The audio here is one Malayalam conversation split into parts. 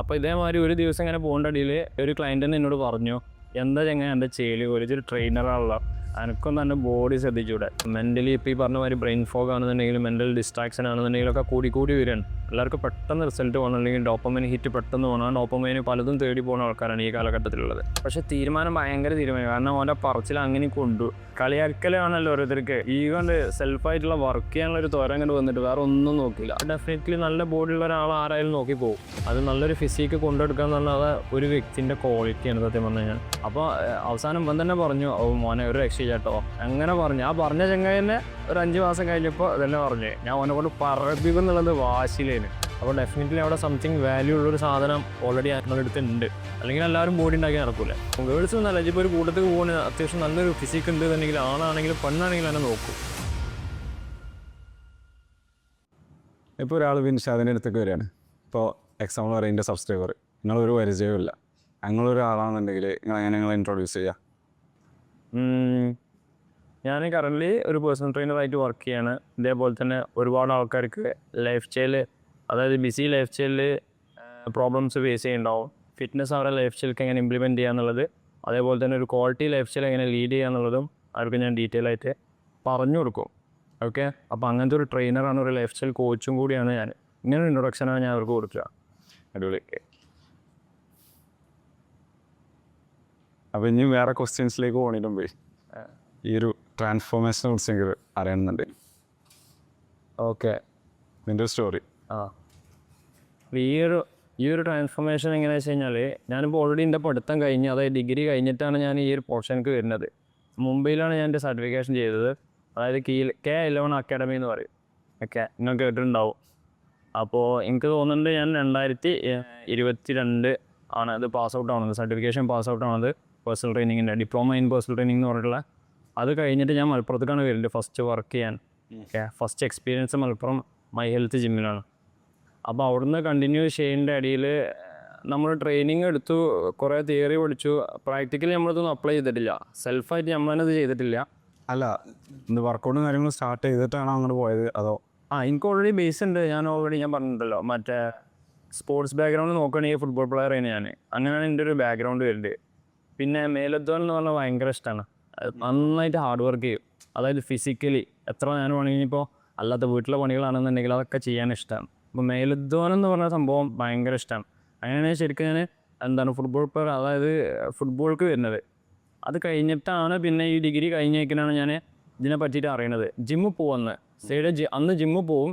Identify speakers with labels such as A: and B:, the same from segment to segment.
A: അപ്പോൾ ഇതേമാതിരി ഒരു ദിവസം ഇങ്ങനെ പോകേണ്ട ഇടയിൽ ഒരു ക്ലയൻറ്റ് തന്നെ എന്നോട് പറഞ്ഞു, എന്താ ചെങ്ങനെ എൻ്റെ ചെയ്യൽ ഒരു ട്രെയിനറാണല്ലോ, എനിക്കൊന്നും എൻ്റെ ബോഡി ശ്രദ്ധിച്ചൂടെ. മെൻ്റലി ഇപ്പോൾ ഈ പറഞ്ഞ മാതിരി ബ്രെയിൻ ഫോഗ് ആണെന്നുണ്ടെങ്കിലും മെൻ്റൽ ഡിസ്ട്രാക്ഷൻ ആണെന്നുണ്ടെങ്കിലും ഒക്കെ കൂടി വരികയാണ്. എല്ലാവർക്കും പെട്ടെന്ന് റിസൾട്ട് പോകണം, അല്ലെങ്കിൽ ഡോപ്പമൈൻ ഹിറ്റ് പെട്ടെന്ന് പോകണം. ആ ഡോപ്പമൈന് പലതും തേടി പോകുന്ന ആൾക്കാരാണ് ഈ കാലഘട്ടത്തിലുള്ളത്. പക്ഷേ തീരുമാനം ഭയങ്കര തീരുമാനം, കാരണം അവൻ്റെ പറച്ചിൽ അങ്ങനെ കൊണ്ടു കളിയാക്കലാണല്ലോ ഓരോരുത്തർക്ക്. ഈ കൊണ്ട് സെൽഫായിട്ടുള്ള വർക്ക് ചെയ്യാനുള്ള ഒരു ത്വരം കണ്ട് വന്നിട്ട് വേറെ ഒന്നും നോക്കില്ല. ഡെഫിനറ്റ്ലി നല്ല ബോഡിയുള്ള ഒരാൾ ആരായാലും നോക്കി പോകും. അത് നല്ലൊരു ഫിസിക്ക് കൊണ്ടെടുക്കുക എന്നുള്ളത് ഒരു വ്യക്തിൻ്റെ ക്വാളിറ്റിയാണ് സത്യം പറഞ്ഞു കഴിഞ്ഞാൽ. അപ്പോൾ അവസാനം ഇവൻ തന്നെ പറഞ്ഞു, മോനെ ഒരു രക്ഷ ചേട്ടോ അങ്ങനെ പറഞ്ഞു. ആ പറഞ്ഞ ചങ്ങായി തന്നെ ഒരു 5 മാസം കഴിഞ്ഞപ്പോൾ ഇതന്നെ പറഞ്ഞു, ഞാൻ അവനെ കൊണ്ട് പറപ്പിക്കും എന്നുള്ളത് വാശിയിലേന്. അപ്പോൾ ഡെഫിനറ്റ്ലി അവിടെ സംതിങ് വാല്യൂ ഉള്ളൊരു സാധനം ഓൾറെഡി അടുത്തുണ്ട്. അല്ലെങ്കിൽ എല്ലാവരും ബോഡി ഉണ്ടാക്കി നടക്കൂലേ. ഗേൾസ് ഒന്നല്ല, ഇപ്പോൾ ഒരു കൂട്ടത്തിൽ പോകുന്ന അത്യാവശ്യം നല്ലൊരു ഫിസിക്ക് ഉണ്ട് എന്നുണ്ടെങ്കിൽ ആണാണെങ്കിലും പെണ്ണാണെങ്കിലും തന്നെ നോക്കും.
B: ഇപ്പോൾ ഒരാൾ വിൻഷാദിൻ്റെ അടുത്തേക്ക് വരികയാണ്. ഇപ്പോൾ എക്സാമ്പിൾ പറയുക, എൻ്റെ സബ്സ്ക്രൈബർ, നിങ്ങളൊരു പരിചയമില്ല, ഞങ്ങളൊരാളാണെന്നുണ്ടെങ്കിൽ നിങ്ങൾ എങ്ങനെ നിങ്ങളെ ഇൻട്രൊഡ്യൂസ് ചെയ്യുക?
A: ഞാൻ കറൻ്റ്ലി ഒരു പേഴ്സണൽ ട്രെയിനറായിട്ട് വർക്ക് ചെയ്യാണ്. ഇതേപോലെ തന്നെ ഒരുപാട് ആൾക്കാർക്ക് ലൈഫ് സ്റ്റൈൽ, അതായത് ബിസി ലൈഫ് സ്റ്റൈലിൽ പ്രോബ്ലംസ് ഫേസ് ചെയ്യുന്നുണ്ടാവും. ഫിറ്റ്നസ് അവരുടെ ലൈഫ് സ്റ്റൈലിലേക്ക് എങ്ങനെ ഇംപ്ലിമെൻറ്റ് ചെയ്യുക എന്നുള്ളത്, അതേപോലെ തന്നെ ഒരു ക്വാളിറ്റി ലൈഫ് സ്റ്റൈൽ എങ്ങനെ ലീഡ് ചെയ്യുക എന്നുള്ളതും അവർക്ക് ഞാൻ ഡീറ്റെയിൽ ആയിട്ട് പറഞ്ഞു കൊടുക്കും. ഓക്കെ, അപ്പോൾ അങ്ങനത്തെ ഒരു ട്രെയിനറാണ്, ഒരു ലൈഫ് സ്റ്റൈൽ കോച്ചും കൂടിയാണ് ഞാൻ. ഇങ്ങനെ ഒരു ഇൻട്രൊഡക്ഷനാണ് ഞാൻ അവർക്ക് കൊടുക്കുക.
B: അടിപൊളി. അപ്പോൾ ഇനി വേറെ ക്വസ്റ്റ്യൻസിലേക്ക് പോകണിട്ടും പോയി ഈ ഒരു ട്രാൻസ്ഫോർമേഷനെ കുറിച്ച് എനിക്ക് അറിയണമെന്നുണ്ട്.
A: ഓക്കെ,
B: നിൻ്റെ സ്റ്റോറി.
A: ഈ ഒരു ട്രാൻസ്ഫോർമേഷൻ എങ്ങനെയാണെന്ന് വെച്ച് കഴിഞ്ഞാൽ, ഞാനിപ്പോൾ ഓൾറെഡി എൻ്റെ പഠിത്തം കഴിഞ്ഞ്, അതായത് ഡിഗ്രി കഴിഞ്ഞിട്ടാണ് ഞാൻ ഈ ഒരു പോർഷനിലേക്ക് വരുന്നത്. മുംബൈയിലാണ് ഞാൻ എൻ്റെ സർട്ടിഫിക്കേഷൻ ചെയ്തത്. അതായത് K11 അക്കാഡമി എന്ന് പറയും. ഓക്കെ, നിങ്ങൾ കേട്ടിട്ടുണ്ടാവും. അപ്പോൾ എനിക്ക് തോന്നുന്നുണ്ട് ഞാൻ 2022 ആണ് ഇത് പാസ് ഔട്ട് ആവുന്നത്, സർട്ടിഫിക്കേഷൻ പാസ് ഔട്ട് ആവുന്നത് പേഴ്സണൽ ട്രെയിനിങ്ങിൻ്റെ ഡിപ്ലോമ ഇൻ പേഴ്സണൽ ട്രെയിനിങ് എന്ന് പറഞ്ഞിട്ടുള്ള. അത് കഴിഞ്ഞിട്ട് ഞാൻ മലപ്പുറത്തേക്കാണ് വരുന്നത് ഫസ്റ്റ് വർക്ക് ചെയ്യാൻ. Okay, first experience Malappuram my health ജിമ്മിലാണ്. അപ്പോൾ അവിടുന്ന് കണ്ടിന്യൂ ചെയ്യേണ്ട ഇടയിൽ നമ്മൾ ട്രെയിനിങ് എടുത്തു, കുറേ തിയറി പഠിച്ചു, പ്രാക്ടിക്കലി നമ്മളിതൊന്നും അപ്ലൈ ചെയ്തിട്ടില്ല. സെൽഫായിട്ട് നമ്മളത് ചെയ്തിട്ടില്ല.
B: അല്ല, ഇത് വർക്കൗട്ടും കാര്യങ്ങളും സ്റ്റാർട്ട് ചെയ്തിട്ടാണോ അങ്ങോട്ട് പോയത് അതോ?
A: എനിക്ക് ഓൾറെഡി ബേസ് ഉണ്ട്. ഞാൻ പറഞ്ഞിട്ടുണ്ടല്ലോ, മറ്റേ സ്പോർട്സ് ബാക്ക്ഗ്രൗണ്ട് നോക്കുകയാണെങ്കിൽ ഫുട്ബോൾ പ്ലെയർ ആണ് ഞാൻ. അങ്ങനെയാണ് എൻ്റെ ഒരു ബാക്ക്ഗ്രൗണ്ട് വരുന്നത്. പിന്നെ മേലധ്വാനം എന്ന് പറഞ്ഞാൽ ഭയങ്കര ഇഷ്ടമാണ്. നന്നായിട്ട് ഹാർഡ് വർക്ക് ചെയ്യും. അതായത് ഫിസിക്കലി എത്ര ഞാൻ വേണമെങ്കിൽ ഇപ്പോൾ അല്ലാത്ത വീട്ടിലെ പണികളാണെന്നുണ്ടെങ്കിൽ അതൊക്കെ ചെയ്യാൻ ഇഷ്ടമാണ്. അപ്പോൾ മേലധ്വാനം എന്ന് പറഞ്ഞ സംഭവം ഭയങ്കര ഇഷ്ടമാണ്. അങ്ങനെയാണ് ശരിക്കും ഞാൻ ഫുട്ബോൾ പ്ലെയർ, അതായത് ഫുട്ബോൾക്ക് വരുന്നത്. അത് കഴിഞ്ഞിട്ടാണ് പിന്നെ ഈ ഡിഗ്രി കഴിഞ്ഞേക്കിനാണ് ഞാൻ ഇതിനെ പറ്റിയിട്ട് അറിയണത്. ജിമ്മിൽ പോകുന്നത് അന്ന് ജിമ്മിൽ പോവും,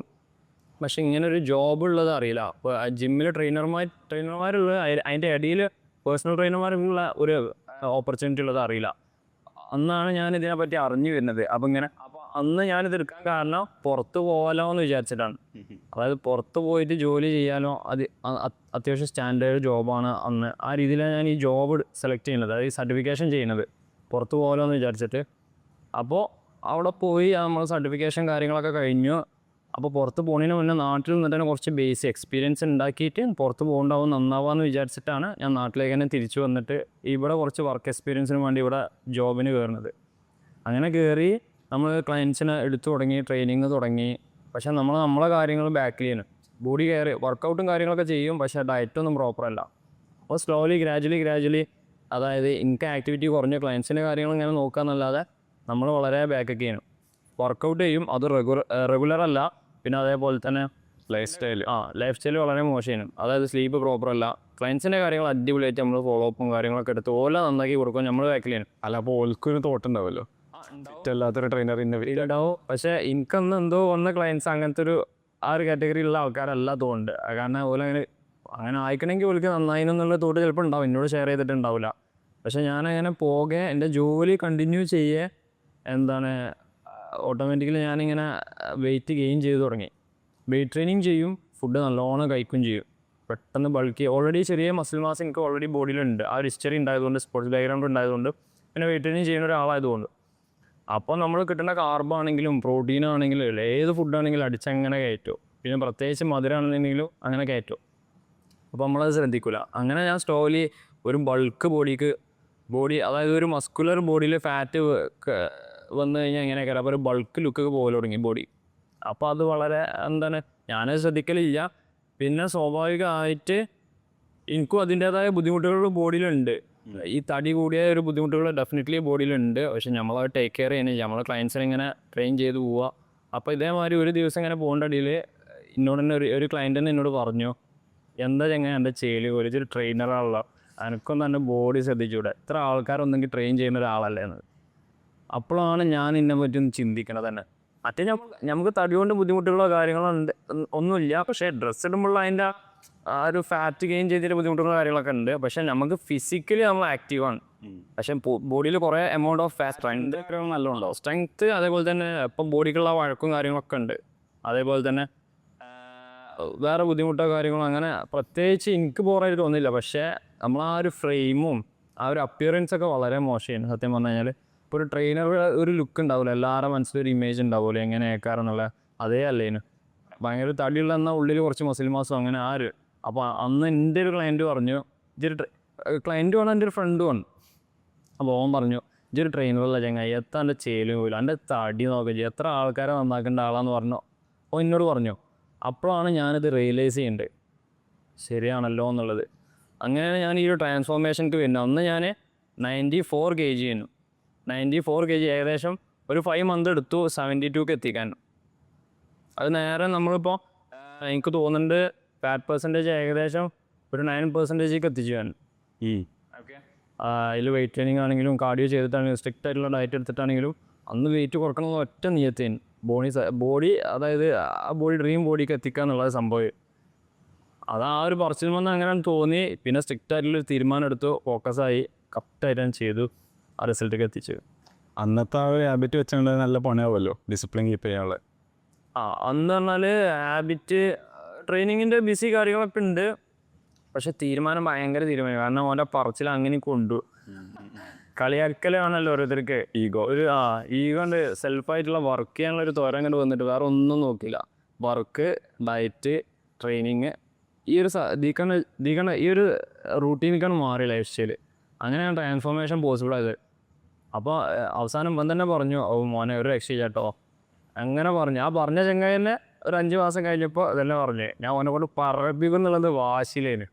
A: പക്ഷെ ഇങ്ങനെ ഒരു ജോബ് ഉള്ളത് അറിയില്ല. അപ്പോൾ ജിമ്മിൽ ട്രെയിനർമാരുള്ളത്, അതിൻ്റെ ഇടയിൽ പേഴ്സണൽ ട്രെയിനർമാരുള്ള ഒരു ഓപ്പർച്യൂണിറ്റി ഉള്ളത് അറിയില്ല. അന്നാണ് ഞാൻ ഇതിനെപ്പറ്റി അറിഞ്ഞു വരുന്നത്. അപ്പോൾ അന്ന് ഞാനിത് എടുക്കാൻ കാരണം പുറത്ത് പോകാലോ എന്ന് വിചാരിച്ചിട്ടാണ്. അതായത് പുറത്ത് പോയിട്ട് ജോലി ചെയ്യാനോ, അത് അത്യാവശ്യം സ്റ്റാൻഡേർഡ് ജോബാണ് അന്ന്. ആ രീതിയിലാണ് ഞാൻ ഈ ജോബ് സെലക്ട് ചെയ്യുന്നത്, അതായത് സർട്ടിഫിക്കേഷൻ ചെയ്യുന്നത് പുറത്ത് പോകാലോ എന്ന് വിചാരിച്ചിട്ട്. അപ്പോൾ അവിടെ പോയി നമ്മൾ സർട്ടിഫിക്കേഷൻ കാര്യങ്ങളൊക്കെ കഴിഞ്ഞു. അപ്പോൾ പുറത്ത് പോകുന്നതിന് മുന്നേ നാട്ടിൽ നിന്നിട്ട് തന്നെ കുറച്ച് ബേസ് എക്സ്പീരിയൻസ് ഉണ്ടാക്കിയിട്ട് പുറത്ത് പോകണ്ടാവും, നന്നാവാമെന്ന് വിചാരിച്ചിട്ടാണ് ഞാൻ നാട്ടിലേക്ക് തന്നെ തിരിച്ചു വന്നിട്ട് ഇവിടെ കുറച്ച് വർക്ക് എക്സ്പീരിയൻസിന് വേണ്ടി ഇവിടെ ജോബിന് കയറുന്നത്. അങ്ങനെ കയറി നമ്മൾ ക്ലയൻസിനെ എടുത്തു തുടങ്ങി, ട്രെയിനിങ് തുടങ്ങി. പക്ഷേ നമ്മളെ കാര്യങ്ങൾ ബാക്കിൽ ചെയ്യണം. ബോഡി കെയർ, വർക്കൗട്ടും കാര്യങ്ങളൊക്കെ ചെയ്യും, പക്ഷേ ഡയറ്റൊന്നും പ്രോപ്പറല്ല. അപ്പോൾ സ്ലോലി ഗ്രാജുവലി അതായത് എനിക്ക് ആക്ടിവിറ്റി കുറഞ്ഞ ക്ലയൻസിൻ്റെ കാര്യങ്ങൾ ഇങ്ങനെ നോക്കാമെന്നല്ലാതെ നമ്മൾ വളരെ ബാക്കൊക്കെ ചെയ്യണം. വർക്കൗട്ട് ചെയ്യും, അത് റെഗുലർ അല്ല. പിന്നെ അതേപോലെ തന്നെ ലൈഫ് സ്റ്റൈൽ വളരെ മോശമാണ്. അതായത് സ്ലീപ്പ് പ്രോപ്പറല്ല. ക്ലയൻസിൻ്റെ കാര്യങ്ങൾ അടിപൊളിയായിട്ട് നമ്മൾ ഫോളോ അപ്പും കാര്യങ്ങളൊക്കെ എടുത്ത് ഓല നന്നാക്കി കൊടുക്കും, നമ്മൾ ബാക്കിൽ ചെയ്യണം.
B: അല്ല, അപ്പോൾ ഓൾക്കൊരു തോട്ടുണ്ടാവുമല്ലോ, അല്ലാത്തൊരു ട്രെയിനർ
A: ഉണ്ടാവും. പക്ഷേ എനിക്കന്ന് എന്തോ വന്ന ക്ലയൻസ് അങ്ങനത്തെ ഒരു കാറ്റഗറിയിലുള്ള ആൾക്കാരല്ല തോന്നുന്നുണ്ട്. കാരണം അങ്ങനെ ആയിക്കണമെങ്കിൽ ഓൾക്ക് നന്നായിന്നുള്ള തോട്ട് ചിലപ്പോൾ ഉണ്ടാവും, എന്നോട് ഷെയർ ചെയ്തിട്ടുണ്ടാവില്ല. പക്ഷേ ഞാനങ്ങനെ പോകെ എൻ്റെ ജോലി കണ്ടിന്യൂ ചെയ്യേ ഓട്ടോമാറ്റിക്കലി ഞാനിങ്ങനെ വെയിറ്റ് ഗെയിൻ ചെയ്ത് തുടങ്ങി. വെയിറ്റ് ട്രെയിനിങ് ചെയ്യും, ഫുഡ് നല്ലോണം കഴിക്കും ചെയ്യും, പെട്ടെന്ന് ബൾക്കി. ഓൾറെഡി ചെറിയ മസിൽ മാസ് എനിക്ക് ഓൾറെഡി ബോഡിയിലുണ്ട്. ആ ഒരു ഹിസ്റ്ററി ഉണ്ടായതുകൊണ്ട്, സ്പോർട്സ് ബാക്ക്ഗ്രൗണ്ട് ഉണ്ടായതുകൊണ്ട്, പിന്നെ വെയിറ്റ് ട്രെയിനിങ് ചെയ്യുന്ന ഒരാളായതുകൊണ്ട്. അപ്പോൾ നമ്മൾ കിട്ടുന്ന കാർബാണെങ്കിലും പ്രോട്ടീനാണെങ്കിലും ഏത് ഫുഡാണെങ്കിലും അടിച്ചങ്ങനെ കയറ്റും. പിന്നെ പ്രത്യേകിച്ച് മധുരമാണെന്നുണ്ടെങ്കിലും അങ്ങനെ കയറ്റും. അപ്പോൾ നമ്മളത് ശ്രദ്ധിക്കില്ല. അങ്ങനെ ഞാൻ സ്ലോലി ഒരു ബൾക്ക് ബോഡി, അതായത് ഒരു മസ്കുലർ ബോഡിയിൽ ഫാറ്റ് വന്നു കഴിഞ്ഞാൽ എങ്ങനെയൊക്കെ അപ്പോൾ ഒരു ബൾക്ക് ലുക്കൊക്കെ പോലെ തുടങ്ങി ബോഡി. അപ്പോൾ അത് വളരെ ഞാനത് ശ്രദ്ധിക്കലില്ല. പിന്നെ സ്വാഭാവികമായിട്ട് എനിക്കും അതിൻ്റേതായ ബുദ്ധിമുട്ടുകൾ ബോഡിയിലുണ്ട്. ഈ തടി കൂടിയ ഒരു ബുദ്ധിമുട്ടുകൾ ഡെഫിനറ്റ്ലി ബോഡിയിലുണ്ട്. പക്ഷെ നമ്മളത് ടേക്ക് കെയർ ചെയ്യുന്നത് നമ്മളെ ക്ലയൻസിനെ ഇങ്ങനെ ട്രെയിൻ ചെയ്ത് പോവുക. അപ്പോൾ ഇതേമാതിരി ഒരു ദിവസം ഇങ്ങനെ പോകേണ്ട ഇടയിൽ എന്നോട് തന്നെ ഒരു ക്ലയൻറ്റ് തന്നെ എന്നോട് പറഞ്ഞു, എന്താ ചെങ്ങനെ എൻ്റെ ചെയ്യൽ ഒരു ട്രെയിനറാണല്ലോ, എനിക്കൊന്നും എൻ്റെ ബോഡി ശ്രദ്ധിച്ചുകൂടെ, ഇത്ര ആൾക്കാരൊന്നെങ്കിൽ ട്രെയിൻ ചെയ്യുന്ന ഒരാളല്ലേ എന്ന്. അപ്പോഴാണ് ഞാൻ ഇതിനെ പറ്റി ഒന്ന് ചിന്തിക്കണത് തന്നെ. മറ്റേ നമുക്ക് തടി കൊണ്ട് ബുദ്ധിമുട്ടുകളോ കാര്യങ്ങളോ ഉണ്ട് ഒന്നുമില്ല. പക്ഷേ ഡ്രസ്സ് ഇടുമ്പോൾ അതിൻ്റെ ആ ഒരു ഫാറ്റ് ഗെയിൻ ചെയ്തിട്ട് ബുദ്ധിമുട്ടുകളോ കാര്യങ്ങളൊക്കെ ഉണ്ട്. പക്ഷേ നമുക്ക് ഫിസിക്കലി നമ്മൾ ആക്റ്റീവാണ്. പക്ഷേ ബോഡിയിൽ കുറേ എമൗണ്ട് ഓഫ് ഫാറ്റ് സ്ട്രെങ്ത് നല്ലോണ്ടോ സ്ട്രെങ്ത്ത്. അതേപോലെ തന്നെ ഇപ്പം ബോഡിക്കുള്ള വഴക്കും കാര്യങ്ങളൊക്കെ ഉണ്ട്. അതേപോലെ തന്നെ വേറെ ബുദ്ധിമുട്ടോ കാര്യങ്ങളോ അങ്ങനെ പ്രത്യേകിച്ച് എനിക്ക് ബോറായിട്ട് തോന്നില്ല. പക്ഷേ നമ്മൾ ആ ഒരു ഫ്രെയിമും ആ ഒരു അപ്പിയറൻസ് ഒക്കെ വളരെ മോശമാണ് സത്യം പറഞ്ഞു കഴിഞ്ഞാൽ. ഇപ്പോൾ ഒരു ട്രെയിനർ ഒരു ലുക്ക് ഉണ്ടാവില്ല, എല്ലാവരുടെ മനസ്സിലൊരു ഇമേജ് ഉണ്ടാവില്ല എങ്ങനെ ഏക്കാറെന്നുള്ള. അതേ അല്ലേനു ഭയങ്കര തടിയുള്ള എന്നാൽ ഉള്ളിൽ കുറച്ച് മസിൽ മാസം അങ്ങനെ ആര്. അപ്പോൾ അന്ന് എൻ്റെ ഒരു ക്ലയൻറ്റ് പറഞ്ഞു, ക്ലയൻറ്റ് വേണം എൻ്റെ ഒരു ഫ്രണ്ട് വേണം. അപ്പോൾ ഓൻ പറഞ്ഞു, ഇതൊരു ട്രെയിനറുള്ള ചങ്ങായി എത്ര എൻ്റെ ചേലും പോലും എൻ്റെ തടി നോക്കുക, എത്ര ആൾക്കാരെ നന്നാക്കേണ്ട ആളാന്ന് പറഞ്ഞു. അപ്പോൾ എന്നോട് പറഞ്ഞു. അപ്പോഴാണ് ഞാനിത് റിയലൈസ് ചെയ്യേണ്ടത്, ശരിയാണല്ലോ എന്നുള്ളത്. അങ്ങനെയാണ് ഞാൻ ഈ ഒരു ട്രാൻസ്ഫോർമേഷനിക്ക് വരുന്നത്. അന്ന് ഞാൻ 94 kg ചെയ്യുന്നു. 94 kg ഏകദേശം ഒരു 5 month എടുത്തു 72 എത്തിക്കാൻ. അത് നേരെ നമ്മളിപ്പോൾ എനിക്ക് തോന്നുന്നുണ്ട് ഫാറ്റ് പെർസെൻറ്റേജ് ഏകദേശം ഒരു 9% എത്തിച്ചു ഞാൻ. ഓക്കെ, അതിൽ വെയിറ്റ് ട്രെയിനിങ് ആണെങ്കിലും കാർഡിയോ ചെയ്തിട്ടാണെങ്കിലും സ്ട്രിക്റ്റ് ആയിട്ടുള്ള ഡയറ്റ് എടുത്തിട്ടാണെങ്കിലും അന്ന് വെയിറ്റ് കുറക്കണം ഒറ്റ നിയത്തേന് ബോഡി അതായത് ആ ബോഡി ഡ്രീം ബോഡിക്ക് എത്തിക്കുക എന്നുള്ളത് സംഭവം. അത് ആ ഒരു പറച്ചിൽ വന്ന് അങ്ങനെ തോന്നി. പിന്നെ സ്ട്രിക്റ്റ് ആയിട്ടുള്ളൊരു തീരുമാനം എടുത്തു, ഫോക്കസായി കറക്റ്റായിട്ട് ചെയ്തു, ആ റിസൾട്ടൊക്കെ എത്തിച്ചു.
B: അന്നത്തെ ആ ഒരു ഹാബിറ്റ് വെച്ചുകൊണ്ട് നല്ല പണിയാവുമല്ലോ ഡിസിപ്ലിൻ കീപ്പ് ചെയ്യാനുള്ള.
A: അന്ന് പറഞ്ഞാൽ ഹാബിറ്റ് ട്രെയിനിങ്ങിൻ്റെ ബിസി കാര്യങ്ങളൊക്കെ ഉണ്ട്. പക്ഷെ തീരുമാനം ഭയങ്കര തീരുമാനം. കാരണം ഓൻ്റെ പറച്ചിൽ അങ്ങനെ കൊണ്ടു കളിയാക്കലാണല്ലോ ഓരോരുത്തർക്ക്. ഈഗോ ഉണ്ട്. സെൽഫായിട്ടുള്ള വർക്ക് ചെയ്യാനുള്ള ഒരു തോര അങ്ങോട്ട് വന്നിട്ട് വേറെ ഒന്നും നോക്കില്ല. വർക്ക്, ഡയറ്റ്, ട്രെയിനിങ്, ഈ ഒരു ഈ ഒരു റൂട്ടീനിക്കാണ് മാറി ലൈഫ് സ്റ്റൈൽ. അങ്ങനെയാണ് ട്രാൻസ്ഫോർമേഷൻ പോസിബിൾ ആയത്. അപ്പോൾ അവസാനം ഇവൻ തന്നെ പറഞ്ഞു, മോനെ ഒരു രക്ഷയില്ല കേട്ടോ അങ്ങനെ പറഞ്ഞു. ആ പറഞ്ഞ ചങ്ങായി തന്നെ ഒരു 5 മാസം കഴിഞ്ഞപ്പോൾ ഇതെല്ലാം പറഞ്ഞു, ഞാൻ ഓനെ കൊണ്ട് പറപ്പിക്കും എന്നുള്ളത് വാശിയിലേന്.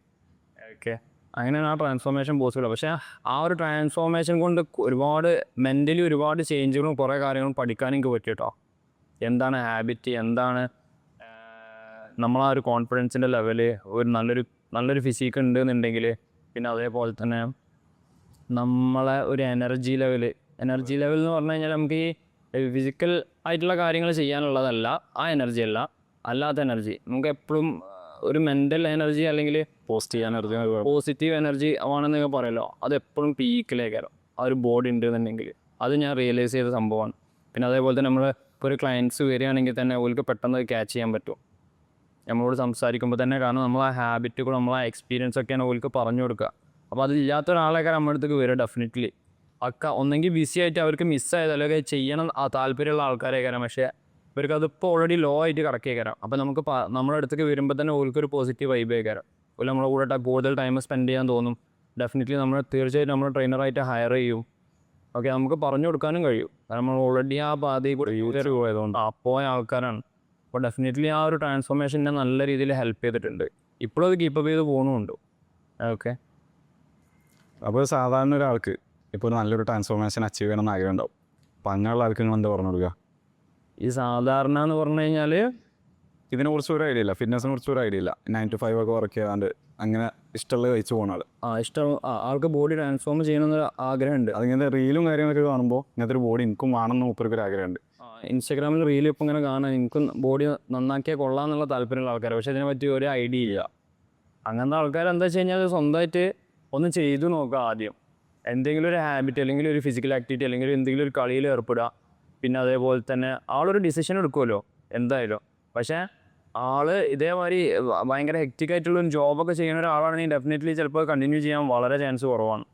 A: ഓക്കെ, അങ്ങനെയാണ് ആ ട്രാൻസ്ഫോർമേഷൻ പോസിബിൾ. പക്ഷേ ആ ഒരു ട്രാൻസ്ഫോർമേഷൻ കൊണ്ട് ഒരുപാട് മെൻ്റലി ഒരുപാട് ചേഞ്ചുകളും കുറേ കാര്യങ്ങളും പഠിക്കാൻ എനിക്ക് പറ്റി കേട്ടോ. എന്താണ് ഹാബിറ്റ്, എന്താണ് നമ്മളാ ഒരു കോൺഫിഡൻസിൻ്റെ ലെവല്, ഒരു നല്ലൊരു ഫിസിക്ക് ഉണ്ട് എന്നുണ്ടെങ്കിൽ, പിന്നെ അതേപോലെ തന്നെ നമ്മളെ ഒരു എനർജി ലെവൽ എന്ന് പറഞ്ഞു കഴിഞ്ഞാൽ നമുക്ക് ഈ ഫിസിക്കൽ ആയിട്ടുള്ള കാര്യങ്ങൾ ചെയ്യാനുള്ളതല്ല, ആ എനർജി അല്ല, അല്ലാത്ത എനർജി നമുക്ക് എപ്പോഴും ഒരു മെൻ്റൽ എനർജി അല്ലെങ്കിൽ പോസിറ്റീവ് എനർജി ആണെന്നൊക്കെ പറയുമല്ലോ, അത് എപ്പോഴും പീക്കിലേക്കാരോ ആ ഒരു ബോഡി ഉണ്ട് എന്നുണ്ടെങ്കിൽ. അത് ഞാൻ റിയലൈസ് ചെയ്ത സംഭവമാണ്. പിന്നെ അതേപോലെ തന്നെ നമ്മൾ ഇപ്പോൾ ഒരു ക്ലയൻറ്റ്സ് വരികയാണെങ്കിൽ തന്നെ അവർക്ക് പെട്ടെന്ന് ക്യാച്ച് ചെയ്യാൻ പറ്റും നമ്മളോട് സംസാരിക്കുമ്പോൾ തന്നെ. കാരണം നമ്മൾ ആ ഹാബിറ്റുകൾ നമ്മളെ എക്സ്പീരിയൻസ് ഒക്കെയാണ് അവർക്ക് പറഞ്ഞു കൊടുക്കുക. അപ്പോൾ അതില്ലാത്ത ഒരാളെക്കാരം നമ്മുടെ അടുത്തേക്ക് വരിക ഡെഫിനറ്റ്ലി. ഒക്കെ ഒന്നെങ്കിൽ ബിസി ആയിട്ട് അവർക്ക് മിസ്സായത് അല്ലെങ്കിൽ ചെയ്യണം ആ താല്പര്യമുള്ള ആൾക്കാരേക്കാരം. പക്ഷേ ഇവർക്ക് അതിപ്പോൾ ഓൾറെഡി ലോ ആയിട്ട് കിടക്കേക്കാരം. അപ്പോൾ നമുക്ക് നമ്മുടെ അടുത്തേക്ക് വരുമ്പോൾ തന്നെ ഓൾക്കൊരു പോസിറ്റീവ് വൈബ് ആയിക്കാരം. അതുപോലെ നമ്മളെ കൂടെ കൂടുതൽ ടൈം സ്പെൻഡ് ചെയ്യാൻ തോന്നും. ഡെഫിനറ്റ്ലി നമ്മൾ തീർച്ചയായിട്ടും നമ്മൾ ട്രെയിനറായിട്ട് ഹയർ ചെയ്യും. ഓക്കെ, നമുക്ക് പറഞ്ഞു കൊടുക്കാനും കഴിയും. കാരണം നമ്മൾ ഓൾറെഡി ആ പാതയിൽ കൂടെ പോയതുകൊണ്ട് പോയ ആൾക്കാരാണ്. അപ്പോൾ ഡെഫിനറ്റ്ലി ആ ഒരു ട്രാൻസ്ഫോർമേഷനെ നല്ല രീതിയിൽ ഹെൽപ്പ് ചെയ്തിട്ടുണ്ട്. ഇപ്പോഴും അത് കീപ്പപ്പ് ചെയ്ത് പോകുന്നുമുണ്ട്. ഓക്കെ,
B: അപ്പോൾ സാധാരണ ഒരാൾക്ക് ഇപ്പോൾ നല്ലൊരു ട്രാൻസ്ഫോർമേഷൻ അച്ചീവ് ചെയ്യണമെന്ന് ആഗ്രഹം ഉണ്ടാവും. അപ്പോൾ അങ്ങനെയുള്ള ആൾക്ക് നിങ്ങൾ എന്താ പറഞ്ഞു കൊടുക്കുക?
A: ഈ സാധാരണ എന്ന് പറഞ്ഞു കഴിഞ്ഞാൽ
B: ഇതിനെക്കുറിച്ച് ഒരു ഐഡിയ ഇല്ല, ഫിറ്റ്നസിനെ കുറിച്ച് ഒരു ഐഡിയ ഇല്ല, 9 to 5 ഒക്കെ വർക്ക് ചെയ്യാണ്ട് അങ്ങനെ ഇഷ്ടമുള്ളത് കഴിച്ച് പോകുന്ന ആൾ.
A: ആൾക്ക് ബോഡി ട്രാൻസ്ഫോം ചെയ്യണമെന്ന് ആഗ്രഹമുണ്ട്.
B: അതിങ്ങനത്തെ റീലും കാര്യങ്ങളൊക്കെ കാണുമ്പോൾ ഇങ്ങനത്തെ ഒരു ബോഡി എനിക്കും വേണമെന്ന് മൂപ്പർക്കൊരു ആഗ്രഹമുണ്ട്.
A: ഇൻസ്റ്റാഗ്രാമിൽ റീൽ ഇപ്പോൾ ഇങ്ങനെ കാണാൻ എനിക്കും ബോഡി നന്നാക്കിയാൽ കൊള്ളാമെന്നുള്ള താല്പര്യമുള്ള ആൾക്കാർ. പക്ഷേ ഇതിനെ പറ്റി ഒരു ഐഡിയ ഇല്ല. അങ്ങനത്തെ ആൾക്കാർ എന്താ വെച്ച് കഴിഞ്ഞാൽ സ്വന്തമായിട്ട് ഒന്ന് ചെയ്തു നോക്കുക ആദ്യം. എന്തെങ്കിലും ഒരു ഹാബിറ്റ് അല്ലെങ്കിൽ ഒരു ഫിസിക്കൽ ആക്ടിവിറ്റി അല്ലെങ്കിൽ എന്തെങ്കിലും ഒരു കളിയിൽ ഏർപ്പെടുക. പിന്നെ അതേപോലെ തന്നെ ആളൊരു ഡിസിഷൻ എടുക്കുമല്ലോ എന്തായാലും. പക്ഷേ ഇതേമാതിരി ഭയങ്കര ഹെക്റ്റിക് ആയിട്ടുള്ളൊരു ജോബൊക്കെ ചെയ്യുന്ന ഒരാളാണെങ്കിൽ ഡെഫിനറ്റ്ലി ചിലപ്പോൾ കണ്ടിന്യൂ ചെയ്യാൻ വളരെ ചാൻസ് കുറവാണ്.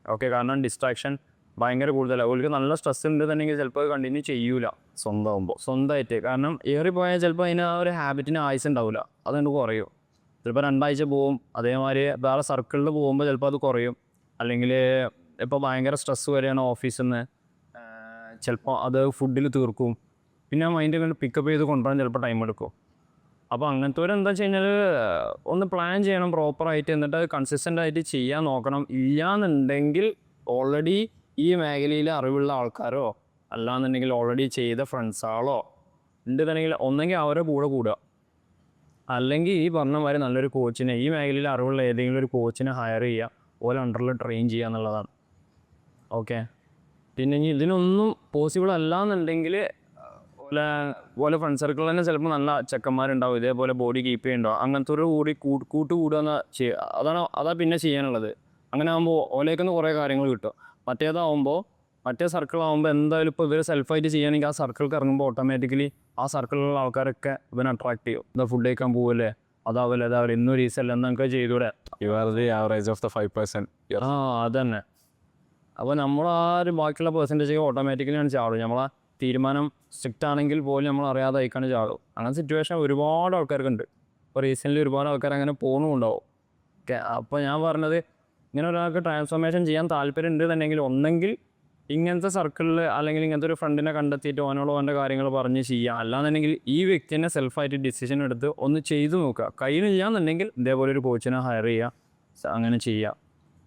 A: ഓക്കെ, കാരണം ഡിസ്ട്രാക്ഷൻ ഭയങ്കര കൂടുതലാണ്. അവർക്ക് നല്ല സ്ട്രെസ് ഉണ്ടെന്നുണ്ടെങ്കിൽ ചിലപ്പോൾ കണ്ടിന്യൂ ചെയ്യൂല സ്വന്തമായിട്ട്. കാരണം ഏറിപ്പോയാൽ ചിലപ്പോൾ അതിന് ആ ഒരു ഹാബിറ്റിന് ആയുസ് ഉണ്ടാവില്ല, അതുകൊണ്ട് കുറയും. ചിലപ്പോൾ 2 ആഴ്ച പോവും. അതേമാതിരി വേറെ സർക്കിളിൽ പോകുമ്പോൾ ചിലപ്പോൾ അത് കുറയും. അല്ലെങ്കിൽ ഇപ്പോൾ ഭയങ്കര സ്ട്രെസ് വരെയാണ് ഓഫീസിൽ നിന്ന്, ചിലപ്പോൾ അത് ഫുഡിൽ തീർക്കും. പിന്നെ മൈൻഡ് കണ്ട് പിക്കപ്പ് ചെയ്ത് കൊണ്ടുവരാൻ ചിലപ്പോൾ ടൈം എടുക്കും. അപ്പോൾ അങ്ങനത്തെ വെച്ച് കഴിഞ്ഞാൽ ഒന്ന് പ്ലാൻ ചെയ്യണം പ്രോപ്പറായിട്ട്, എന്നിട്ട് അത് കൺസിസ്റ്റൻ്റ് ആയിട്ട് ചെയ്യാൻ നോക്കണം. ഇല്ലാന്നുണ്ടെങ്കിൽ ഓൾറെഡി ഈ മേഖലയിൽ അറിവുള്ള ആൾക്കാരോ അല്ലാന്നുണ്ടെങ്കിൽ ഓൾറെഡി ചെയ്ത ഫ്രണ്ട്സാളോ ഉണ്ടെന്നുണ്ടെങ്കിൽ ഒന്നെങ്കിൽ അവരെ കൂടെ കൂടുക, അല്ലെങ്കിൽ ഈ പറഞ്ഞ മാതിരി നല്ലൊരു കോച്ചിനെ, ഈ മേഖലയിൽ അറിവുള്ള ഏതെങ്കിലും ഒരു കോച്ചിനെ ഹയർ ചെയ്യുക, ഓലെ അണ്ടറിൽ ട്രെയിൻ ചെയ്യുക എന്നുള്ളതാണ്. ഓക്കെ. പിന്നെ ഇനി ഇതിനൊന്നും പോസിബിൾ അല്ലാന്നുണ്ടെങ്കിൽ ഓലെ ഫ്രണ്ട് സർക്കിൾ തന്നെ ചിലപ്പോൾ നല്ല ചെക്കന്മാരുണ്ടാവും ഇതേപോലെ ബോഡി കീപ്പ് ചെയ്യുന്നുണ്ടോ, അങ്ങനത്തെ ഒരു കൂട്ടുകൂടുക അതാ പിന്നെ ചെയ്യാനുള്ളത്. അങ്ങനെ ആകുമ്പോൾ ഓലേക്കൊന്ന് കുറേ കാര്യങ്ങൾ കിട്ടും. മറ്റേ സർക്കിളാകുമ്പോൾ എന്തായാലും ഇപ്പോൾ ഇവർ സെൽഫായിട്ട് ചെയ്യുകയാണെങ്കിൽ ആ സർക്കിൾക്ക് ഇറങ്ങുമ്പോൾ ഓട്ടോമാറ്റിക്കലി ആ സർക്കിളിലുള്ള ആൾക്കാരൊക്കെ ഇവനെ അട്രാക്ട് ചെയ്യും. എന്താ ഫുഡ് കഴിക്കാൻ പോവല്ലേ, അതാവല്ലേ ഇന്നൊരു ഈസല്ല എന്നൊക്കെ ചെയ്തൂടെ.
B: You are the average of the 5%.
A: അതന്നെ. അപ്പോൾ നമ്മൾ ആ ഒരു ബാക്കിയുള്ള പെർസെൻറ്റേജ് ഓട്ടോമാറ്റിക്കലിയാണ് ചാടും. നമ്മളെ തീരുമാനം സ്ട്രിക്റ്റ് ആണെങ്കിൽ പോലും നമ്മൾ അറിയാതെ അയക്കാണ് ചാടും. അങ്ങനെ സിറ്റുവേഷൻ ഒരുപാട് ആൾക്കാർക്കുണ്ട്. ഇപ്പോൾ റീസെൻ്റ്ലി ഒരുപാട് ആൾക്കാർ അങ്ങനെ പോകുന്നുണ്ടാവും. ഓക്കെ. അപ്പോൾ ഞാൻ പറഞ്ഞത് ഇങ്ങനെ ഒരാൾക്ക് ട്രാൻസ്ഫോർമേഷൻ ചെയ്യാൻ താല്പര്യം ഉണ്ട് എന്നുണ്ടെങ്കിൽ ഒന്നെങ്കിൽ ഇങ്ങനത്തെ സർക്കിളിൽ അല്ലെങ്കിൽ ഇങ്ങനത്തെ ഒരു ഫ്രണ്ടിനെ കണ്ടെത്തിയിട്ട് ഓൻ്റെ കാര്യങ്ങൾ പറഞ്ഞ് ചെയ്യാം. അല്ലാന്നുണ്ടെങ്കിൽ ഈ വ്യക്തിനെ സെൽഫായിട്ട് ഡിസിഷൻ എടുത്ത് ഒന്ന് ചെയ്തു നോക്കുക. കഴിയില്ലാന്നുണ്ടെങ്കിൽ ഇതേപോലെ ഒരു കോച്ചിനെ ഹയർ ചെയ്യുക, അങ്ങനെ ചെയ്യുക.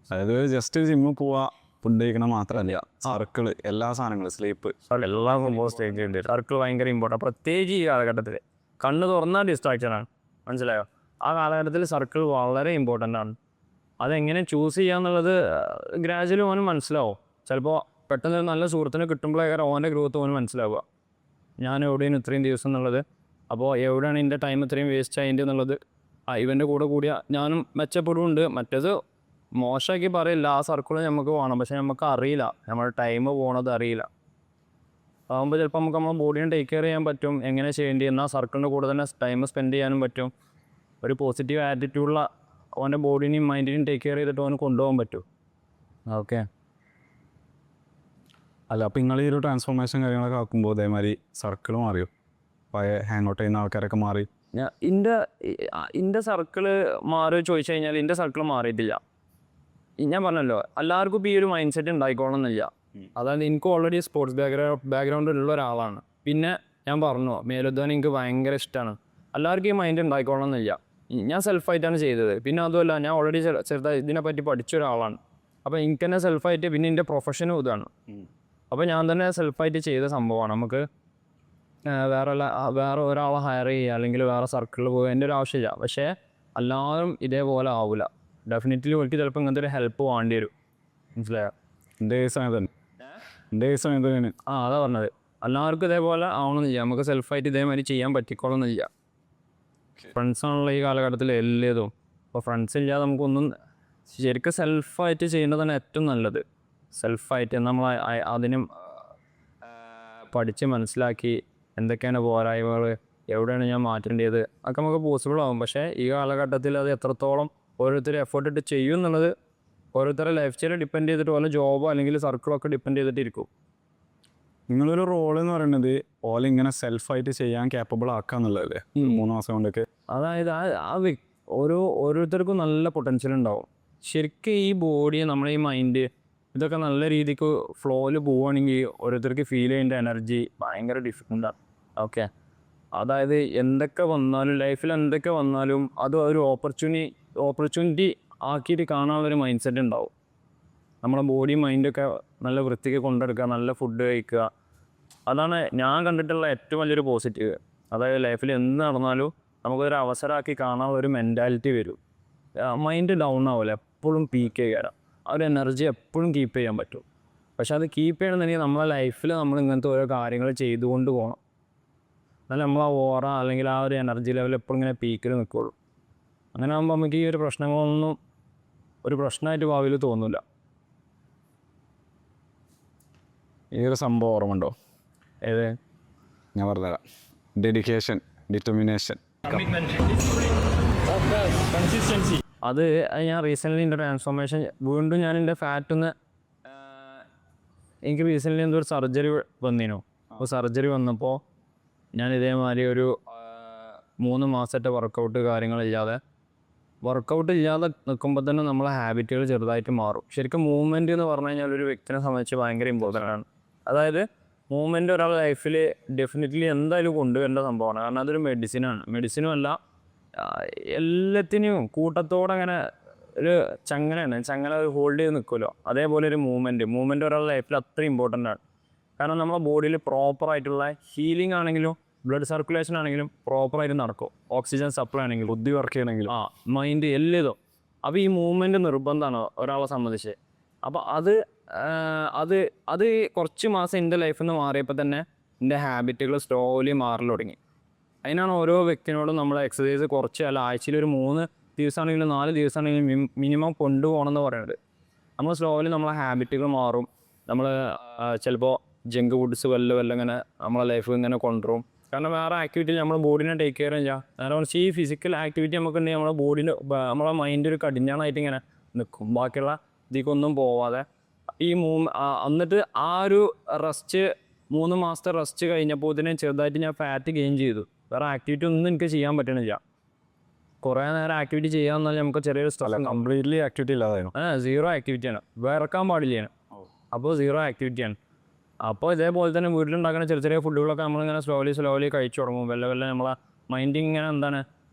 B: അതായത് ജസ്റ്റ് ജിമ്മിൽ പോവുക, ഫുഡ് കഴിക്കണം മാത്രമല്ല, സർക്കിൾ എല്ലാ സാധനങ്ങളും സ്ലീപ്പ്
A: എല്ലാം ഉണ്ട്. സർക്കിൾ ഭയങ്കര ഇമ്പോർട്ടൻ്റ്, പ്രത്യേകിച്ച് ഈ കാലഘട്ടത്തിൽ. കണ്ണ് തുറന്നാൽ ഡിസ്ട്രാക്ഷനാണ്, മനസ്സിലായോ? ആ കാലഘട്ടത്തിൽ സർക്കിൾ വളരെ ഇമ്പോർട്ടൻ്റ് ആണ്. അതെങ്ങനെ ചൂസ് ചെയ്യുക എന്നുള്ളത് ഗ്രാജുവലി ഓന് മനസ്സിലാവും. ചിലപ്പോൾ പെട്ടെന്ന് നല്ല സുഹൃത്തിനെ കിട്ടുമ്പോഴേക്കാരം ഓൻ്റെ ഗ്രോത്ത് ഓന് മനസ്സിലാവുക. ഞാൻ എവിടെയാണ് ഇത്രയും ദിവസം എന്നുള്ളത്, അപ്പോൾ എവിടെയാണ് എൻ്റെ ടൈം ഇത്രയും വേസ്റ്റ് ആയിട്ട് എന്നുള്ളത്. ഇവൻ്റെ കൂടെ കൂടിയ ഞാനും മെച്ചപ്പെടുന്നുണ്ട്. മറ്റേത് മോശമാക്കി പറയില്ല, ആ സർക്കിൾ നമുക്ക് വേണം, പക്ഷെ നമുക്ക് അറിയില്ല, നമ്മുടെ ടൈം പോകണത് അറിയില്ല. ആകുമ്പോൾ ചിലപ്പോൾ നമുക്ക് നമ്മുടെ ബോഡിയെ ടേക്ക് കെയർ ചെയ്യാൻ പറ്റും, എങ്ങനെ ചെയ്യേണ്ടി എന്നാൽ സർക്കിളിൻ്റെ കൂടെ തന്നെ ടൈം സ്പെൻഡ് ചെയ്യാനും പറ്റും. ഒരു പോസിറ്റീവ് ആറ്റിറ്റ്യൂഡുള്ള അവൻ്റെ ബോഡിനെയും മൈൻഡിനെയും ടേക്ക് കെയർ ചെയ്തിട്ട് അവന് കൊണ്ടുപോകാൻ പറ്റും. ഓക്കെ.
B: അല്ല, അപ്പോൾ നിങ്ങൾ ഈ ഒരു ട്രാൻസ്ഫോർമേഷൻ കാര്യങ്ങളൊക്കെ ആക്കുമ്പോൾ ഇതേമാതിരി സർക്കിൾ മാറിയോ? പഴയ ഹാങ് ഔട്ട് ചെയ്യുന്ന ആൾക്കാരൊക്കെ മാറി?
A: എൻ്റെ സർക്കിള് മാറി ചോദിച്ചു കഴിഞ്ഞാൽ എൻ്റെ സർക്കിൾ മാറിയിട്ടില്ല. ഞാൻ പറഞ്ഞല്ലോ, എല്ലാവർക്കും ഇപ്പോൾ ഈ ഒരു മൈൻഡ് സെറ്റ് ഉണ്ടായിക്കോളണമെന്നില്ല. അതായത് എനിക്ക് ഓൾറെഡി സ്പോർട്സ് ബാക്ക്ഗ്രൗണ്ട് ഉള്ള ഒരാളാണ്. പിന്നെ ഞാൻ പറഞ്ഞു മേലുദ്ധാനം എനിക്ക് ഭയങ്കര ഇഷ്ടമാണ്. എല്ലാവർക്കും ഈ മൈൻഡ് ഉണ്ടായിക്കോളണമെന്നില്ല. ഞാൻ സെൽഫായിട്ടാണ് ചെയ്തത്. പിന്നെ അതുമല്ല, ഞാൻ ഓൾറെഡി ചെറുതായി ഇതിനെപ്പറ്റി പഠിച്ച ഒരാളാണ്. അപ്പോൾ എനിക്ക് തന്നെ സെൽഫായിട്ട്, പിന്നെ എൻ്റെ പ്രൊഫഷനും ഇതാണ്. അപ്പോൾ ഞാൻ തന്നെ സെൽഫായിട്ട് ചെയ്ത സംഭവമാണ്. നമുക്ക് വേറെ ഒരാളെ ഹയർ ചെയ്യുക അല്ലെങ്കിൽ വേറെ സർക്കിളിൽ പോകുക എൻ്റെ ഒരു ആവശ്യമില്ല. പക്ഷേ എല്ലാവരും ഇതേപോലെ ആവില്ല. ഡെഫിനറ്റ്ലി എനിക്ക് ചിലപ്പോൾ ഇങ്ങനത്തെ ഒരു ഹെൽപ്പ് വേണ്ടി വരും, മനസ്സിലായോ?
B: എൻ്റെ കേസ് തന്നെ
A: അതാ പറഞ്ഞത്. എല്ലാവർക്കും ഇതേപോലെ ആവണമെന്നില്ല, നമുക്ക് സെൽഫായിട്ട് ഇതേമാതിരി ചെയ്യാൻ പറ്റിക്കോളണമെന്നില്ല. ഫ്രണ്ട്സാണുള്ള ഈ കാലഘട്ടത്തിൽ എല്ലാതും. അപ്പോൾ ഫ്രണ്ട്സ് ഇല്ലാതെ നമുക്കൊന്നും ശരിക്കും സെൽഫായിട്ട് ചെയ്യുന്നതാണ് ഏറ്റവും നല്ലത്. സെൽഫായിട്ട് നമ്മൾ അതിനും പഠിച്ച് മനസ്സിലാക്കി എന്തൊക്കെയാണ് പോരായ്മകൾ, എവിടെയാണ് ഞാൻ മാറ്റേണ്ടത്, ഒക്കെ നമുക്ക് പോസിബിൾ ആകും. പക്ഷേ ഈ കാലഘട്ടത്തിൽ അത് എത്രത്തോളം ഓരോരുത്തർ എഫേർട്ട് ഇട്ട് ചെയ്യും എന്നുള്ളത് ഓരോരുത്തരുടെ ലൈഫ് സ്റ്റൈൽ ഡിപ്പെൻഡ് ചെയ്തിട്ട്, ഓരോ ജോബോ അല്ലെങ്കിൽ സർക്കിളൊക്കെ ഡിപ്പെൻഡ് ചെയ്തിട്ടിരിക്കും.
B: നിങ്ങളൊരു റോൾ എന്ന് പറയുന്നത് ഓല ഇങ്ങനെ സെൽഫായിട്ട് ചെയ്യാൻ ക്യാപ്പബിൾ ആക്കുക എന്നുള്ളതല്ലേ 3 മാസം കൊണ്ടൊക്കെ?
A: അതായത് ഓരോരുത്തർക്കും നല്ല പൊട്ടൻഷ്യൽ ഉണ്ടാവും. ശരിക്കും ഈ ബോഡി, നമ്മുടെ ഈ മൈൻഡ്, ഇതൊക്കെ നല്ല രീതിക്ക് ഫ്ലോയിൽ പോവുകയാണെങ്കിൽ ഓരോരുത്തർക്ക് ഫീൽ ചെയ്യേണ്ട എനർജി ഭയങ്കര ഡിഫറെൻ്റാണ്. ഓക്കെ. അതായത് എന്തൊക്കെ വന്നാലും ലൈഫിൽ എന്തൊക്കെ വന്നാലും അത് ഒരു ഓപ്പർച്യൂണിറ്റി ആക്കിയിട്ട് കാണാനുള്ളൊരു മൈൻഡ് സെറ്റ് ഉണ്ടാവും. നമ്മുടെ ബോഡി മൈൻഡൊക്കെ നല്ല വൃത്തിക്ക് കൊണ്ടെടുക്കുക, നല്ല ഫുഡ് കഴിക്കുക. അതാണ് ഞാൻ കണ്ടിട്ടുള്ള ഏറ്റവും വലിയൊരു പോസിറ്റീവ്. അതായത് ലൈഫിൽ എന്ത് നടന്നാലും നമുക്കൊരു അവസരമാക്കി കാണാനുള്ളൊരു മെൻറ്റാലിറ്റി വരും. മൈൻഡ് ഡൗൺ ആവില്ല, എപ്പോഴും പീക്ക് ചെയ്യാം. ആ ഒരു എനർജി എപ്പോഴും കീപ്പ് ചെയ്യാൻ പറ്റും. പക്ഷെ അത് കീപ്പ് ചെയ്യണമെന്നുണ്ടെങ്കിൽ നമ്മളെ ലൈഫിൽ നമ്മൾ ഇങ്ങനത്തെ ഓരോ കാര്യങ്ങൾ ചെയ്തുകൊണ്ട് പോകണം. എന്നാലും നമ്മൾ ആ ഓറ അല്ലെങ്കിൽ ആ ഒരു എനർജി ലെവൽ എപ്പോഴും ഇങ്ങനെ പീക്കിൽ നിൽക്കുള്ളൂ. അങ്ങനെ ആകുമ്പോൾ നമുക്ക് ഈ ഒരു പ്രശ്നങ്ങളൊന്നും ഒരു പ്രശ്നമായിട്ട് ഭാവിയിൽ തോന്നില്ല.
B: ഈ ഒരു സംഭവം ഓർമ്മ ഉണ്ടോ?
A: ഏത്?
B: ഞാൻ പറഞ്ഞുതരാം. Dedication, determination,
A: consistency. അത് ഞാൻ റീസെൻ്റ്ലി എൻ്റെ ട്രാൻസ്ഫോർമേഷൻ വീണ്ടും ഞാൻ എൻ്റെ ഫാറ്റിന്ന് എനിക്ക് റീസെൻ്റ്ലി എന്തോ ഒരു സർജറി വന്നിനു. അപ്പോൾ സർജറി വന്നപ്പോൾ ഞാൻ ഇതേമാതിരി ഒരു 3 മാസത്തെ വർക്കൗട്ട് കാര്യങ്ങളില്ലാതെ നിൽക്കുമ്പോൾ തന്നെ നമ്മളെ ഹാബിറ്റുകൾ ചെറുതായിട്ട് മാറും. ശരിക്കും മൂവ്മെൻറ്റ് എന്ന് പറഞ്ഞു കഴിഞ്ഞാൽ ഒരു വ്യക്തിനെ സംബന്ധിച്ച് ഭയങ്കര ഇമ്പോർട്ടൻ്റ് ആണ്. അതായത് മൂവ്മെൻ്റ് ഒരാളുടെ ലൈഫിൽ ഡെഫിനറ്റ്ലി എന്തായാലും കൊണ്ടുവരേണ്ട സംഭവമാണ്. കാരണം അതൊരു മെഡിസിനും അല്ല, എല്ലാത്തിനും കൂട്ടത്തോടെ അങ്ങനെ ഒരു ചങ്ങല ഹോൾഡ് ചെയ്ത് നിൽക്കുമല്ലോ, അതേപോലെ ഒരു മൂവ്മെൻറ്റ് ഒരാളുടെ ലൈഫിൽ അത്ര ഇമ്പോർട്ടൻ്റ് ആണ്. കാരണം നമ്മുടെ ബോഡിയിൽ പ്രോപ്പറായിട്ടുള്ള ഹീലിംഗ് ആണെങ്കിലും ബ്ലഡ് സർക്കുലേഷൻ ആണെങ്കിലും പ്രോപ്പറായിട്ട് നടക്കും. ഓക്സിജൻ സപ്ലൈ ആണെങ്കിലും
B: ബുദ്ധി വർക്ക് ചെയ്യണമെങ്കിൽ
A: മൈൻഡ് എല്ലാം. അപ്പോൾ ഈ മൂവ്മെൻറ്റ് നിർബന്ധമാണ് ഒരാളെ സംബന്ധിച്ച്. അപ്പോൾ അത് കുറച്ച് മാസം എൻ്റെ ലൈഫിൽ നിന്ന് മാറിയപ്പോൾ തന്നെ എൻ്റെ ഹാബിറ്റുകൾ സ്ലോലി മാറൽ തുടങ്ങി. അതിനാണ് ഓരോ വ്യക്തിനോടും നമ്മൾ എക്സസൈസ് കുറച്ച് അല്ല ആഴ്ചയിൽ ഒരു 3 ദിവസമാണെങ്കിലും 4 ദിവസമാണെങ്കിലും മിനിമം കൊണ്ടുപോകണം എന്ന് പറയുന്നത്. നമ്മൾ സ്ലോലി നമ്മളെ ഹാബിറ്റുകൾ മാറും. നമ്മൾ ചിലപ്പോൾ ജങ്ക് ഫുഡ്സ് വല്ല ഇങ്ങനെ നമ്മളെ ലൈഫ് ഇങ്ങനെ കൊണ്ടുവരും. കാരണം വേറെ ആക്ടിവിറ്റി നമ്മുടെ ബോഡിനെ ടേക്ക് കെയർ ചെയ്യാം. നേരെ മറിച്ച് ഈ ഫിസിക്കൽ ആക്ടിവിറ്റി നമുക്കുണ്ടെങ്കിൽ നമ്മുടെ ബോഡിന് നമ്മളെ മൈൻഡ് ഒരു കടിഞ്ഞാണായിട്ട് ഇങ്ങനെ നിൽക്കും, ബാക്കിയുള്ള ഇതിക്കൊന്നും പോവാതെ. എന്നിട്ട് ആ ഒരു റെസ്റ്റ് 3 മാസത്തെ റെസ്റ്റ് കഴിഞ്ഞപ്പോൾ ഇതിനെ ചെറുതായിട്ട് ഞാൻ ഫാറ്റ് ഗെയിൻ ചെയ്തു. വേറെ ആക്ടിവിറ്റി ഒന്നും എനിക്ക് ചെയ്യാൻ പറ്റണില്ല. കുറേ നേരം ആക്ടിവിറ്റി ചെയ്യാമെന്നാൽ നമുക്ക് ചെറിയൊരു സ്ട്രെസ്.
B: കംപ്ലീറ്റ്ലി ആക്ടിവിറ്റി ഇല്ലാതായിരുന്നു.
A: 0 ആക്ടിവിറ്റിയാണ്, വിറക്കാൻ പാടില്ലാണ്. അപ്പോൾ 0 ആക്ടിവിറ്റിയാണ്. അപ്പോൾ ഇതേപോലെ തന്നെ വീട്ടിലുണ്ടാക്കുന്ന ചെറിയ ഫുഡുകളൊക്കെ നമ്മളിങ്ങനെ സ്ലോലി കഴിച്ചു തുടങ്ങും. വല്ല നമ്മളെ മൈൻഡ് ഇങ്ങനെ എന്താണ്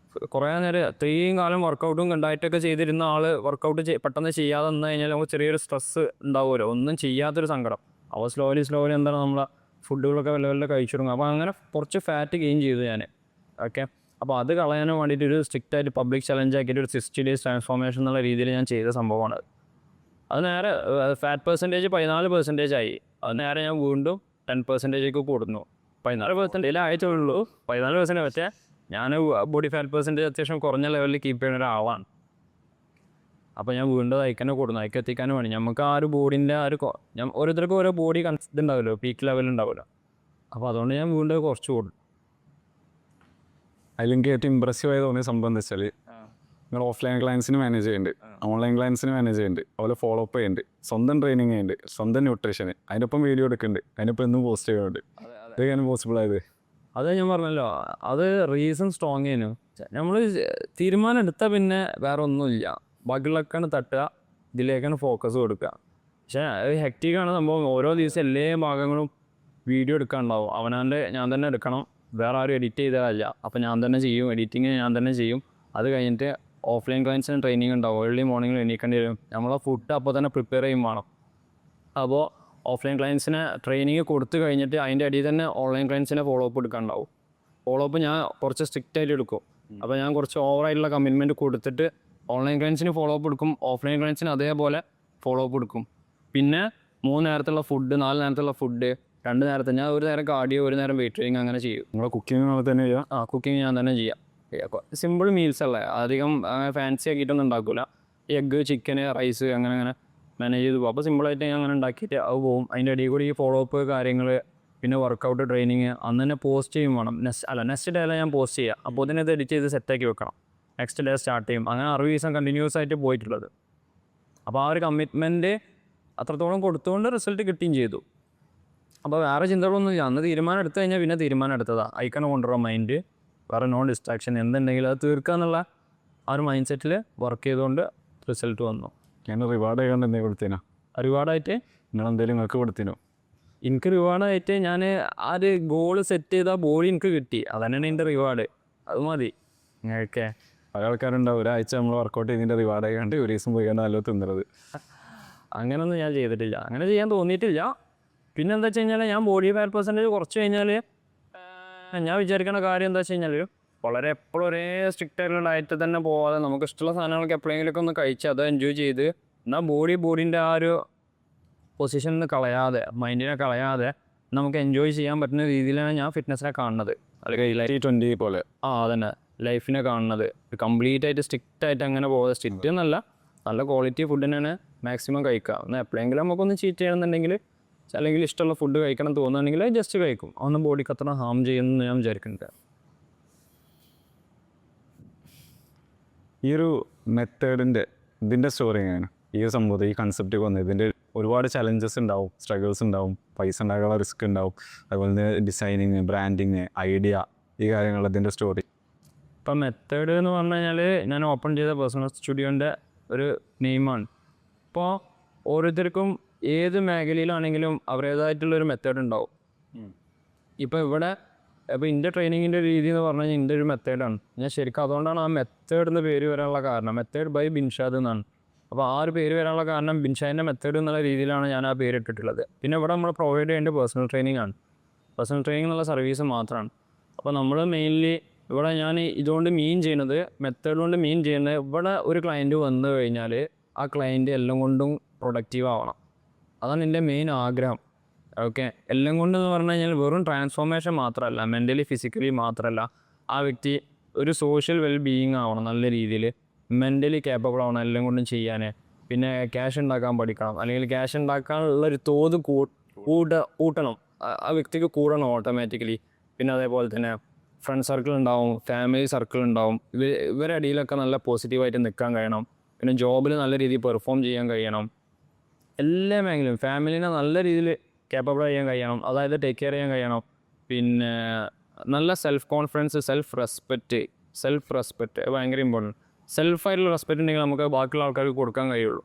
A: കുറേ നേരം ഇത്രയും കാലം വർക്കൗട്ടും ഉണ്ടായിട്ടൊക്കെ ചെയ്തിരുന്ന ആൾ വർക്കൗട്ട് പെട്ടെന്ന് ചെയ്യാതെ വന്നു കഴിഞ്ഞാൽ നമുക്ക് ചെറിയൊരു സ്ട്രെസ്സ് ഉണ്ടാവുമല്ലോ, ഒന്നും ചെയ്യാത്തൊരു സങ്കടം. അപ്പോൾ സ്ലോലി എന്താണ് നമ്മളെ ഫുഡുകളൊക്കെ വല്ല കഴിച്ചു തുടങ്ങും. അപ്പോൾ അങ്ങനെ കുറച്ച് ഫാറ്റ് ഗെയിൻ ചെയ്തു ഞാൻ. ഓക്കെ, അപ്പോൾ അത് കളയാനും വേണ്ടിയിട്ട് ഒരു സ്ട്രിക്റ്റായിട്ട് പബ്ലിക് ചലഞ്ച് ആക്കിയിട്ട് ഒരു 60 days ട്രാൻസ്ഫോർമേഷൻ എന്നുള്ള രീതിയിൽ ഞാൻ ചെയ്ത സംഭവമാണ്. അത് നേരെ ഫാറ്റ് പെർസെൻറ്റേജ് 14% ആയി. അത് നേരെ ഞാൻ വീണ്ടും 10% കൊടുന്നു. 14% ആയിട്ടുള്ളൂ. 14% പക്ഷേ ഞാൻ ബോഡി ഫാറ്റ് പെർസെൻറ്റേജ് അത്യാവശ്യം കുറഞ്ഞ ലെവലിൽ കീപ്പ് ചെയ്യുന്ന ഒരാളാണ്. അപ്പോൾ ഞാൻ വീണ്ടും അയക്കാനെ കൊടുന്നു, എത്തിക്കാനും വേണ്ടി നമുക്ക് ആ ഒരു ബോഡീൻ്റെ ഓരോരുത്തർക്കും ഓരോ ബോഡി ഇതുണ്ടാവുമല്ലോ, പീക്ക് ലെവലുണ്ടാവുമല്ലോ. അപ്പോൾ അതുകൊണ്ട് ഞാൻ വീണ്ടും കുറച്ച് കൊടുക്കും.
B: അതിലെനിക്ക് ഏറ്റവും ഇമ്പ്രസീവായി തോന്നിയ സംഭവം എന്താ വെച്ചാൽ, നിങ്ങൾ ഓഫ്ലൈൻ ക്ലയൻസിന് മാനേജ് ചെയ്യുന്നുണ്ട്, ഓൺലൈൻ ക്ലയൻസിന് മാനേജ് ചെയ്യുന്നുണ്ട്, അതുപോലെ ഫോളോ അപ്പ് ചെയ്യുന്നുണ്ട്, സ്വന്തം ട്രെയിനിങ് ചെയ്യുന്നുണ്ട്, സ്വന്തം ന്യൂട്രീഷന്, അതിനൊപ്പം വീഡിയോ എടുക്കുന്നുണ്ട്, അതിനൊപ്പം എന്നും പോസ്റ്റ് ചെയ്യുന്നുണ്ട്. ഇതൊക്കെയാണ് പോസിബിൾ ആയത്.
A: അത് ഞാൻ പറഞ്ഞല്ലോ, അത് റീസൺ സ്ട്രോങ് ചെയ്യുന്നു. നമ്മൾ തീരുമാനം എടുത്താൽ പിന്നെ വേറെ ഒന്നുമില്ല, ബാക്കിയുള്ളൊക്കെയാണ് തട്ടുക, ഇതിലേക്കാണ് ഫോക്കസ് കൊടുക്കുക. പക്ഷേ അത് ഹെക്റ്റിക്കാണ് സംഭവം. ഓരോ ദിവസം എല്ലാ ഭാഗങ്ങളും വീഡിയോ എടുക്കാനുണ്ടാവും. ഞാൻ തന്നെ എടുക്കണം, വേറെ ആരും എഡിറ്റ് ചെയ്തതല്ല. അപ്പോൾ ഞാൻ തന്നെ ചെയ്യും, എഡിറ്റിങ് ഞാൻ തന്നെ ചെയ്യും. അത് കഴിഞ്ഞിട്ട് ഓഫ്ലൈൻ ക്ലയൻസിന് ട്രെയിനിങ് ഉണ്ടാവും. ഏർലി മോർണിംഗിൽ എണീക്കേണ്ടി വരും. നമ്മളെ ഫുഡ് അപ്പോൾ തന്നെ പ്രിപ്പയർ ചെയ്യും വേണം. അപ്പോൾ ഓഫ്ലൈൻ ക്ലയൻസിന് ട്രെയിനിങ് കൊടുത്തു കഴിഞ്ഞിട്ട് അതിൻ്റെ അടിയിൽ തന്നെ ഓൺലൈൻ ക്ലയൻസിനെ ഫോളോ അപ്പ് എടുക്കാനുണ്ടാവും. ഫോളോ അപ്പ് ഞാൻ കുറച്ച് സ്ട്രിക്റ്റായിട്ട് എടുക്കും. അപ്പോൾ ഞാൻ കുറച്ച് ഓവറായിട്ടുള്ള കമ്മിറ്റ്മെൻറ്റ് കൊടുത്തിട്ട് ഓൺലൈൻ ക്ലയൻസിന് ഫോളോ അപ്പ് എടുക്കും, ഓഫ്ലൈൻ ക്ലയൻസിന് അതേപോലെ ഫോളോ അപ്പ് എടുക്കും. പിന്നെ 3 നേരത്തുള്ള ഫുഡ്, 4 നേരത്തുള്ള ഫുഡ്, 2 നേരത്തെ ഞാൻ ഒരു നേരം കാർഡിയോ, ഒരു നേരം വെയിറ്റ് ട്രെയിനിങ് അങ്ങനെ ചെയ്യും.
B: നിങ്ങളെ കുക്കിംഗ് നമ്മൾ തന്നെ ചെയ്യാം.
A: കുക്കിംഗ് ഞാൻ തന്നെ ചെയ്യാം. സിമ്പിൾ മീൽസ് അല്ലേ, അധികം ഫാൻസി ആക്കിയിട്ടൊന്നും ഉണ്ടാക്കില്ല. എഗ്ഗ്, ചിക്കന്, റൈസ് അങ്ങനെ മാനേജ് ചെയ്ത് പോകും. അപ്പോൾ സിമ്പിളായിട്ട് ഞാൻ അങ്ങനെ ഉണ്ടാക്കിയിട്ട് അത് പോകും. അതിൻ്റെ ഇടയിൽ കൂടി ഈ ഫോളോ അപ്പ് കാര്യങ്ങൾ, പിന്നെ വർക്കൗട്ട് ട്രെയിനിങ് അന്ന് തന്നെ പോസ്റ്റ് ചെയ്യും വേണം. നെക്സ്റ്റ് ഡേ ഞാൻ പോസ്റ്റ് ചെയ്യുക. അപ്പോൾ ഇതിനെ എഡിറ്റ് ചെയ്ത് സെറ്റാക്കി വെക്കണം. നെക്സ്റ്റ് ഡേ സ്റ്റാർട്ട് ചെയ്യും. അങ്ങനെ 60 ദിവസം കണ്ടിന്യൂസ് ആയിട്ട് പോയിട്ടുള്ളത്. അപ്പോൾ ആ ഒരു കമ്മിറ്റ്മെൻറ്റ് അത്രത്തോളം കൊടുത്തുകൊണ്ട് റിസൾട്ട് കിട്ടുകയും ചെയ്തു. അപ്പോൾ വേറെ ചിന്തകളൊന്നുമില്ല. അന്ന് തീരുമാനം എടുത്തു കഴിഞ്ഞാൽ പിന്നെ തീരുമാനം എടുത്തതാണ്. അയക്കാൻ കൊണ്ടുവരാൻ മൈൻഡ്, വേറെ നോൺ ഡിസ്ട്രാക്ഷൻ എന്തുണ്ടെങ്കിലും അത് തീർക്കുക എന്നുള്ള ആ ഒരു മൈൻഡ് സെറ്റിൽ വർക്ക് ചെയ്തുകൊണ്ട് റിസൾട്ട് വന്നു.
B: ഞാൻ റിവാർഡ് ചെയ്യാണ്ട് എന്തെങ്കിലും കൊടുത്തേനോ?
A: റിവാർഡായിട്ട്
B: നിങ്ങളെന്തെങ്കിലും നിങ്ങൾക്ക് കൊടുത്തേനോ?
A: എനിക്ക് റിവാർഡായിട്ട് ഞാൻ ആ ഒരു ഗോൾ സെറ്റ് ചെയ്ത ബോഡി എനിക്ക് കിട്ടി, അതന്നെയാണ് എൻ്റെ റിവാർഡ്. അത് മതി. ഓക്കെ,
B: പല ആൾക്കാരുണ്ടാവും ഒരാഴ്ച നമ്മൾ വർക്കൗട്ട് ചെയ്തതിൻ്റെ റിവാർഡ് ആയിക്കാണ്ട് ഒരു ദിവസം പോയി കണ്ട് നല്ല തിന്നുന്നത്.
A: അങ്ങനെയൊന്നും ഞാൻ ചെയ്തിട്ടില്ല, അങ്ങനെ ചെയ്യാൻ തോന്നിയിട്ടില്ല. പിന്നെ എന്താ വെച്ച് കഴിഞ്ഞാൽ ഞാൻ ബോഡി ഫാറ്റ് പെർസെൻറ്റേജ് കുറച്ച് കഴിഞ്ഞാൽ ഞാൻ വിചാരിക്കുന്ന കാര്യം എന്താ വെച്ച് കഴിഞ്ഞാൽ വളരെ എപ്പോഴും ഒരേ സ്ട്രിക്റ്റ് ആയിട്ടുള്ള ഡയറ്റ് തന്നെ പോകാതെ നമുക്ക് ഇഷ്ടമുള്ള സാധനങ്ങളൊക്കെ എപ്പോഴെങ്കിലുമൊക്കെ ഒന്ന് കഴിച്ച് അത് എൻജോയ് ചെയ്ത് എന്നാൽ ബോഡീൻ്റെ ആ ഒരു പൊസിഷനിൽ കളയാതെ, മൈൻഡിനെ കളയാതെ നമുക്ക് എൻജോയ് ചെയ്യാൻ പറ്റുന്ന രീതിയിലാണ് ഞാൻ ഫിറ്റ്നസ്സിനെ കാണുന്നത്.
B: അല്ലെങ്കിൽ 20 പോലെ
A: അതന്നെ ലൈഫിനെ കാണുന്നത്. കംപ്ലീറ്റ് ആയിട്ട് സ്ട്രിക്റ്റ് ആയിട്ട് അങ്ങനെ പോകാതെ, സ്ട്രിക്റ്റ് എന്നല്ല, നല്ല ക്വാളിറ്റി ഫുഡിനാണ് മാക്സിമം കഴിക്കുക. എന്നാൽ എപ്പോഴെങ്കിലും നമുക്കൊന്ന് ചീറ്റ് ചെയ്യണമെന്നുണ്ടെങ്കിൽ, അല്ലെങ്കിൽ ഇഷ്ടമുള്ള ഫുഡ് കഴിക്കണം തോന്നുകയാണെങ്കിൽ ജസ്റ്റ് കഴിക്കും. അതൊന്നും ബോഡിക്ക് അത്ര ഹാം ചെയ്യുമെന്ന് ഞാൻ വിചാരിക്കുന്നുണ്ട്.
B: ഈ ഒരു മെത്തേഡിൻ്റെ ഇതിൻ്റെ സ്റ്റോറി എങ്ങനെയാണ്? ഈ സംഭവത്തിൽ ഈ കൺസെപ്റ്റ് വന്നത് ഇതിൻ്റെ ഒരുപാട് ചലഞ്ചസ് ഉണ്ടാവും, സ്ട്രഗിൾസ് ഉണ്ടാവും, പൈസ ഉണ്ടാക്കാനുള്ള റിസ്ക് ഉണ്ടാവും, അതുപോലെ തന്നെ ഡിസൈനിങ്, ബ്രാൻഡിങ്, ഐഡിയ, ഈ കാര്യങ്ങൾ ഇതിൻ്റെ സ്റ്റോറി.
A: ഇപ്പം മെത്തേഡ് എന്ന് പറഞ്ഞു കഴിഞ്ഞാൽ ഞാൻ ഓപ്പൺ ചെയ്ത പേഴ്സണൽ സ്റ്റുഡിയോൻ്റെ ഒരു നെയിമാണ്. ഇപ്പോൾ ഓരോരുത്തർക്കും ഏത് മേഖലയിലാണെങ്കിലും അവരുടേതായിട്ടുള്ളൊരു മെത്തേഡ് ഉണ്ടാവും. ഇപ്പോൾ ഇവിടെ ഇപ്പോൾ എൻ്റെ ട്രെയിനിങ്ങിൻ്റെ രീതി എന്ന് പറഞ്ഞു കഴിഞ്ഞാൽ എൻ്റെ ഒരു മെത്തേഡാണ്. ഞാൻ ശരിക്കും അതുകൊണ്ടാണ് ആ മെത്തേഡ് എന്ന് പേര് വരാനുള്ള കാരണം. മെത്തേഡ് ബൈ ബിൻഷാദ് എന്നാണ്. അപ്പോൾ ആ ഒരു പേര് വരാനുള്ള കാരണം ബിൻഷാദിൻ്റെ മെത്തേഡ് എന്നുള്ള രീതിയിലാണ് ഞാൻ ആ പേര് ഇട്ടിട്ടുള്ളത്. പിന്നെ ഇവിടെ നമ്മൾ പ്രൊവൈഡ് ചെയ്യേണ്ട പേഴ്സണൽ ട്രെയിനിങ് ആണ്. പേഴ്സണൽ ട്രെയിനിങ് എന്നുള്ള സർവീസ് മാത്രമാണ്. അപ്പോൾ നമ്മൾ മെയിൻലി ഇവിടെ ഞാൻ ഇതുകൊണ്ട് മീൻ ചെയ്യുന്നത്, മെത്തേഡ് കൊണ്ട് മീൻ ചെയ്യുന്നത്, ഇവിടെ ഒരു ക്ലയൻറ്റ് വന്നു കഴിഞ്ഞാൽ ആ ക്ലയൻറ്റ് എല്ലാം കൊണ്ടും പ്രൊഡക്റ്റീവ് ആവണം. അതാണ് എൻ്റെ മെയിൻ ആഗ്രഹം. ഓക്കെ, എല്ലാം കൊണ്ടെന്ന് പറഞ്ഞു കഴിഞ്ഞാൽ വെറും ട്രാൻസ്ഫോർമേഷൻ മാത്രമല്ല, മെൻ്റലി ഫിസിക്കലി മാത്രമല്ല, ആ വ്യക്തി ഒരു സോഷ്യൽ വെൽ ബീയിങ് ആവണം, നല്ല രീതിയിൽ മെൻ്റലി കേപ്പബിൾ ആവണം എല്ലാം കൊണ്ടും ചെയ്യാൻ. പിന്നെ ക്യാഷ് ഉണ്ടാക്കാൻ പഠിക്കണം, അല്ലെങ്കിൽ ക്യാഷ് ഉണ്ടാക്കാനുള്ളൊരു തോത് കൂട്ടണം, ആ വ്യക്തിക്ക് കൂടണം ഓട്ടോമാറ്റിക്കലി. പിന്നെ അതേപോലെ തന്നെ ഫ്രണ്ട് സർക്കിൾ ഉണ്ടാവും, ഫാമിലി സർക്കിൾ ഉണ്ടാവും. ഇവരുടെ ഇടയിലൊക്കെ നല്ല പോസിറ്റീവായിട്ട് നിൽക്കാൻ കഴിയണം. പിന്നെ ജോബിൽ നല്ല രീതിയിൽ പെർഫോം ചെയ്യാൻ കഴിയണം. എല്ലാ മേഖലയും ഫാമിലിനെ നല്ല രീതിയിൽ കേപ്പബിൾ ചെയ്യാൻ കഴിയണം, അതായത് ടേക്ക് കെയർ ചെയ്യാൻ കഴിയണം. പിന്നെ നല്ല സെൽഫ് കോൺഫിഡൻസ്, സെൽഫ് റെസ്പെക്റ്റ് ഭയങ്കര ഇമ്പോർട്ടൻറ്റ്. സെൽഫായിട്ടുള്ള റെസ്പെക്റ്റ് ഉണ്ടെങ്കിൽ നമുക്ക് ബാക്കിയുള്ള ആൾക്കാർക്ക് കൊടുക്കാൻ കഴിയുള്ളൂ.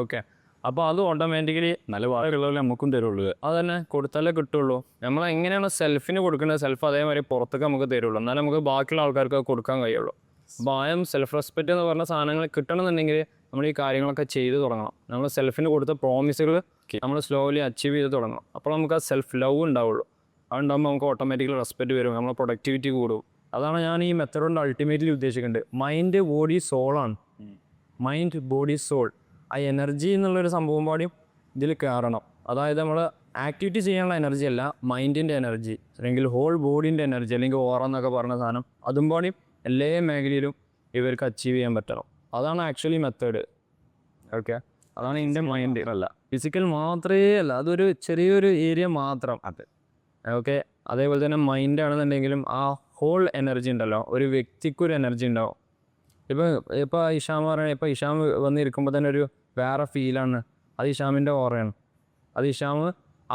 A: ഓക്കെ, അപ്പോൾ അത് ഓട്ടോമാറ്റിക്കലി
B: നല്ല വാക്കുള്ളവരെ നമുക്കും തരുള്ളൂ.
A: അത് തന്നെ കൊടുത്താലേ കിട്ടുള്ളൂ. നമ്മൾ എങ്ങനെയാണ് സെൽഫിന് കൊടുക്കുന്നത്, സെൽഫ് അതേമാതിരി പുറത്തേക്ക് നമുക്ക് തരുള്ളൂ, എന്നാലും നമുക്ക് ബാക്കിയുള്ള ആൾക്കാർക്ക് കൊടുക്കാൻ കഴിയുള്ളൂ. അപ്പോൾ സെൽഫ് റെസ്പെക്റ്റ് എന്ന് പറഞ്ഞ സാധനങ്ങൾ കിട്ടണമെന്നുണ്ടെങ്കിൽ നമ്മൾ ഈ കാര്യങ്ങളൊക്കെ ചെയ്ത് തുടങ്ങണം. നമ്മൾ സെൽഫിന് കൊടുത്ത പ്രോമിസുകൾ നമ്മൾ സ്ലോലി അച്ചീവ് ചെയ്ത് തുടങ്ങണം. അപ്പോൾ നമുക്ക് ആ സെൽഫ് ലവ് ഉണ്ടാവുള്ളൂ. അതുണ്ടാകുമ്പോൾ നമുക്ക് ഓട്ടോമാറ്റിക്കലി റെസ്പെക്റ്റ് വരും, നമ്മളെ പ്രൊഡക്ടിവിറ്റി കൂടും. അതാണ് ഞാൻ ഈ മെത്തേഡ് കൊണ്ട് അൾട്ടിമേറ്റ്ലി ഉദ്ദേശിക്കുന്നുണ്ട്. മൈൻഡ് ബോഡി സോളാണ്. മൈൻഡ് ബോഡി സോൾ, ആ എനർജി എന്നുള്ളൊരു സംഭവം പാടിയും ഇതിൽ കയറണം. അതായത് നമ്മൾ ആക്ടിവിറ്റി ചെയ്യാനുള്ള എനർജി അല്ല, മൈൻഡിൻ്റെ എനർജി, അല്ലെങ്കിൽ ഹോൾ ബോഡീൻ്റെ എനർജി, അല്ലെങ്കിൽ ഓറ എന്നൊക്കെ പറഞ്ഞ സാധനം, അതും പാടിയും എല്ലാ മേഖലയിലും ഇവർക്ക് അച്ചീവ് ചെയ്യാൻ പറ്റണം. അതാണ് ആക്ച്വലി മെത്തേഡ്. ഓക്കെ, അതാണ് എൻ്റെ മൈൻഡ്. അല്ല ഫിസിക്കൽ മാത്രമേ അല്ല, അതൊരു ചെറിയൊരു ഏരിയ മാത്രം.
B: അതെ,
A: ഓക്കെ. അതേപോലെ തന്നെ മൈൻഡ് ആണെന്നുണ്ടെങ്കിലും ആ ഹോൾ എനർജി ഉണ്ടല്ലോ, ഒരു വ്യക്തിക്കൊരു എനർജി ഉണ്ടാവും. ഇപ്പോൾ ഇഷാം പറയുന്നത്, ഇപ്പോൾ ഇഷാം വന്നിരിക്കുമ്പോൾ തന്നെ ഒരു വേറെ ഫീലാണ്. അത് ഇഷാമിൻ്റെ ഓറയാണ്. അത് ഇഷാം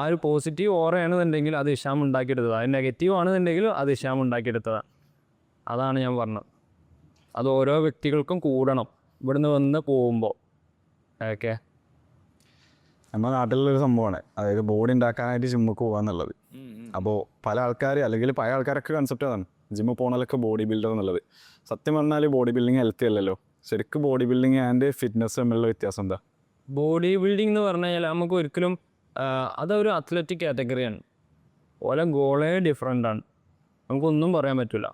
A: ആ ഒരു പോസിറ്റീവ് ഓറയാണെന്നുണ്ടെങ്കിൽ അത് ഇഷാം ഉണ്ടാക്കിയെടുത്തതാണ്. അത് നെഗറ്റീവ് ആണെന്നുണ്ടെങ്കിൽ അത് ഇഷാം ഉണ്ടാക്കിയെടുത്തതാണ്. അതാണ് ഞാൻ പറഞ്ഞത്. അത് ഓരോ വ്യക്തികൾക്കും കൂടണം ഇവിടുന്ന് വന്ന് പോകുമ്പോൾ. ഓക്കെ,
B: നമ്മുടെ നാട്ടിലുള്ളൊരു സംഭവമാണ്, അതായത് ബോഡി ഉണ്ടാക്കാനായിട്ട് ജിമ്മിക്ക് പോകാന്നുള്ളത്. അപ്പോൾ പല ആൾക്കാർ, അല്ലെങ്കിൽ പല ആൾക്കാരൊക്കെ കൺസെപ്റ്റ് അതാണ്, ജിമ്മിൽ പോകണമൊക്കെ ബോഡി ബിൽഡർ എന്നുള്ളത്. സത്യം പറഞ്ഞാൽ ബോഡി ബിൽഡിങ് ഹെൽത്തി അല്ലല്ലോ. ശരിക്കും ബോഡി ബിൽഡിങ് ആൻഡ് ഫിറ്റ്നസ് തമ്മിലുള്ള വ്യത്യാസം എന്താ?
A: ബോഡി ബിൽഡിംഗ് എന്ന് പറഞ്ഞു കഴിഞ്ഞാൽ നമുക്ക് ഒരിക്കലും അതൊരു അത്ലറ്റിക് കാറ്റഗറിയാണ്. ഓരോ ഗോളേ ഡിഫറെൻ്റാണ്, നമുക്കൊന്നും പറയാൻ പറ്റില്ല.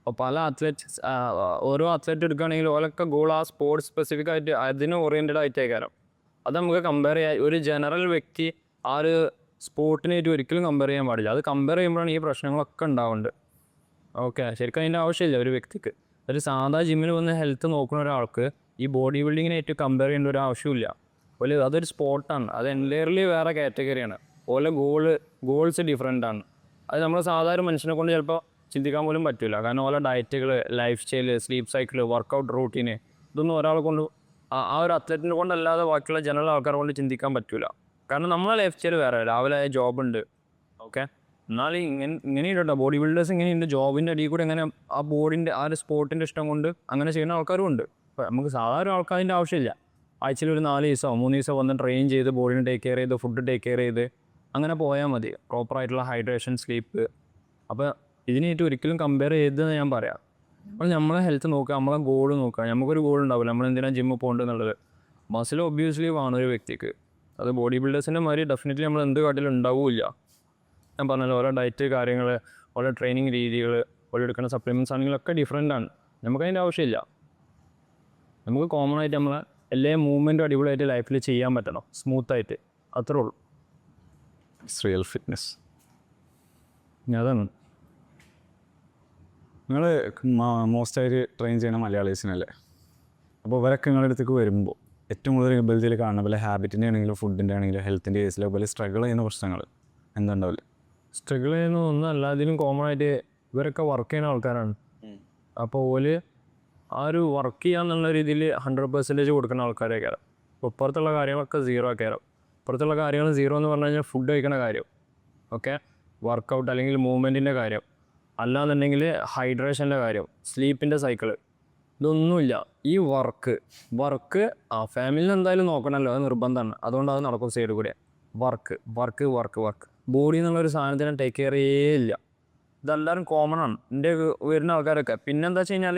A: അപ്പോൾ പല ഓരോ അത്ലറ്റ് എടുക്കുകയാണെങ്കിൽ ഓരൊക്കെ ഗോൾ ആ സ്പോർട്സ് സ്പെസിഫിക് ആയിട്ട് അതിന് ഓറിയൻറ്റഡ് ആയിട്ടേക്കാരം. അത് നമുക്ക് കമ്പയർ ചെയ്യാൻ, ഒരു ജനറൽ വ്യക്തി ആ ഒരു സ്പോർട്ടിനായിട്ട് ഒരിക്കലും കമ്പയർ ചെയ്യാൻ പാടില്ല. അത് കമ്പയർ ചെയ്യുമ്പോഴാണ് ഈ പ്രശ്നങ്ങളൊക്കെ ഉണ്ടാവുന്നുണ്ട്. ഓക്കെ, ശരിക്കും അതിൻ്റെ ആവശ്യമില്ല ഒരു വ്യക്തിക്ക്. ഒരു സാധാ ജിമ്മിൽ വന്ന് ഹെൽത്ത് നോക്കുന്ന ഒരാൾക്ക് ഈ ബോഡി ബിൽഡിങ്ങിനായിട്ട് കമ്പയർ ചെയ്യേണ്ട ഒരു ആവശ്യമില്ല. അതൊരു സ്പോർട്ടാണ്, അത് എൻറ്റയർലി വേറെ കാറ്റഗറിയാണ്. ഗോൾസ് ഡിഫറെൻ്റ് ആണ്. അത് നമ്മൾ സാധാരണ മനുഷ്യനെ കൊണ്ട് ചിലപ്പോൾ ചിന്തിക്കാൻ പോലും പറ്റില്ല. കാരണം ഓരോ ഡയറ്റുകൾ, lifestyle, sleep cycle, workout routine, ഇതൊന്നും ഒരാളെ കൊണ്ട് ആ ഒരു അത്ലറ്റിനെ കൊണ്ടല്ലാതെ ബാക്കിയുള്ള ജനറൽ ആൾക്കാരെ കൊണ്ട് ചിന്തിക്കാൻ പറ്റില്ല. കാരണം നമ്മളെ ലൈഫ് സ്റ്റൈൽ വേറെ, രാവിലെ ജോബുണ്ട്. ഓക്കെ, എന്നാൽ ഇങ്ങനെയുണ്ടോ ബോഡി ബിൽഡേഴ്സ് ഇങ്ങനെയുണ്ട്, ജോബിൻ്റെ അടിയിൽ കൂടെ എങ്ങനെ ആ ബോഡിൻ്റെ ആ ഒരു സ്പോർട്ടിൻ്റെ ഇഷ്ടം കൊണ്ട് അങ്ങനെ ചെയ്യുന്ന ആൾക്കാരും ഉണ്ട്. അപ്പോൾ നമുക്ക് സാധാരണ ആൾക്കാരിൻ്റെ ആവശ്യമില്ല. ആഴ്ചയിൽ ഒരു 4 ദിവസമോ 3 ദിവസമോ വന്ന് ട്രെയിൻ ചെയ്ത് ബോഡിനെ ടേക്ക് കെയർ ചെയ്ത് ഫുഡ് ടേക്ക് കെയർ ചെയ്ത് അങ്ങനെ പോയാൽ മതി. പ്രോപ്പറായിട്ടുള്ള ഹൈഡ്രേഷൻ, സ്ലീപ്പ്. അപ്പോൾ ഇതിനായിട്ട് ഒരിക്കലും കമ്പയർ ചെയ്തെന്ന് ഞാൻ പറയാം. അപ്പോൾ നമ്മളെ ഹെൽത്ത് നോക്കുക, നമ്മളെ ഗോൾ നോക്കുക. നമുക്കൊരു ഗോൾ ഉണ്ടാവില്ല, നമ്മളെന്തിനാണ് ജിമ്മിൽ പോകേണ്ടതെന്നുള്ളത്. മസിൽ ഒബ്വിയസ്ലി വേണം ഒരു വ്യക്തിക്ക്. അത് ബോഡി ബിൽഡേഴ്സിൻ്റെ മാതിരി ഡെഫിനറ്റ്ലി നമ്മൾ എന്ത് കാട്ടിലും ഉണ്ടാവില്ല. ഞാൻ പറഞ്ഞല്ലോ, ഓരോ ഡയറ്റ് കാര്യങ്ങൾ, ഓരോ ട്രെയിനിങ് രീതികൾ, ഓരോ എടുക്കുന്ന സപ്ലിമെൻറ്റ്സ് ആണെങ്കിലൊക്കെ ഡിഫറെൻ്റാണ്. നമുക്കതിൻ്റെ ആവശ്യമില്ല. നമുക്ക് കോമൺ ആയിട്ട് നമ്മളെ എല്ലാ മൂവ്മെൻറ്റും അടിപൊളിയായിട്ട് ലൈഫിൽ ചെയ്യാൻ പറ്റണം, സ്മൂത്തായിട്ട്. അത്രേ ഉള്ളൂ.
B: Real fitness.
A: അതാണ്.
B: നിങ്ങൾ മോസ്റ്റായിട്ട് ട്രെയിൻ ചെയ്യുന്ന മലയാളീസിനല്ലേ? അപ്പോൾ ഇവരൊക്കെ നിങ്ങളുടെ അടുത്തേക്ക് വരുമ്പോൾ ഏറ്റവും കൂടുതൽ ഇബിലിറ്റിയിൽ കാണുന്ന പോലെ ഹാബിറ്റിൻ്റെ ആണെങ്കിലും ഫുഡിൻ്റെ ആണെങ്കിലും ഹെൽത്തിൻ്റെ കേസിലെ പോലെ സ്ട്രഗിൾ ചെയ്യുന്ന പ്രശ്നങ്ങൾ എന്തുണ്ടാവില്ല?
A: സ്ട്രഗിൾ ചെയ്യുന്ന ഒന്നും എല്ലാത്തിനും കോമൺ ആയിട്ട് ഇവരൊക്കെ വർക്ക് ചെയ്യുന്ന ആൾക്കാരാണ്. അപ്പോൾ ഓല് ആ ഒരു വർക്ക് ചെയ്യാന്നുള്ള രീതിയിൽ 100% കൊടുക്കുന്ന ആൾക്കാരൊക്കെയാണ്. അപ്പോൾ ഇപ്പുറത്തുള്ള കാര്യങ്ങളൊക്കെ സീറോ ആക്കാരം. ഇപ്പുറത്തുള്ള കാര്യങ്ങൾ സീറോ എന്ന് പറഞ്ഞു കഴിഞ്ഞാൽ ഫുഡ് കഴിക്കുന്ന കാര്യം, ഓക്കെ, വർക്കൗട്ട് അല്ലെങ്കിൽ മൂവ്മെൻറ്റിൻ്റെ കാര്യം, അല്ലാന്നുണ്ടെങ്കിൽ ഹൈഡ്രേഷൻ്റെ കാര്യം, സ്ലീപ്പിൻ്റെ സൈക്കിള്, ഇതൊന്നുമില്ല. ഈ വർക്ക് ഫാമിലിയിൽ എന്തായാലും നോക്കണമല്ലോ, അത് നിർബന്ധമാണ്. അതുകൊണ്ട് അത് നടക്കും സൈഡ് കൂടെ. വർക്ക് ബോഡി എന്നുള്ളൊരു സാധനത്തിനെ ടേക്ക് കെയർ ചെയ്യേ ഇതെല്ലാവരും കോമൺ ആണ് എൻ്റെ വരുന്ന ആൾക്കാരൊക്കെ. പിന്നെന്താ വെച്ച് കഴിഞ്ഞാൽ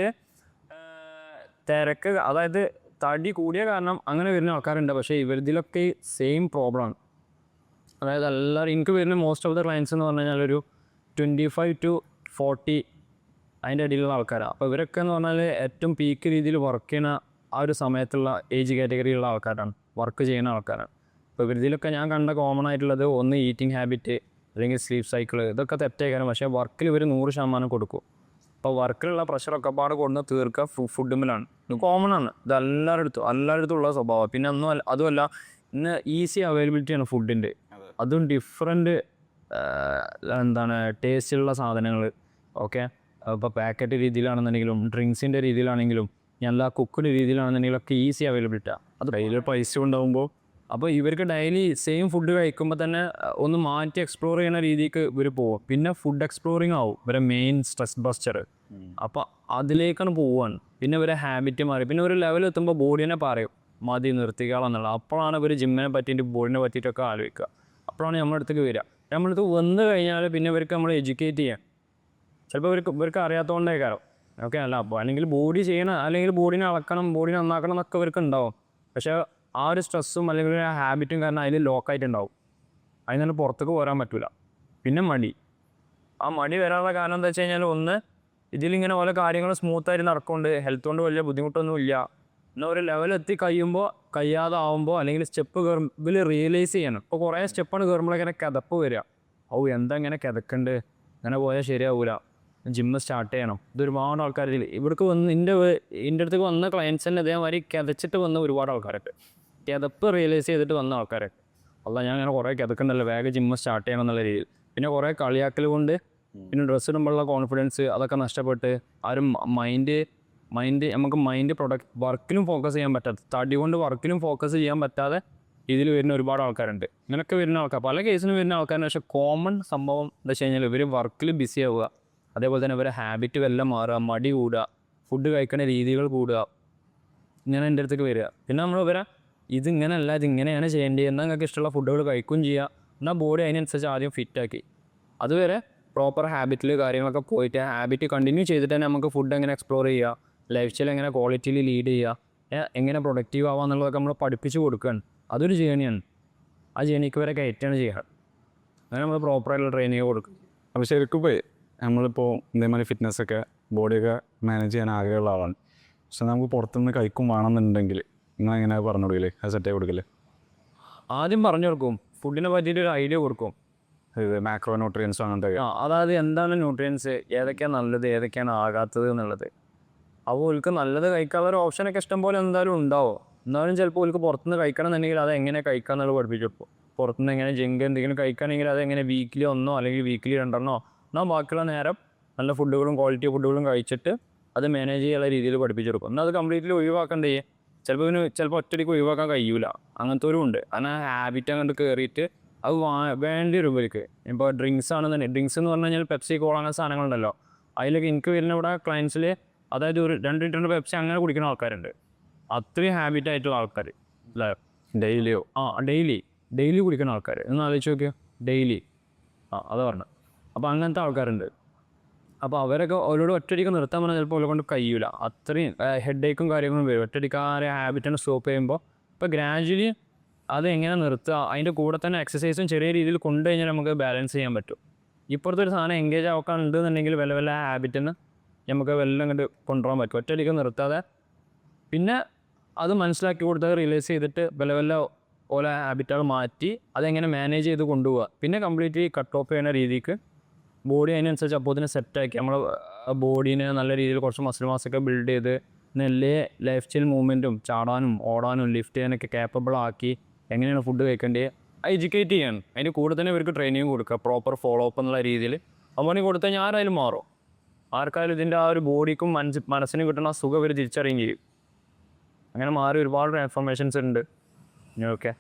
A: തിരക്ക്, അതായത് തടി കൂടിയ കാരണം അങ്ങനെ വരുന്ന ആൾക്കാരുണ്ട്. പക്ഷേ ഇവരിതിലൊക്കെ സെയിം പ്രോബ്ലമാണ്. അതായത് എല്ലാവരും എനിക്ക് വരുന്ന മോസ്റ്റ് ഓഫ് ദ ക്ലയൻസ് എന്ന് പറഞ്ഞു കഴിഞ്ഞാൽ ഒരു 25 to 40 അതിൻ്റെ ഇടയിലുള്ള ആൾക്കാരാണ്. അപ്പോൾ ഇവരൊക്കെ എന്ന് പറഞ്ഞാൽ ഏറ്റവും പീക്ക് രീതിയിൽ വർക്ക് ചെയ്യുന്ന ആ ഒരു സമയത്തുള്ള ഏജ് കാറ്റഗറിയുള്ള ആൾക്കാരാണ്, വർക്ക് ചെയ്യുന്ന ആൾക്കാരാണ്. അപ്പോൾ ഇവരിതിലൊക്കെ ഞാൻ കണ്ട കോമൺ ആയിട്ടുള്ളത് ഒന്ന് ഈറ്റിംഗ് ഹാബിറ്റ് അല്ലെങ്കിൽ സ്ലീപ്പ് സൈക്കിൾ, ഇതൊക്കെ തെറ്റേക്കാരം. പക്ഷേ വർക്കിൽ ഇവർ 100% കൊടുക്കും. അപ്പോൾ വർക്കിലുള്ള പ്രഷറൊക്കെ പാടെ കൊണ്ടുവന്ന് തീർക്കുക ഫുഡുമിലാണ്. ഇത് കോമൺ ആണ്, ഇത് എല്ലാവരുടെ ഉള്ള സ്വഭാവം. പിന്നെ അതുമല്ല ഇന്ന് ഈസി അവൈലബിലിറ്റിയാണ് ഫുഡിൻ്റെ. അതും ഡിഫറെൻറ്റ് ടേസ്റ്റുള്ള സാധനങ്ങൾ. ഓക്കെ, ഇപ്പോൾ പാക്കറ്റ് രീതിയിലാണെന്നുണ്ടെങ്കിലും ഡ്രിങ്ക്സിൻ്റെ രീതിയിലാണെങ്കിലും നല്ല കുക്കിൻ്റെ രീതിയിലാണെന്നുണ്ടെങ്കിലും ഒക്കെ ഈസി അവൈലബിലിറ്റിയാണ്. അത് കയ്യിൽ പൈസ ഉണ്ടാകുമ്പോൾ അപ്പോൾ ഇവർക്ക് ഡെയിലി സെയിം ഫുഡ് കഴിക്കുമ്പോൾ തന്നെ ഒന്ന് മാറ്റി എക്സ്പ്ലോർ ചെയ്യുന്ന രീതിക്ക് ഇവർ പോകും. പിന്നെ ഫുഡ് എക്സ്പ്ലോറിങ് ആവും ഇവരെ മെയിൻ സ്ട്രെസ് ബസ്റ്റർ. അപ്പോൾ അതിലേക്കാണ് പോവുകയാണ്. പിന്നെ ഇവരെ ഹാബിറ്റ് മാറി. പിന്നെ ഒരു ലെവൽ എത്തുമ്പോൾ ബോഡീനെ പറയും മതി നിർത്തിക്കാളെന്നുള്ളത്. അപ്പോഴാണ് ഇവർ ജിമ്മിനെ പറ്റിയിട്ട് ബോഡിനെ പറ്റിയിട്ടൊക്കെ ആലോചിക്കുക. അപ്പോഴാണ് നമ്മുടെ അടുത്തേക്ക് വരിക. നമ്മളടുത്ത് വന്നു കഴിഞ്ഞാൽ പിന്നെ ഇവർക്ക് നമ്മൾ എഡ്യൂക്കേറ്റ് ചെയ്യാം. ചിലപ്പോൾ ഇവർക്ക് അറിയാത്തതുകൊണ്ടേ കാരണം. ഓക്കെ, അല്ല അപ്പോൾ അല്ലെങ്കിൽ ബോഡി ചെയ്യണം, അല്ലെങ്കിൽ ബോഡീനെ അളക്കണം, ബോഡീനെ നന്നാക്കണം എന്നൊക്കെ ഇവർക്ക് ഉണ്ടാവും. പക്ഷേ ആ ഒരു സ്ട്രെസ്സും അല്ലെങ്കിൽ ആ ഹാബിറ്റും കാരണം അതിൽ ലോക്കായിട്ടുണ്ടാവും. അതിൽ നിന്ന് പുറത്തേക്ക് പോരാൻ പറ്റില്ല. പിന്നെ ആ മടി വരാനുള്ള കാരണം എന്താ വെച്ച് കഴിഞ്ഞാൽ ഒന്ന് ഇതിലിങ്ങനെ ഓരോ കാര്യങ്ങൾ സ്മൂത്തായിട്ട് നടക്കുന്നുണ്ട്, ഹെൽത്ത് കൊണ്ട് വലിയ ബുദ്ധിമുട്ടൊന്നുമില്ല. എന്നാൽ ഒരു ലെവലെത്തി കഴിയാതെ ആവുമ്പോൾ അല്ലെങ്കിൽ സ്റ്റെപ്പ് കയറുമ്പോൾ റിയലൈസ് ചെയ്യണം. ഇപ്പോൾ കുറേ സ്റ്റെപ്പാണ് കയറുമ്പോഴേക്കിങ്ങനെ കിതപ്പ് വരിക. എന്താ ഇങ്ങനെ കിതക്കുന്നുണ്ട്, ഇങ്ങനെ പോയാൽ ശരിയാവില്ല, ജിമ്മ് സ്റ്റാർട്ട് ചെയ്യണം. ഇത് ഒരുപാട് ആൾക്കാർ ഇവിടേക്ക് വന്ന് എൻ്റെ അടുത്തേക്ക് വന്ന ക്ലയൻസ് തന്നെ ഇതേമാതിരി കിതച്ചിട്ട് വന്ന ഒരുപാട് ആൾക്കാരൊക്കെ, കിതപ്പ് റിയലൈസ് ചെയ്തിട്ട് വന്ന ആൾക്കാരൊക്കെ. ഞാൻ അങ്ങനെ കുറേ കിതക്കുന്നുണ്ടല്ലോ, വേഗം ജിമ്മ് സ്റ്റാർട്ട് ചെയ്യണം എന്നുള്ള രീതിയിൽ. പിന്നെ കുറേ കളിയാക്കൽ കൊണ്ട് പിന്നെ ഡ്രസ്സ് ഇടുമ്പോഴുള്ള കോൺഫിഡൻസ് അതൊക്കെ നഷ്ടപ്പെട്ട് ആരും മൈൻഡ് വർക്കിലും ഫോക്കസ് ചെയ്യാൻ പറ്റാത്ത, തടി കൊണ്ട് വർക്കിലും ഫോക്കസ് ചെയ്യാൻ പറ്റാതെ ഇതിൽ വരുന്ന ഒരുപാട് ആൾക്കാരുണ്ട്. ഇങ്ങനെയൊക്കെ വരുന്ന ആൾക്കാർ പല കേസിലും വരുന്ന ആൾക്കാരുണ്ട്. പക്ഷേ കോമൺ സംഭവം എന്താ വെച്ച് കഴിഞ്ഞാൽ ഇവർ വർക്കിൽ ബിസി ആവുക, അതേപോലെ തന്നെ ഇവരെ ഹാബിറ്റ് വല്ലതും മാറുക, മടി കൂടുക, ഫുഡ് കഴിക്കുന്ന രീതികൾ കൂടുക, ഇങ്ങനെ എൻ്റെ അടുത്തേക്ക് വരിക. പിന്നെ നമ്മൾ ഇവരെ ഇതിങ്ങനെയല്ല ഇതിങ്ങനെയാണ് ചെയ്യേണ്ടത്, എന്നാൽ നിങ്ങൾക്ക് ഇഷ്ടമുള്ള ഫുഡുകൾ കഴിക്കുകയും ചെയ്യുക, എന്നാൽ ബോഡി അതിനനുസരിച്ച് ആദ്യം ഫിറ്റാക്കി അതുവരെ പ്രോപ്പർ ഹാബിറ്റിൽ കാര്യങ്ങളൊക്കെ പോയിട്ട് ഹാബിറ്റ് കണ്ടിന്യൂ ചെയ്തിട്ട് തന്നെ നമുക്ക് ഫുഡ് എങ്ങനെ എക്സ്പ്ലോർ ചെയ്യുക, ലൈഫ് സ്റ്റൈൽ എങ്ങനെ ക്വാളിറ്റിയിൽ ലീഡ് ചെയ്യുക, എങ്ങനെ പ്രൊഡക്റ്റീവ് ആവുക എന്നുള്ളതൊക്കെ നമ്മൾ പഠിപ്പിച്ച് കൊടുക്കുകയാണ്. അതൊരു ജേണിയാണ്. ആ ജേണിക്ക് വരെ കയറ്റാണ് ചെയ്യുക. അങ്ങനെ നമ്മൾ പ്രോപ്പറായിട്ടുള്ള ട്രെയിനിങ് കൊടുക്കും.
B: അപ്പോൾ ശരിക്കും പോയി നമ്മളിപ്പോൾ ഇതേമാതിരി ഫിറ്റ്നസ്സൊക്കെ ബോഡിയൊക്കെ മാനേജ് ചെയ്യാൻ ആകെയുള്ള ആളാണ്. പക്ഷെ നമുക്ക് പുറത്തുനിന്ന് കഴിക്കും വേണമെന്നുണ്ടെങ്കിൽ നിങ്ങളെങ്ങനെ പറഞ്ഞു കൊടുക്കില്ലേ, അത് സെറ്റായി കൊടുക്കില്ലേ?
A: ആദ്യം പറഞ്ഞു കൊടുക്കും, ഫുഡിനെ പറ്റിയിട്ടൊരു ഐഡിയ കൊടുക്കും.
B: ഇത് മാക്രോ ന്യൂട്രിയൻസ് അങ്ങനത്തെ.
A: അതായത് എന്താണ് ന്യൂട്രിയൻസ്, ഏതൊക്കെയാണ് നല്ലത്, ഏതൊക്കെയാണ് ആകാത്തത് എന്നുള്ളത്. അപ്പോൾ ഓൾക്ക് നല്ലത് കഴിക്കാനുള്ള ഒരു ഓപ്ഷനൊക്കെ ഇഷ്ടം പോലെ എന്തായാലും ഉണ്ടാവും. എന്നാലും ചിലപ്പോൾ ഓൾക്ക് പുറത്തുനിന്ന് കഴിക്കണം എന്നുണ്ടെങ്കിൽ അത് എങ്ങനെ കഴിക്കുക എന്നുള്ളത് പഠിപ്പിച്ചു കൊടുക്കും. പുറത്തുനിന്ന് എങ്ങനെ ജങ്ക് എന്തെങ്കിലും കഴിക്കുകയാണെങ്കിൽ അത് എങ്ങനെ വീക്കിലി 1 അല്ലെങ്കിൽ വീക്കിലി 2 എന്നാൽ ബാക്കിയുള്ള നേരം നല്ല ഫുഡുകളും ക്വാളിറ്റി ഫുഡുകളും കഴിച്ചിട്ട് അത് മാനേജ് ചെയ്യാനുള്ള രീതിയിൽ പഠിപ്പിച്ചു കൊടുക്കും. എന്നാൽ അത് കംപ്ലീറ്റ്ലി ഒഴിവാക്കണ്ടേ. ചിലപ്പോൾ ഒറ്റയ്ക്ക് ഒഴിവാക്കാൻ കഴിയൂല, അങ്ങനത്തെ ഉണ്ട്. അങ്ങനെ ഹാബിറ്റ് അങ്ങോട്ട് കയറിയിട്ട് അത് വേണ്ടി വരും ഇവർക്ക്. ഇപ്പോൾ ഡ്രിങ്ക്സ് ആണെന്നുണ്ടെങ്കിൽ ഡ്രിങ്ക്സ് എന്ന് പറഞ്ഞു കഴിഞ്ഞാൽ പെപ്സി കോള അങ്ങനെ സാധനങ്ങളുണ്ടല്ലോ. അതിലൊക്കെ എനിക്ക് വരുന്ന ഇവിടെ ക്ലയൻസിൽ അതായത് ഒരു 2 ലിറ്ററിൻ്റെ പെപ്സി അങ്ങനെ കുടിക്കുന്ന ആൾക്കാരുണ്ട്. അത്രയും ഹാബിറ്റായിട്ടുള്ള ആൾക്കാർ അല്ലേ,
B: ഡെയിലിയോ?
A: ഡെയിലി കുടിക്കുന്ന ആൾക്കാർ ഒന്ന് ആലോചിച്ച് നോക്കിയോ, ഡെയിലി. അതാ പറഞ്ഞത്. അപ്പോൾ അങ്ങനത്തെ ആൾക്കാരുണ്ട്. അപ്പോൾ അവരൊക്കെ അവരോട് ഒറ്റയടിക്ക് നിർത്താൻ പറഞ്ഞാൽ ചിലപ്പോൾ അവരെ കൊണ്ട് കഴിയൂല. അത്രയും ഹെഡ് ഏക്കും കാര്യങ്ങളും വരും. ഒറ്റയടിക്ക് ആ ഹാബിറ്റിനെ സ്റ്റോപ്പ് ചെയ്യുമ്പോൾ ഇപ്പോൾ ഗ്രാജുവലി അത് എങ്ങനെ നിർത്തുക, അതിൻ്റെ കൂടെ തന്നെ എക്സസൈസും ചെറിയ രീതിയിൽ കൊണ്ടുകഴിഞ്ഞാൽ നമുക്ക് ബാലൻസ് ചെയ്യാൻ പറ്റും. ഇപ്പോഴത്തെ ഒരു സാധനം എൻഗേജ് ആക്കാൻ ഉണ്ടെന്നുണ്ടെങ്കിൽ വല്ല ഹാബിറ്റിന് നമുക്ക് വല്ല അങ്ങോട്ട് കൊണ്ടുപോകാൻ പറ്റും. ഒറ്റയടിക്ക് നിർത്താതെ പിന്നെ അത് മനസ്സിലാക്കി കൊടുത്താൽ റിയലൈസ് ചെയ്തിട്ട് വല്ല ഓരോ ഹാബിറ്റുകൾ മാറ്റി അതെങ്ങനെ മാനേജ് ചെയ്ത് കൊണ്ടുപോകുക. പിന്നെ കംപ്ലീറ്റ്ലി കട്ട് ഓഫ് ചെയ്യുന്ന രീതിക്ക് ബോഡി അതിനനുസരിച്ച് അപ്പോൾ തന്നെ സെറ്റാക്കി നമ്മൾ ബോഡീനെ നല്ല രീതിയിൽ കുറച്ച് മസിൽ മാസൊക്കെ ബിൽഡ് ചെയ്ത് നല്ല ലൈഫ് സ്റ്റൈൽ മൂവ്മെൻറ്റും ചാടാനും ഓടാനും ലിഫ്റ്റ് ചെയ്യാനൊക്കെ കേപ്പബിൾ ആക്കി എങ്ങനെയാണ് ഫുഡ് കഴിക്കേണ്ടത് എഡ്യൂക്കേറ്റ് ചെയ്യാൻ. അതിന് കൂടെ തന്നെ ഇവർക്ക് ട്രെയിനിങ് കൊടുക്കുക, പ്രോപ്പർ ഫോളോ അപ്പ് എന്നുള്ള രീതിയിൽ. അപ്പോൾ കൊടുത്തു കഴിഞ്ഞാൽ ആരായാലും മാറും. ആർക്കായാലും ഇതിൻ്റെ ആ ഒരു ബോഡിക്കും മനസ്സിനും കിട്ടുന്ന ആ സുഖം ഇവർ തിരിച്ചറിയുകയും ചെയ്യും. അങ്ങനെ മാറി ഒരുപാട് ട്രാൻസ്ഫോർമേഷൻസ് ഉണ്ട്. ഓക്കെ,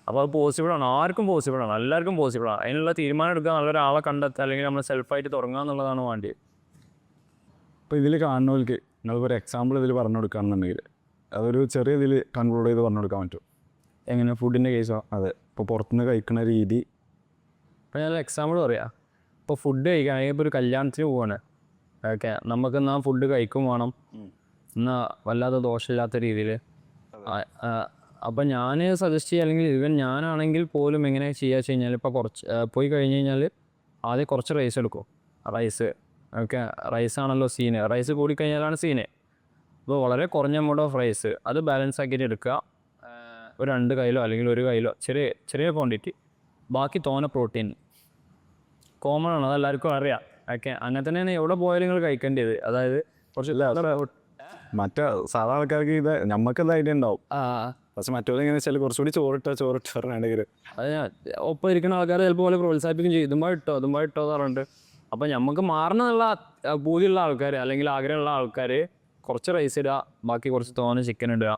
A: അപ്പോൾ അത് പോസിബിളാണ്, ആർക്കും പോസിബിളാണ്, എല്ലാവർക്കും പോസിബിളാണ്. അതിനുള്ള തീരുമാനം എടുക്കുക, നല്ലൊരാളെ കണ്ടെത്തുക, അല്ലെങ്കിൽ നമ്മൾ സെൽഫായിട്ട് തുടങ്ങുക എന്നുള്ളതാണ് വേണ്ടത്.
B: അപ്പോൾ ഇതിൽ കാണുന്നവർക്ക് നിങ്ങൾക്കൊരു എക്സാമ്പിൾ ഇതിൽ പറഞ്ഞു കൊടുക്കുകയാണെന്നുണ്ടെങ്കിൽ അതൊരു ചെറിയ ഇതിൽ കൺക്ലൂഡ് ചെയ്ത് പറഞ്ഞു കൊടുക്കാൻ പറ്റും.
A: എങ്ങനെ ഫുഡിൻ്റെ കേസോ?
B: അതെ, ഇപ്പോൾ പുറത്തുനിന്ന് കഴിക്കുന്ന രീതി
A: അപ്പോൾ ഞാൻ എക്സാമ്പിൾ പറയാം. ഇപ്പോൾ ഫുഡ് കഴിക്കുകയാണെങ്കിൽ ഇപ്പോൾ ഒരു കല്യാണത്തിന് പോവാണ്, ഓക്കെ, നമുക്ക് എന്നാൽ ഫുഡ് കഴിക്കും വേണം, എന്നാൽ വല്ലാതെ ദോഷമില്ലാത്ത രീതിയിൽ. അപ്പോൾ ഞാൻ സജസ്റ്റ് ചെയ്യുക, അല്ലെങ്കിൽ ഈവൻ ഞാനാണെങ്കിൽ പോലും എങ്ങനെ ചെയ്യുക വെച്ച് കഴിഞ്ഞാൽ, ഇപ്പോൾ കുറച്ച് പോയി കഴിഞ്ഞ് കഴിഞ്ഞാൽ ആദ്യം കുറച്ച് റൈസ് എടുക്കും. റൈസ്, ഓക്കെ, റൈസാണല്ലോ സീന്. റൈസ് കൂടിക്കഴിഞ്ഞാലാണ് സീന്. അപ്പോൾ വളരെ കുറഞ്ഞ എമൗണ്ട് ഓഫ് റൈസ് അത് ബാലൻസ് ആക്കിയിട്ട് എടുക്കുക. ഒരു 2 കൈയിലോ അല്ലെങ്കിൽ 1 കൈയിലോ ചെറിയ ചെറിയ ക്വാണ്ടിറ്റി. ബാക്കി തോനെ പ്രോട്ടീൻ കോമൺ ആണ്, അതെല്ലാവർക്കും അറിയാം. ഓക്കെ, അങ്ങനെ തന്നെയാണ് എവിടെ പോയാലും നിങ്ങൾ കഴിക്കേണ്ടത്. അതായത് കുറച്ച്
B: മറ്റേ സാധാ ആൾക്കാർക്ക് ഇത് നമുക്കത് ഐഡിയ ഉണ്ടാവും. പക്ഷെ മറ്റൊരു എങ്ങനെ വെച്ചാൽ കുറച്ചുകൂടി ചോറിട്ട് പറഞ്ഞിട്ടുണ്ടെങ്കിൽ
A: അത് ഒപ്പം ഇരിക്കുന്ന ആൾക്കാർ ചിലപ്പോൾ പോലെ പ്രോത്സാഹിപ്പിക്കും ചെയ്യും, ഇതുമ്പോൾ ഇട്ടോ എന്ന് പറഞ്ഞിട്ട്. അപ്പോൾ നമുക്ക് മാറണമെന്നുള്ള പൂതിയുള്ള ആൾക്കാർ അല്ലെങ്കിൽ ആഗ്രഹമുള്ള ആൾക്കാർ കുറച്ച് റൈസ് ഇടുക, ബാക്കി കുറച്ച് തോനെ ചിക്കൻ ഇടുക,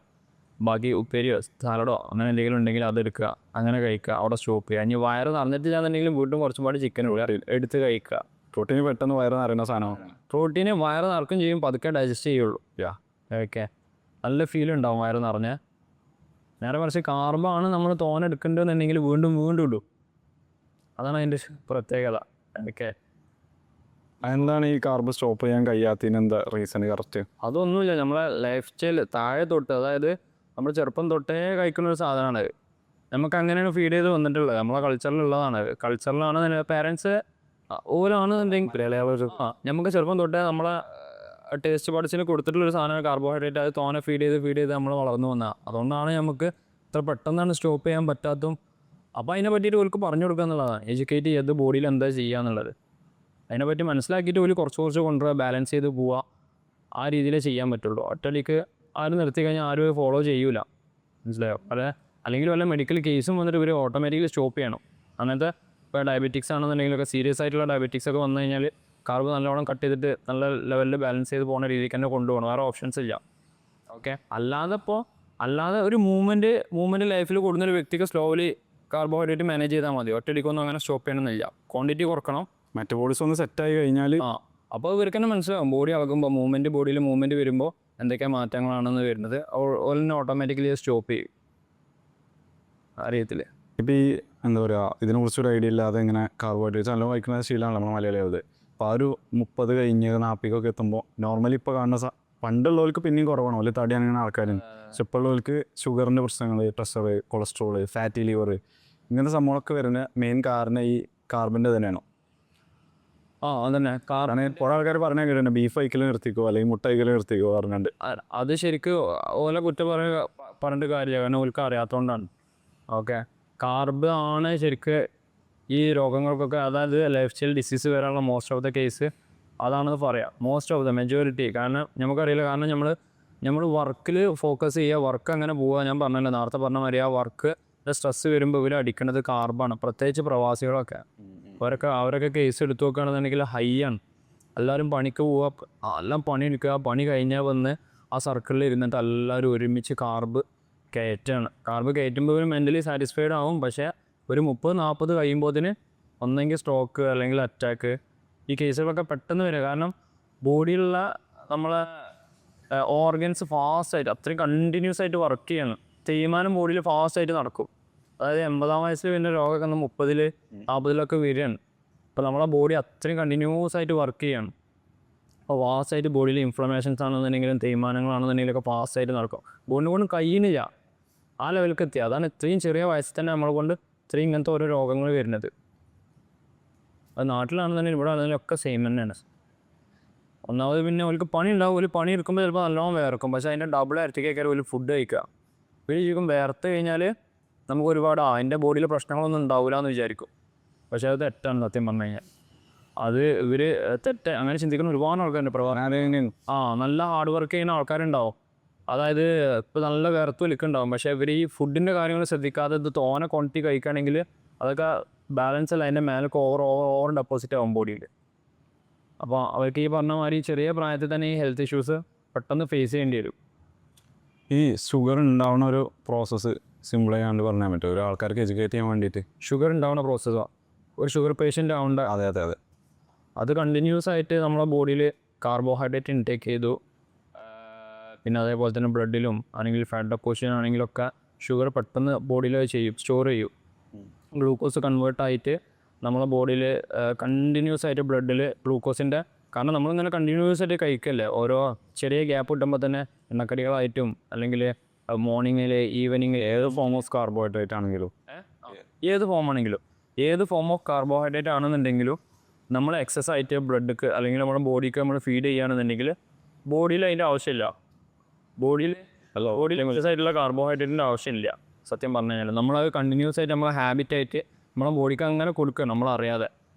A: ബാക്കി ഉപ്പേരിയോ സാലഡോ അങ്ങനെ എന്തെങ്കിലും ഉണ്ടെങ്കിൽ അതെടുക്കുക, അങ്ങനെ കഴിക്കുക, അവിടെ സ്റ്റോപ്പ് ചെയ്യുക. ഇനി വയറ് നിറഞ്ഞിട്ടില്ലാന്നുണ്ടെങ്കിലും വീണ്ടും കുറച്ചും പാടി ചിക്കൻ എടുത്ത് കഴിക്കുക.
B: പ്രോട്ടീൻ പെട്ടെന്ന് വയറ് നിറയുന്ന സാധനമാണ്.
A: പ്രോട്ടീന് വയറ് നിറക്കും ചെയ്യും, പതുക്കെ ഡൈജസ്റ്റ് ചെയ്യുള്ളൂ. ഓക്കെ, നല്ല ഫീൽ ഉണ്ടാവും വയറ് നിറഞ്ഞ്. നേരെ മറിച്ച് കാർബാണ് നമ്മൾ തോനെ എടുക്കേണ്ടതെന്നുണ്ടെങ്കിൽ വീണ്ടും ഇടും. അതാണ് അതിൻ്റെ പ്രത്യേകത. ഓക്കെ,
B: എന്താണ് ഈ കാർബ് സ്റ്റോപ്പ് ചെയ്യാൻ കഴിയാത്തതിന് എന്താ റീസൺ കറക്റ്റ്?
A: അതൊന്നുമില്ല, നമ്മളെ ലൈഫ് സ്റ്റൈൽ താഴെ തൊട്ട്, അതായത് നമ്മൾ ചെറുപ്പം തൊട്ടേ കഴിക്കുന്ന ഒരു സാധനമാണ്. നമുക്ക് അങ്ങനെയാണ് ഫീഡ് ചെയ്ത് വന്നിട്ടുള്ളത്, നമ്മളെ കൾച്ചറിലുള്ളതാണ്. കൾച്ചറിലാണ് പേരൻസ് ഓലാണ് എന്തെങ്കിലും നമുക്ക് ചെറുപ്പം തൊട്ടേ നമ്മളെ ടേസ്റ്റ് ബഡ്സിന് കൊടുത്തിട്ടുള്ളൊരു സാധനമാണ് കാർബോഹൈഡ്രേറ്റ്. അത് തോനെ ഫീഡ് ചെയ്ത് നമ്മൾ വളർന്നു വന്നാൽ, അതുകൊണ്ടാണ് നമുക്ക് ഇത്ര പെട്ടെന്നാണ് സ്റ്റോപ്പ് ചെയ്യാൻ പറ്റാത്തതും. അപ്പോൾ അതിനെ പറ്റിയിട്ട് ഓർക്ക് പറഞ്ഞു കൊടുക്കുക എന്നുള്ളതാണ്, എഡ്യൂക്കേറ്റ് ചെയ്ത് ബോഡിയിൽ എന്താ ചെയ്യുക എന്നുള്ളത്. അതിനെപ്പറ്റി മനസ്സിലാക്കിയിട്ട് ഒരു കുറച്ച് കൊണ്ടുവരിക, ബാലൻസ് ചെയ്ത് പോവുക, ആ രീതിയിലേ ചെയ്യാൻ പറ്റുള്ളൂ. ഒറ്റയ്ക്ക് ആരും നിർത്തി കഴിഞ്ഞാൽ ആരും ഫോളോ ചെയ്യൂല, മനസ്സിലായോ? അല്ലെങ്കിൽ വല്ല മെഡിക്കൽ കേസും വന്നിട്ട് ഇവർ ഓട്ടോമാറ്റിക്കലി സ്റ്റോപ്പ് ചെയ്യണം. അങ്ങനത്തെ ഇപ്പോൾ ഡയബറ്റിക്സ് ആണെന്നുണ്ടെങ്കിലൊക്കെ സീരിയസ് ആയിട്ടുള്ള ഡയബറ്റിക്സ് ഒക്കെ വന്നു കഴിഞ്ഞാൽ കാർബ് നല്ലോണം കട്ട് ചെയ്തിട്ട് നല്ല ലെവലിൽ ബാലൻസ് ചെയ്ത് പോകുന്ന രീതിക്ക് തന്നെ കൊണ്ടുപോകണം, വേറെ ഓപ്ഷൻസ് ഇല്ല. ഓക്കെ, അല്ലാതെ ഒരു മൂവ്മെൻറ്റ് ലൈഫിൽ കൊടുക്കുന്നൊരു വ്യക്തിക്ക് സ്ലോലി കാർബോഹൈഡ്രേറ്റ് മാനേജ് ചെയ്താൽ മതി. ഒറ്റയടിക്കൊന്നും അങ്ങനെ സ്റ്റോപ്പ് ചെയ്യണമെന്നില്ല, ക്വാണ്ടിറ്റി കുറക്കണം.
B: മെറ്റബോളിസം ഒന്ന് സെറ്റായി കഴിഞ്ഞാൽ
A: അപ്പോൾ ഇവർക്ക് തന്നെ മനസ്സിലാവും, ബോഡി ആകുമ്പോൾ ബോഡിയിൽ മൂവ്മെൻറ്റ് വരുമ്പോൾ എന്തൊക്കെ മാറ്റങ്ങളാണെന്ന് വരുന്നത്. ഓലിനെ ഓട്ടോമാറ്റിക്കലി സ്റ്റോപ്പ് ചെയ്യും, അറിയത്തില്ലേ.
B: ഇപ്പോൾ ഈ എന്താ പറയുക, ഇതിനെക്കുറിച്ചൊരു ഐഡിയ ഇല്ലാതെ ഇങ്ങനെ കാർബോഹൈഡ്രേറ്റ്സ് നല്ല കഴിക്കുന്ന ശീലമാണ് നമ്മൾ മലയാളിയായത്. അപ്പോൾ ആ ഒരു 30 കഴിഞ്ഞ് 40 എത്തുമ്പോൾ നോർമലി ഇപ്പോൾ കാണുന്ന പണ്ടുള്ളവർക്ക് പിന്നെയും കുറവാണ്, വലിയ തടി അങ്ങനെ ആൾക്കാരുണ്ട്. പക്ഷെ ഇപ്പോൾ ഉള്ളവർക്ക് ഷുഗറിൻ്റെ പ്രശ്നങ്ങൾ, പ്രഷർ, കൊളസ്ട്രോൾ, ഫാറ്റി ലിവർ, ഇങ്ങനത്തെ സംഭവങ്ങളൊക്കെ വരുന്ന മെയിൻ കാരണം ഈ കാർബണിൻ്റെ തന്നെയാണോ?
A: അതന്നെ
B: കാരണം കുറേ ആൾക്കാർ പറഞ്ഞാൽ കേട്ടോ, ബീഫ് കഴിക്കൽ നിർത്തിക്കോ അല്ലെങ്കിൽ മുട്ട കഴിക്കൽ നിർത്തിക്കോ പറഞ്ഞിട്ടുണ്ട്.
A: അത് ശരിക്കും ഓല കുറ്റം പറഞ്ഞിട്ട് കാര്യമില്ല, കാരണം ഓൽക്ക് അറിയാത്തതുകൊണ്ടാണ്. ഓക്കെ, കാർബ് ആണ് ശരിക്ക് ഈ രോഗങ്ങൾക്കൊക്കെ, അതായത് ലൈഫ് സ്റ്റൈൽ ഡിസീസ് വരാനുള്ള മോസ്റ്റ് ഓഫ് ദ കേസ് അതാണെന്ന് പറയാം. Most of the majority. കാരണം നമുക്കറിയില്ല, കാരണം നമ്മൾ വർക്കിൽ ഫോക്കസ് ചെയ്യുക, വർക്ക് അങ്ങനെ പോവുക. ഞാൻ പറഞ്ഞല്ലോ നേരത്തെ പറഞ്ഞ മാതിരി, ആ വർക്ക് സ്ട്രെസ് വരുമ്പോൾ ഇവർ അടിക്കുന്നത് കാർബാണ്. പ്രത്യേകിച്ച് പ്രവാസികളൊക്കെ അവരൊക്കെ കേസ് എടുത്തു നോക്കുകയാണെന്നുണ്ടെങ്കിൽ ഹൈ ആണ്. എല്ലാവരും പണിക്ക് പോവുക, എല്ലാം പണി എടുക്കുക, പണി കഴിഞ്ഞാൽ വന്ന് ആ സർക്കിളിൽ ഇരുന്നിട്ട് എല്ലാവരും ഒരുമിച്ച് കാർബ് കയറ്റാണ്. കാർബ് കയറ്റുമ്പോൾ ഒരു മെൻ്റലി സാറ്റിസ്ഫൈഡ് ആവും. പക്ഷേ ഒരു 30-40 കഴിയുമ്പോഴത്തിന് ഒന്നെങ്കിൽ സ്ട്രോക്ക് അല്ലെങ്കിൽ അറ്റാക്ക്, ഈ കേസുകളൊക്കെ പെട്ടെന്ന് വരിക. കാരണം ബോഡിയിലുള്ള നമ്മളെ ഓർഗൻസ് ഫാസ്റ്റായിട്ട് അത്രയും കണ്ടിന്യൂസ് ആയിട്ട് വർക്ക് ചെയ്യണം. തേയ്മാനം ബോഡിയിൽ ഫാസ്റ്റായിട്ട് നടക്കും. അതായത് 80-ാം വയസ്സിൽ പിന്നെ രോഗമൊക്കെ 30-40 വരികയാണ്. അപ്പോൾ നമ്മളെ ബോഡി അത്രയും കണ്ടിന്യൂസ് ആയിട്ട് വർക്ക് ചെയ്യണം. അപ്പോൾ ഫാസ്റ്റായിട്ട് ബോഡിയിൽ ഇൻഫ്ലമേഷൻസ് ആണെന്നുണ്ടെങ്കിലും തേയ്മാനങ്ങളാണെന്നുണ്ടെങ്കിലൊക്കെ ഫാസ്റ്റായിട്ട് നടക്കും. ബോഡിനെ കൊണ്ട് കഴിയുന്നില്ല ആ ലെവലിലേക്ക് എത്തി. അതാണ് ഇത്രയും ചെറിയ വയസ്സിൽ തന്നെ നമ്മളെ കൊണ്ട് ഇത്രയും ഇങ്ങനത്തെ ഓരോ രോഗങ്ങൾ വരുന്നത്. അത് നാട്ടിലാണെന്നുണ്ടെങ്കിലും ഇവിടെ ആണെന്നുണ്ടെങ്കിലും ഒക്കെ സെയിം തന്നെയാണ്. ഒന്നാമത് പിന്നെ അവർക്ക് പണി ഉണ്ടാവും, ഒരു പണി എടുക്കുമ്പോൾ ചിലപ്പോൾ നല്ലോണം വേർക്കും. പക്ഷേ അതിൻ്റെ ഡബിൾ ഇരട്ടിക്കേക്കാരും ഒരു ഫുഡ് കഴിക്കുക. പിന്നെ ശരിക്കും വേർത്ത് കഴിഞ്ഞാൽ നമുക്ക് ഒരുപാട് അതിൻ്റെ ബോഡിയിൽ പ്രശ്നങ്ങളൊന്നും ഉണ്ടാവില്ല എന്ന് വിചാരിക്കും. പക്ഷേ അത് തെറ്റാണ് സത്യം പറഞ്ഞു കഴിഞ്ഞാൽ. അത് ഇവർ അങ്ങനെ ചിന്തിക്കുന്ന ഒരുപാട് ആൾക്കാരുണ്ട്. പ്രധാനം നല്ല ഹാർഡ് വർക്ക് ചെയ്യുന്ന ആൾക്കാരുണ്ടാവും. അതായത് ഇപ്പോൾ നല്ല വേർത്ത് വലിക്കുണ്ടാവും. പക്ഷേ ഇവർ ഈ ഫുഡിൻ്റെ കാര്യങ്ങൾ ശ്രദ്ധിക്കാതെ ഇത് തോനെ ക്വാണ്ടിറ്റി കഴിക്കുകയാണെങ്കിൽ അതൊക്കെ ബാലൻസ് അല്ല, അതിൻ്റെ മേലേക്ക് ഓവർ ഡെപ്പോസിറ്റ് ആവും ബോഡിയിൽ. അപ്പോൾ അവർക്ക് ഈ പറഞ്ഞ മാതിരി ചെറിയ പ്രായത്തിൽ തന്നെ ഈ ഹെൽത്ത് ഇഷ്യൂസ് പെട്ടെന്ന് ഫേസ് ചെയ്യേണ്ടി വരും.
B: ഈ ഷുഗർ ഉണ്ടാവുന്ന ഒരു പ്രോസസ്സ് സിമ്പിൾ ചെയ്യാണ്ട് പറഞ്ഞാൽ പറ്റും ഒരു ആൾക്കാർക്ക് എഡ്യൂക്കേറ്റ് ചെയ്യാൻ വേണ്ടിയിട്ട്?
A: ഷുഗർ ഉണ്ടാവുന്ന പ്രോസസ്സാണ് ഒരു ഷുഗർ പേഷ്യൻ്റ് ആവേണ്ട.
B: അതെ
A: അത് കണ്ടിന്യൂസ് ആയിട്ട് നമ്മളെ ബോഡിയിൽ കാർബോഹൈഡ്രേറ്റ് ഇൻടേക്ക് ചെയ്തു, പിന്നെ അതേപോലെ തന്നെ ബ്ലഡിലും അല്ലെങ്കിൽ ഫാറ്റ് ഡെപ്പോസിഷൻ ആണെങ്കിലൊക്കെ ഷുഗർ പെട്ടെന്ന് ബോഡിയിൽ സ്റ്റോർ ചെയ്യും. ഗ്ലൂക്കോസ് കൺവേർട്ടായിട്ട് നമ്മളെ ബോഡിയിൽ കണ്ടിന്യൂസ് ആയിട്ട് ബ്ലഡിൽ ഗ്ലൂക്കോസിൻ്റെ, കാരണം നമ്മളിങ്ങനെ കണ്ടിന്യൂസ് ആയിട്ട് കഴിക്കല്ലേ, ഓരോ ചെറിയ ഗ്യാപ്പ് കിട്ടുമ്പോൾ തന്നെ എണ്ണക്കടികളായിട്ടും അല്ലെങ്കിൽ മോർണിംഗിൽ ഈവനിങ്ങിൽ
B: ഏത് ഫോം ഓഫ് കാർബോഹൈഡ്രേറ്റ് ആണെങ്കിലും
A: ഏത് ഫോം ഓഫ് കാർബോഹൈഡ്രേറ്റ് ആണെന്നുണ്ടെങ്കിലും നമ്മൾ എക്സസ് ആയിട്ട് ബ്ലഡ്ക്ക് അല്ലെങ്കിൽ നമ്മുടെ ബോഡിക്ക് നമ്മൾ ഫീഡ് ചെയ്യുകയാണെന്നുണ്ടെങ്കിൽ ബോഡിയിൽ അതിൻ്റെ ആവശ്യമില്ല. ബോഡിയിൽ എക്സസ് ആയിട്ടുള്ള കാർബോഹൈഡ്രേറ്റിൻ്റെ ആവശ്യമില്ല. സത്യം പറഞ്ഞു കഴിഞ്ഞാൽ നമ്മളത് കണ്ടിന്യൂസ് ആയിട്ട് നമ്മളെ ഹാബിറ്റായിട്ട് നമ്മളെ ബോഡിക്ക് അങ്ങനെ കൊടുക്കുക നമ്മളറിയാതെ.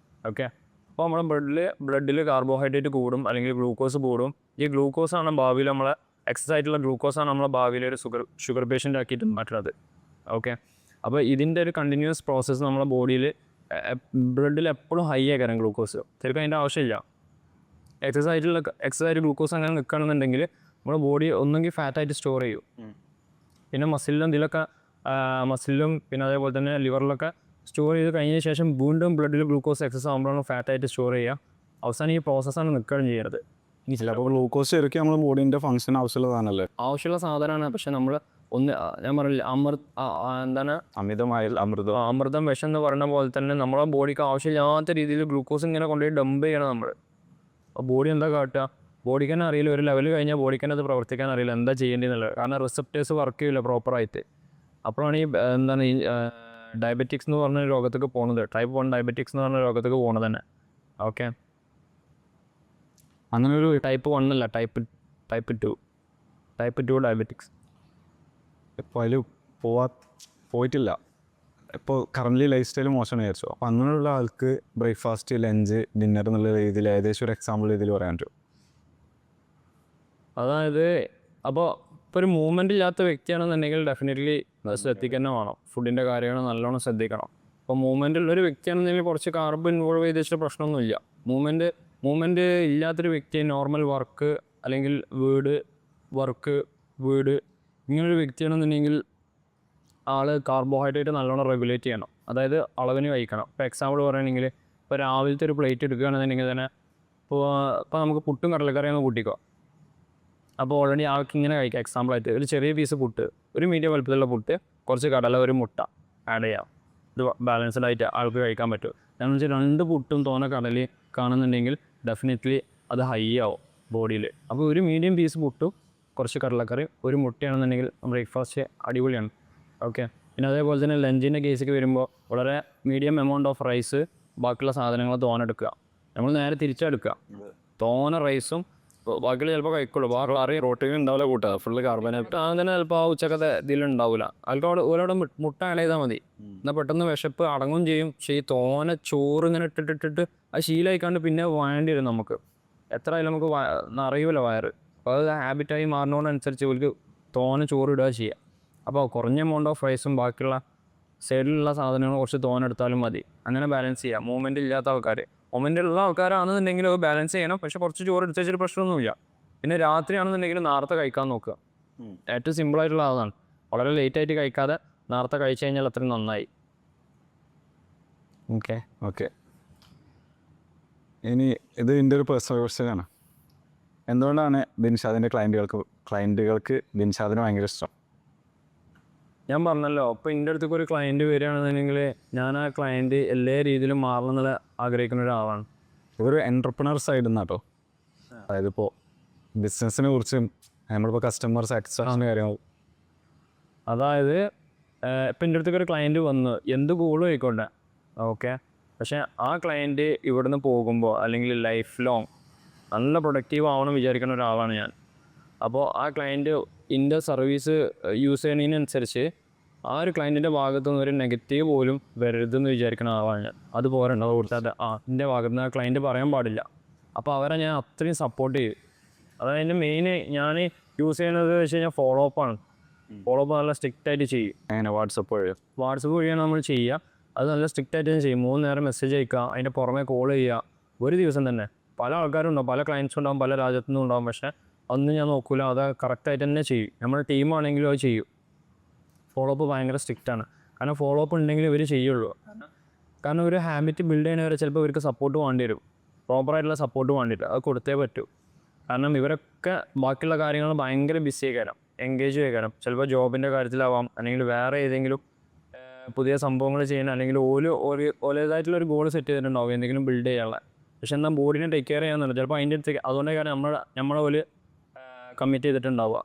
A: ഓക്കെ, അപ്പോൾ നമ്മുടെ ബ്ലഡിൽ കാർബോഹൈഡ്രേറ്റ് കൂടും അല്ലെങ്കിൽ ഗ്ലൂക്കോസ് കൂടും. ഈ ഗ്ലൂക്കോസാണ് ഭാവിയിൽ നമ്മളെ എക്സസ് ആയിട്ടുള്ള ഗ്ലൂക്കോസാണ് നമ്മളെ ഭാവിയിൽ ഒരു ഷുഗർ പേഷ്യൻ്റ് ആക്കിയിട്ട് മാറ്റുന്നത്. ഓക്കെ, അപ്പോൾ ഇതിൻ്റെ ഒരു കണ്ടിന്യൂസ് പ്രോസസ്സ് നമ്മളെ ബോഡിയിൽ ബ്ലഡിൽ എപ്പോഴും ഹൈ ആയിക്കാരം ഗ്ലൂക്കോസ്. ശരിക്കും അതിൻ്റെ ആവശ്യമില്ല. എക്സസ് ആയിട്ട് ഗ്ലൂക്കോസ് അങ്ങനെ നിൽക്കുകയാണെന്നുണ്ടെങ്കിൽ നമ്മുടെ ബോഡി ഒന്നെങ്കിൽ ഫാറ്റായിട്ട് സ്റ്റോർ ചെയ്യും, പിന്നെ മസിലിലും പിന്നെ അതേപോലെ തന്നെ ലിവറിലൊക്കെ സ്റ്റോർ ചെയ്ത് കഴിഞ്ഞതിന് ശേഷം വീണ്ടും ബ്ലഡിൽ ഗ്ലൂക്കോസ് എക്സസ് ആകുമ്പോഴാണ് ഫാറ്റായിട്ട് സ്റ്റോർ ചെയ്യുക. അവസാനം ഈ പ്രോസസ്സാണ് നിൽക്കുകയും ചെയ്യരുത്.
B: അപ്പോൾ ഗ്ലൂക്കോസ് ശരിക്കും നമ്മുടെ ബോഡീൻ്റെ ഫംഗ്ഷൻ ആവശ്യമുള്ളതാണല്ലേ?
A: ആവശ്യമുള്ള സാധനമാണ്. പക്ഷെ നമ്മൾ ഞാൻ പറഞ്ഞില്ല, എന്താണ്
B: അമിതമായ
A: അമൃതം വിഷം എന്ന് പറയുന്ന പോലെ തന്നെ നമ്മളെ ബോഡിക്ക് ആവശ്യമില്ലാത്ത രീതിയിൽ ഗ്ലൂക്കോസ് ഇങ്ങനെ കൊണ്ടുപോയി ഡംപ് ചെയ്യണം നമ്മൾ. അപ്പോൾ ബോഡി എന്താ കാട്ടുക, ബോഡിക്ക് തന്നെ അറിയില്ല, ഒരു ലെവൽ കഴിഞ്ഞാൽ ബോഡിക്ക് തന്നെ അത് പ്രവർത്തിക്കാൻ അറിയില്ല എന്താ ചെയ്യേണ്ടതെന്നുള്ളത്. കാരണം റിസപ്റ്റേഴ്സ് വർക്ക് ചെയ്യില്ല പ്രോപ്പറായിട്ട്. അപ്പോഴാണ് ഈ ഡയബറ്റിക്സ് എന്ന് പറഞ്ഞ രോഗത്തേക്ക് പോകുന്നത്, ടൈപ്പ് 1 ഡയബറ്റിക്സ് എന്ന് പറഞ്ഞ രോഗത്തേക്ക് പോകുന്നത് തന്നെ. ഓക്കെ,
B: അങ്ങനെ ഒരു
A: ടൈപ്പ് 1 അല്ല, ടൈപ്പ് 2 ഡയബറ്റിക്സ്.
B: ഇപ്പോൾ അതിൽ പോയിട്ടില്ല. ഇപ്പോൾ കറൻ്റ് ലൈഫ് സ്റ്റൈൽ മോശമാണ് വിചാരിച്ചു. അപ്പോൾ അങ്ങനെയുള്ള ആൾക്ക് ബ്രേക്ക്ഫാസ്റ്റ്, ലഞ്ച്, ഡിന്നർ എന്നുള്ള രീതിയിൽ ഏകദേശം ഒരു എക്സാമ്പിൾ രീതിയിൽ പറയാൻ പറ്റും.
A: അതായത് അപ്പോൾ ഇപ്പോൾ ഒരു മൂവ്മെൻ്റ് ഇല്ലാത്ത വ്യക്തിയാണെന്നുണ്ടെങ്കിൽ ഡെഫിനറ്റ്ലി ശ്രദ്ധിക്കുക തന്നെ വേണം. ഫുഡിൻ്റെ കാര്യങ്ങൾ നല്ലോണം ശ്രദ്ധിക്കണം. ഇപ്പോൾ മൂവ്മെൻ്റ് ഉള്ളൊരു വ്യക്തിയാണെന്നുണ്ടെങ്കിൽ കുറച്ച് കാർബ് ഇൻവോൾവ് ചെയ്ത് വെച്ചിട്ട് പ്രശ്നമൊന്നുമില്ല. മൂവ്മെൻറ്റ് ഇല്ലാത്തൊരു വ്യക്തി നോർമൽ വർക്ക് അല്ലെങ്കിൽ വീട് ഇങ്ങനൊരു വ്യക്തിയാണെന്നുണ്ടെങ്കിൽ ആൾ കാർബോഹൈഡ്രേറ്റ് നല്ലോണം റെഗുലേറ്റ് ചെയ്യണം. അതായത് അളവിന് കഴിക്കണം. ഇപ്പോൾ എക്സാമ്പിൾ പറയുകയാണെങ്കിൽ ഇപ്പോൾ രാവിലത്തെ ഒരു പ്ലേറ്റ് എടുക്കുകയാണെന്നുണ്ടെങ്കിൽ തന്നെ ഇപ്പോൾ നമുക്ക് പുട്ടും കടലക്കറിയൊന്ന് കൂട്ടിക്കോ. അപ്പോൾ ഓൾറെഡി ആൾക്ക് ഇങ്ങനെ കഴിക്കാം. എക്സാമ്പിളായിട്ട് ഒരു ചെറിയ പീസ് പുട്ട്, ഒരു മീഡിയം വലുപ്പത്തിലുള്ള പുട്ട്, കുറച്ച് കടല, ഒരു മുട്ട ആഡ് ചെയ്യാം. ഇത് ബാലൻസ്ഡ് ആയിട്ട് ആൾക്ക് കഴിക്കാൻ പറ്റും. കാരണം വെച്ചാൽ 2 പുട്ടും തോന കടല് കാണുന്നുണ്ടെങ്കിൽ ഡെഫിനറ്റ്ലി അത് ഹൈ ആവും ബോഡിയിൽ. അപ്പോൾ ഒരു മീഡിയം പീസ് പുട്ടും കുറച്ച് കടലക്കറി, ഒരു മുട്ടയാണെന്നുണ്ടെങ്കിൽ ബ്രേക്ക്ഫാസ്റ്റ് അടിപൊളിയാണ്. ഓക്കെ, പിന്നെ അതേപോലെ തന്നെ ലഞ്ചിൻ്റെ കേസിലേക്ക് വരുമ്പോൾ വളരെ മീഡിയം എമൗണ്ട് ഓഫ് റൈസ്, ബാക്കിയുള്ള സാധനങ്ങൾ തോനെടുക്കുക. നമ്മൾ നേരെ തിരിച്ചെടുക്കുക. തോന റൈസും ബാക്കിയുള്ള ചിലപ്പോൾ കഴിക്കുള്ളൂ. കറി
B: പ്രോട്ടീൻ ഉണ്ടാവില്ല, കൂട്ടുക ഫുള്ള് കാർബണേറ്റ്
A: അങ്ങനെ ചിലപ്പോൾ ആ ഉച്ചക്കത്തെ ഇതിലുണ്ടാവില്ല. ആൾക്കവിടെ ഓരോടെ മുട്ട ആഡ് ചെയ്താൽ മതി. എന്നാൽ പെട്ടെന്ന് വിശപ്പ് അടങ്ങും ചെയ്യും. പക്ഷേ ഈ തോനെ ചോറ് ഇങ്ങനെ ഇട്ടിട്ട് അത് ശീലമായിക്കാണ്ട് പിന്നെ വേണ്ടി വരും നമുക്ക്. എത്ര ആയാലും നമുക്ക് നിറയൂല വയറ്. അപ്പോൾ അത് ഹാബിറ്റായി മാറുന്നതിനനുസരിച്ച് ഒരു തോനെ ചോറ് ഇടുക ചെയ്യുക. അപ്പോൾ കുറഞ്ഞ എമൗണ്ട് ഓഫ് റൈസും ബാക്കിയുള്ള സൈഡിലുള്ള സാധനങ്ങൾ കുറച്ച് തോനെടുത്താലും മതി. അങ്ങനെ ബാലൻസ് ചെയ്യുക. മൂവ്മെൻറ്റ് ഇല്ലാത്ത മൂവ്മെൻറ്റുള്ള ആൾക്കാരാണെന്നുണ്ടെങ്കിൽ അത് ബാലൻസ് ചെയ്യണം. പക്ഷേ കുറച്ച് ചോറ് എടുത്ത് വെച്ചിട്ട് പ്രശ്നമൊന്നുമില്ല. പിന്നെ രാത്രിയാണെന്നുണ്ടെങ്കിൽ നേരത്തെ കഴിക്കാൻ നോക്കുക. ഏറ്റവും സിമ്പിളായിട്ടുള്ള അതാണ്. വളരെ ലേറ്റായിട്ട് കഴിക്കാതെ നേരത്തെ കഴിച്ചു കഴിഞ്ഞാൽ അത്രയും നന്നായി.
B: ഓക്കെ. ഇനി ഇത് എൻ്റെ ഒരു പേഴ്സണൽ ക്വസ്റ്റ്യനാണ്. എന്തുകൊണ്ടാണ് ബിൻഷാദിൻ്റെ ക്ലയൻറ്റുകൾക്ക് ബിൻഷാദിന് ഭയങ്കര ഇഷ്ടം?
A: ഞാൻ പറഞ്ഞല്ലോ, അപ്പോൾ എൻ്റെ അടുത്തേക്ക് ഒരു ക്ലയൻറ്റ് വരികയാണെന്നുണ്ടെങ്കിൽ ഞാൻ ആ ക്ലയൻറ്റ് എല്ലാ രീതിയിലും മാറണം എന്നുള്ള ആഗ്രഹിക്കുന്ന ഒരാളാണ്.
B: ഇതൊരു എൻ്റർപ്രണർ സൈഡിൽ നിന്നാട്ടോ. അതായത് ഇപ്പോൾ ബിസിനസ്സിനെ കുറിച്ചും നമ്മളിപ്പോൾ കസ്റ്റമർ സാറ്റിസ്ഫാക്ഷൻ്റെ കാര്യങ്ങൾ.
A: അതായത് ഇപ്പം എൻ്റെ അടുത്തേക്ക് ഒരു ക്ലയൻറ്റ് വന്ന് എന്ത് ഗോളും ആയിക്കോട്ടെ, ഓക്കെ, പക്ഷേ ആ ക്ലയൻറ്റ് ഇവിടുന്ന് പോകുമ്പോൾ അല്ലെങ്കിൽ ലൈഫ് ലോങ് നല്ല പ്രൊഡക്റ്റീവ് ആവണം വിചാരിക്കുന്ന ഒരാളാണ് ഞാൻ. അപ്പോൾ ആ ക്ലയൻറ്റ് എൻ്റെ സർവീസ് യൂസ് ചെയ്യുന്നതിനനുസരിച്ച് ആ ഒരു ക്ലയൻറ്റിൻ്റെ ഭാഗത്തു നിന്ന് ഒരു നെഗറ്റീവ് പോലും വരരുതെന്ന് വിചാരിക്കുന്ന ആളാണ് ഞാൻ. അത് പോരണ്ട, അത് കൊടുത്താൽ എൻ്റെ ഭാഗത്ത് നിന്ന് ആ ക്ലയൻറ്റ് പറയാൻ പാടില്ല. അപ്പോൾ അവരെ ഞാൻ അത്രയും സപ്പോർട്ട് ചെയ്യും. അതായത് എൻ്റെ മെയിൻ ഞാൻ യൂസ് ചെയ്യുന്നത് വെച്ച് കഴിഞ്ഞാൽ ഫോളോ അപ്പാണ്. ഫോളോ അപ്പ് നല്ല സ്ട്രിക്റ്റായിട്ട് ചെയ്യും.
B: അങ്ങനെ വാട്സപ്പ്
A: വഴിയാണ് നമ്മൾ ചെയ്യുക. അത് നല്ല സ്ട്രിക്റ്റായിട്ട് തന്നെ ചെയ്യും. 3 നേരം മെസ്സേജ് അയക്കുക, അതിൻ്റെ പുറമെ കോൾ ചെയ്യുക. ഒരു ദിവസം തന്നെ പല ആൾക്കാരും ഉണ്ടാവും, പല ക്ലയൻറ്റ്സും ഉണ്ടാവും, പല രാജ്യത്തു നിന്നും ഉണ്ടാവും. പക്ഷേ അതൊന്നും ഞാൻ നോക്കില്ല, അത് കറക്റ്റായിട്ട് തന്നെ ചെയ്യും. നമ്മുടെ ടീമാണെങ്കിലും അത് ചെയ്യും. ഫോളോ അപ്പ് ഭയങ്കര സ്ട്രിക്റ്റാണ്. കാരണം ഫോളോ അപ്പ് ഉണ്ടെങ്കിൽ ഇവർ ചെയ്യുള്ളൂ. കാരണം ഒരു ഹാബിറ്റ് ബിൽഡ് ചെയ്യുന്നവരെ ചിലപ്പോൾ ഇവർക്ക് സപ്പോർട്ട് വേണ്ടി വരും, പ്രോപ്പറായിട്ടുള്ള സപ്പോർട്ട് വേണ്ടിയിട്ട്. അത് കൊടുത്തേ പറ്റൂ. കാരണം ഇവരൊക്കെ ബാക്കിയുള്ള കാര്യങ്ങൾ ഭയങ്കര ബിസി ആയിക്കാരം, എൻഗേജ് ആയിക്കാരം. ചിലപ്പോൾ ജോബിൻ്റെ കാര്യത്തിലാവാം, അല്ലെങ്കിൽ വേറെ ഏതെങ്കിലും പുതിയ സംഭവങ്ങൾ ചെയ്യണം, അല്ലെങ്കിൽ ഓലേതായിട്ടുള്ള ഒരു ഗോൾ സെറ്റ് ചെയ്തിട്ടുണ്ടാവും എന്തെങ്കിലും ബിൽഡ് ചെയ്യാനുള്ള. പക്ഷെ എന്നാൽ ബോഡിനെ ടേക്ക് കെയർ ചെയ്യാന്നുള്ളത് ചിലപ്പോൾ അതിൻ്റെ അടുത്ത് അതുകൊണ്ടൊക്കെയാണ് നമ്മളെ ഓല് കമ്മിറ്റ് ചെയ്തിട്ടുണ്ടാവുക.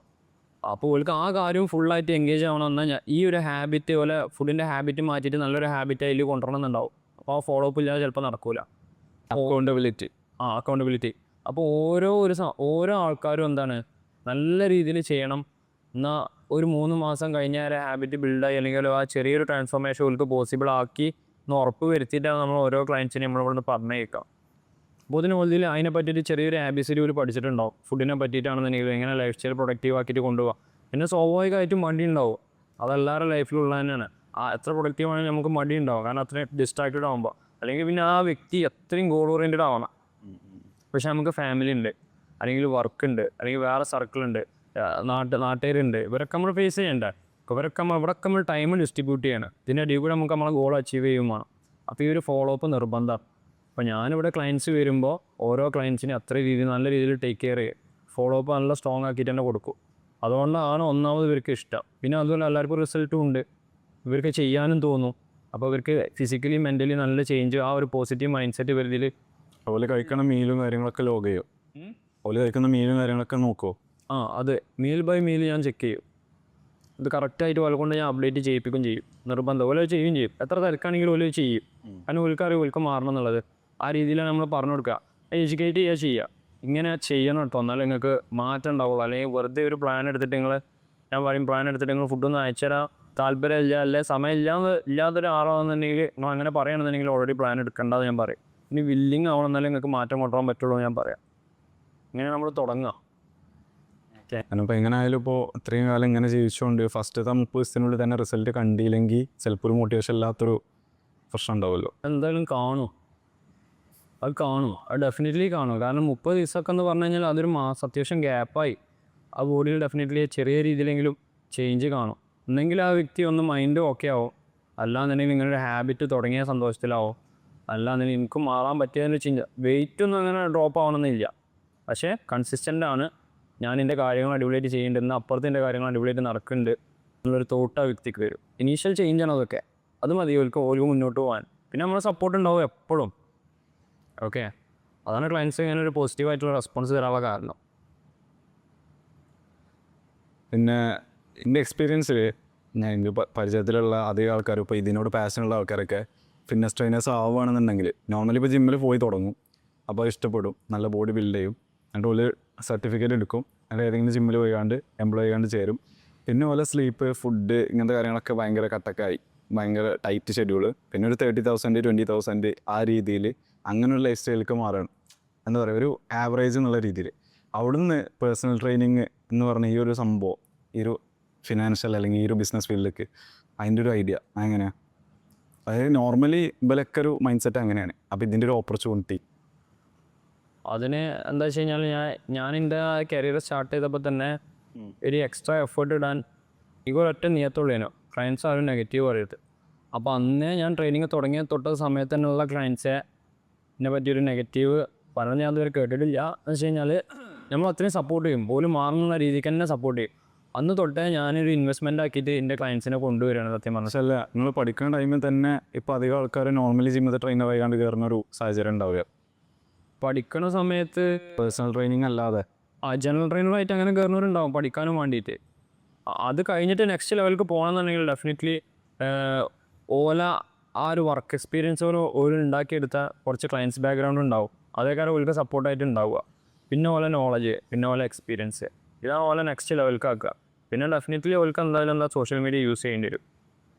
A: അപ്പോൾ ഓൾക്ക് ആ കാര്യം ഫുള്ളായിട്ട് എൻഗേജ് ആവണമെന്നാൽ ഈ ഒരു ഹാബിറ്റ് പോലെ ഫുഡിൻ്റെ ഹാബിറ്റ് മാറ്റിയിട്ട് നല്ലൊരു ഹാബിറ്റ് അതിൽ കൊണ്ടുവരണമെന്നുണ്ടാവും. അപ്പോൾ ആ ഫോളോ അപ്പ് ഇല്ലാതെ ചിലപ്പോൾ നടക്കില്ല. അക്കൗണ്ടബിലിറ്റി. അപ്പോൾ ഓരോ ആൾക്കാരും എന്താണ് നല്ല രീതിയിൽ ചെയ്യണം. എന്നാൽ ഒരു 3 മാസം കഴിഞ്ഞാൽ ആ ഹാബിറ്റ് ബിൽഡായി, അല്ലെങ്കിൽ ആ ചെറിയൊരു ട്രാൻസ്ഫോർമേഷൻ അവർക്ക് പോസിബിൾ ആക്കി എന്ന് ഉറപ്പ് വരുത്തിയിട്ടാണ് നമ്മൾ ഓരോ ക്ലയൻസിനെയും നമ്മളിവിടെ പറഞ്ഞേക്കാം. അപ്പോൾ ഇതിന് അതിനെ പറ്റിയിട്ട് ചെറിയൊരു ABCD പഠിച്ചിട്ടുണ്ടാവും. ഫുഡിനെ പറ്റിയിട്ടാണെന്നുണ്ടെങ്കിൽ എങ്ങനെ ലൈഫ് സ്റ്റൈൽ പ്രൊഡക്റ്റീവ് ആക്കിയിട്ട് കൊണ്ടുപോകാം. പിന്നെ സ്വാഭാവികമായിട്ടും മടി ഉണ്ടാവും. അതെല്ലാവരുടെ ലൈഫിലുള്ള തന്നെയാണ്. എത്ര പ്രൊഡക്റ്റീവ് ആണെങ്കിൽ നമുക്ക് മടി ഉണ്ടാവും, കാരണം അത്രയും ഡിസ്ട്രാക്റ്റഡ് ആകുമ്പോൾ. അല്ലെങ്കിൽ പിന്നെ ആ വ്യക്തി അത്രയും ഗോൾ ഓറിയൻറ്റഡ് ആവണം. പക്ഷെ നമുക്ക് ഫാമിലി ഉണ്ട്, അല്ലെങ്കിൽ വർക്ക് ഉണ്ട്, അല്ലെങ്കിൽ വേറെ സർക്കിളുണ്ട്, നാട്ടുകാരുണ്ട്, ഇവരൊക്കെ നമ്മൾ ഫേസ് ചെയ്യണ്ട. ഇവരൊക്കെ നമ്മൾ ടൈം ഡിസ്ട്രിബ്യൂട്ട് ചെയ്യണം. ഇതിൻ്റെ അടിയിൽ കൂടെ നമുക്ക് നമ്മളെ ഗോൾ അച്ചീവ് ചെയ്യും വേണം. അപ്പോൾ ഈ ഒരു ഫോളോ അപ്പ് നിർബന്ധമാണ്. അപ്പോൾ ഞാനിവിടെ ക്ലയൻസ് വരുമ്പോൾ ഓരോ ക്ലയൻസിനെ നല്ല രീതിയിൽ ടേക്ക് കെയർ ചെയ്യും. ഫോളോ അപ്പ് നല്ല സ്ട്രോങ് ആക്കിയിട്ട് തന്നെ കൊടുക്കും. അതുകൊണ്ടാണ് ഒന്നാമത് ഇവർക്ക് ഇഷ്ടം. പിന്നെ അതുപോലെ എല്ലാവർക്കും റിസൾട്ടും ഉണ്ട്, ഇവർക്ക് ചെയ്യാനും തോന്നും. അപ്പോൾ ഇവർക്ക് ഫിസിക്കലി മെൻ്റലി നല്ല ചേഞ്ച്, ആ ഒരു പോസിറ്റീവ് മൈൻഡ് സെറ്റ് വരുന്നതിൽ.
B: അതുപോലെ കഴിക്കണ മീലും കാര്യങ്ങളൊക്കെ ലോഗ് ചെയ്യും. അതുപോലെ കഴിക്കുന്ന മീലും കാര്യങ്ങളൊക്കെ നോക്കുമോ?
A: അതെ, മീൽ ബൈ മീൽ ഞാൻ ചെക്ക് ചെയ്യും. ഇത് കറക്റ്റായിട്ട് ഓലെ കൊണ്ട് ഞാൻ അപ്ഡേറ്റ് ചെയ്യിപ്പിക്കും ചെയ്യും. നിർബന്ധം ഓലെ ചെയ്യും. എത്ര തിരക്കാണെങ്കിലും ഓല് ചെയ്യും. കാരണം ഓൽക്ക് മാറണം എന്നുള്ളത് ആ രീതിയിലാണ് നമ്മൾ പറഞ്ഞു കൊടുക്കുക. എഡ്യൂക്കേറ്റ് ചെയ്യുക. ഇങ്ങനെ ചെയ്യണം കേട്ടോ, എന്നാലും നിങ്ങൾക്ക് മാറ്റം ഉണ്ടാവുള്ളൂ. അല്ലെങ്കിൽ വെറുതെ ഒരു പ്ലാൻ എടുത്തിട്ട് പ്ലാൻ എടുത്തിട്ട് നിങ്ങൾ ഫുഡൊന്നും അയച്ചുതരാൻ താല്പര്യമില്ല, അല്ലെങ്കിൽ ഇല്ലാത്തൊരു ആളാണെന്നുണ്ടെങ്കിൽ നിങ്ങൾ അങ്ങനെ പറയുകയാണെന്നുണ്ടെങ്കിൽ ഓൾറെഡി പ്ലാൻ എടുക്കേണ്ടത് ഞാൻ പറയും. ഇനി വില്ലിങ് ആവണം, എന്നാലും നിങ്ങൾക്ക് മാറ്റം കൊണ്ടുവരാൻ പറ്റുള്ളൂ ഞാൻ പറയാം. ഇങ്ങനെ നമ്മൾ തുടങ്ങുക.
B: അപ്പോൾ എങ്ങനെ ആയാലും ഇപ്പോൾ ഇത്രയും കാലം ഇങ്ങനെ ജീവിച്ചുകൊണ്ട് ഫസ്റ്റത്തെ 30 ദിവസത്തിനുള്ളിൽ തന്നെ റിസൾട്ട് കണ്ടില്ലെങ്കിൽ ചിലപ്പോൾ ഒരു മോട്ടിവേഷൻ ഇല്ലാത്തൊരു പ്രശ്നം ഉണ്ടാവുമല്ലോ.
A: എന്തായാലും കാണും, അത് ഡെഫിനറ്റ്ലി കാണും. കാരണം 30 ദിവസമൊക്കെ എന്ന് പറഞ്ഞു കഴിഞ്ഞാൽ അതൊരു അത്യാവശ്യം ഗ്യാപ്പായി. ആ ബോഡിയിൽ ഡെഫിനറ്റ്ലി ചെറിയ രീതിയിലെങ്കിലും ചേഞ്ച് കാണും. എന്നെങ്കിൽ ആ വ്യക്തി ഒന്ന് മൈൻഡ് ഓക്കെ ആവും. അല്ലാന്നുണ്ടെങ്കിൽ നിങ്ങളൊരു ഹാബിറ്റ് തുടങ്ങിയ സന്തോഷത്തിലാവും. അല്ലാന്നുണ്ടെങ്കിൽ എനിക്ക് മാറാൻ പറ്റിയതെന്ന് വെച്ച് കഴിഞ്ഞാൽ വെയിറ്റൊന്നും അങ്ങനെ ഡ്രോപ്പ് ആവണമെന്നില്ല. പക്ഷേ കൺസിസ്റ്റൻ്റ് ആണ്, ഞാൻ എൻ്റെ കാര്യങ്ങൾ അടിപൊളിയായിട്ട് ചെയ്യുന്നുണ്ട്, അപ്പുറത്ത് എൻ്റെ കാര്യങ്ങൾ അടിപൊളിയായിട്ട് നടക്കുന്നുണ്ട് എന്നുള്ളൊരു തോട്ട് ആ വ്യക്തിക്ക് വരും. ഇനീഷ്യൽ ചേഞ്ചാണ് അതൊക്കെ, അത് മതി ഓർക്ക് മുന്നോട്ട് പോകാൻ. പിന്നെ നമ്മളെ സപ്പോർട്ട് ഉണ്ടാവും എപ്പോഴും. ഓക്കെ, അതാണ് ക്ലയൻസ് ഇങ്ങനെ ഒരു പോസിറ്റീവായിട്ടുള്ള റെസ്പോൺസ് തരാനുള്ള കാരണം.
B: പിന്നെ എൻ്റെ എക്സ്പീരിയൻസിൽ ഞാൻ എൻ്റെ പരിചയത്തിലുള്ള അധികം ആൾക്കാർ ഇപ്പോൾ ഇതിനോട് പാഷനുള്ള ആൾക്കാരൊക്കെ ഫിറ്റ്നസ് ട്രെയിനേഴ്സ് ആവുകയാണെന്നുണ്ടെങ്കിൽ നോർമലി ഇപ്പോൾ ജിമ്മിൽ പോയി തുടങ്ങും. അപ്പോൾ ഇഷ്ടപ്പെടും, നല്ല ബോഡി ബിൽഡ് ചെയ്യും, എന്നിട്ട് ഓല് സർട്ടിഫിക്കറ്റ് എടുക്കും, എന്നിട്ട് ഏതെങ്കിലും ജിമ്മിൽ പോയിക്കാണ്ട് എംപ്ലോയി ആണ്ട് ചേരും. പിന്നെ ഓലെ സ്ലീപ്പ്, ഫുഡ്, ഇങ്ങനത്തെ കാര്യങ്ങളൊക്കെ ഭയങ്കര കട്ടക്കായി, ഭയങ്കര ടൈറ്റ് ഷെഡ്യൂൾ. പിന്നെ ഒരു 30,000 20,000 ആ രീതിയിൽ അങ്ങനെയുള്ള ലൈഫ് സ്റ്റൈലിലേക്ക് മാറണം. എന്താ പറയുക, ഒരു ആവറേജ് എന്നുള്ള രീതിയിൽ. അവിടുന്ന് പേഴ്സണൽ ട്രെയിനിങ് എന്ന് പറഞ്ഞ ഈ ഒരു സംഭവം, ഈ ഒരു ഫിനാൻഷ്യൽ അല്ലെങ്കിൽ ഈ ഒരു ബിസിനസ് ഫീൽഡിലേക്ക് അതിൻ്റെ ഒരു ഐഡിയ എങ്ങനെയാണ്? അതായത് നോർമലി ഇവലൊക്കെ ഒരു മൈൻഡ് സെറ്റ് അങ്ങനെയാണ്. അപ്പോൾ ഇതിൻ്റെ ഒരു ഓപ്പർച്യൂണിറ്റി
A: അതിന് എന്താ വെച്ച് കഴിഞ്ഞാൽ ഞാൻ എൻ്റെ കരിയർ സ്റ്റാർട്ട് ചെയ്തപ്പോൾ തന്നെ ഒരു എക്സ്ട്രാ എഫേർട്ട് ഇടാൻ എനിക്ക് ഒരൊറ്റ നിയത്തുള്ളേനോ, ക്ലയൻസ് ആരും നെഗറ്റീവ് പറയരുത്. അപ്പോൾ അന്നേ ഞാൻ ട്രെയിനിങ് തുടങ്ങിയ തൊട്ട സമയത്ത് തന്നെയുള്ള ക്ലയൻസെ ഇതിനെ പറ്റിയൊരു നെഗറ്റീവ് പറഞ്ഞ് ഞാൻ അതുവരെ കേട്ടിട്ടില്ല. എന്ന് വെച്ച് കഴിഞ്ഞാൽ നമ്മൾ അത്രയും സപ്പോർട്ട് ചെയ്യും, പോലും മാറുന്ന രീതിക്ക് തന്നെ സപ്പോർട്ട് ചെയ്യും. അന്ന് തൊട്ടേ ഞാനൊരു ഇൻവെസ്റ്റ്മെൻ്റ് ആക്കിയിട്ട് എൻ്റെ ക്ലയൻസിനെ കൊണ്ടുവരികയാണ് സത്യം പറഞ്ഞാൽ.
B: അല്ല, നിങ്ങൾ പഠിക്കുന്ന ടൈമിൽ തന്നെ ഇപ്പോൾ അധികം ആൾക്കാർ നോർമലി ജിമ്മത്തെ ട്രെയിനർ ആയിക്കാണ്ട് കയറുന്ന ഒരു സാഹചര്യം ഉണ്ടാവുക.
A: പഠിക്കുന്ന സമയത്ത്
B: പേഴ്സണൽ ട്രെയിനിങ് അല്ലാതെ
A: ജനറൽ ട്രെയിനറായിട്ട് അങ്ങനെ കയറുന്നവരുണ്ടാവും പഠിക്കാനും വേണ്ടിയിട്ട്. അത് കഴിഞ്ഞിട്ട് നെക്സ്റ്റ് ലെവലിലേക്ക് പോകണമെന്നുണ്ടെങ്കിൽ ഡെഫിനറ്റ്ലി ഓല ആ ഒരു വർക്ക് എക്സ്പീരിയൻസ് ഓരോ ഉണ്ടാക്കിയെടുത്ത കുറച്ച് ക്ലയൻസ് ബാക്ക്ഗ്രൗണ്ട് ഉണ്ടാവും. അതേക്കാരം ഓൾക്ക് സപ്പോർട്ടായിട്ട് ഉണ്ടാവുക. പിന്നെ ഓല നോളജ്, പിന്നെ ഓല എക്സ്പീരിയൻസ്, ഇതാണ് ഓല നെക്സ്റ്റ് ലെവലിലേക്ക് ആക്കുക. പിന്നെ ഡെഫിനറ്റ്ലി ഓൾക്ക് എന്തായാലും സോഷ്യൽ മീഡിയ യൂസ് ചെയ്യേണ്ടി വരും.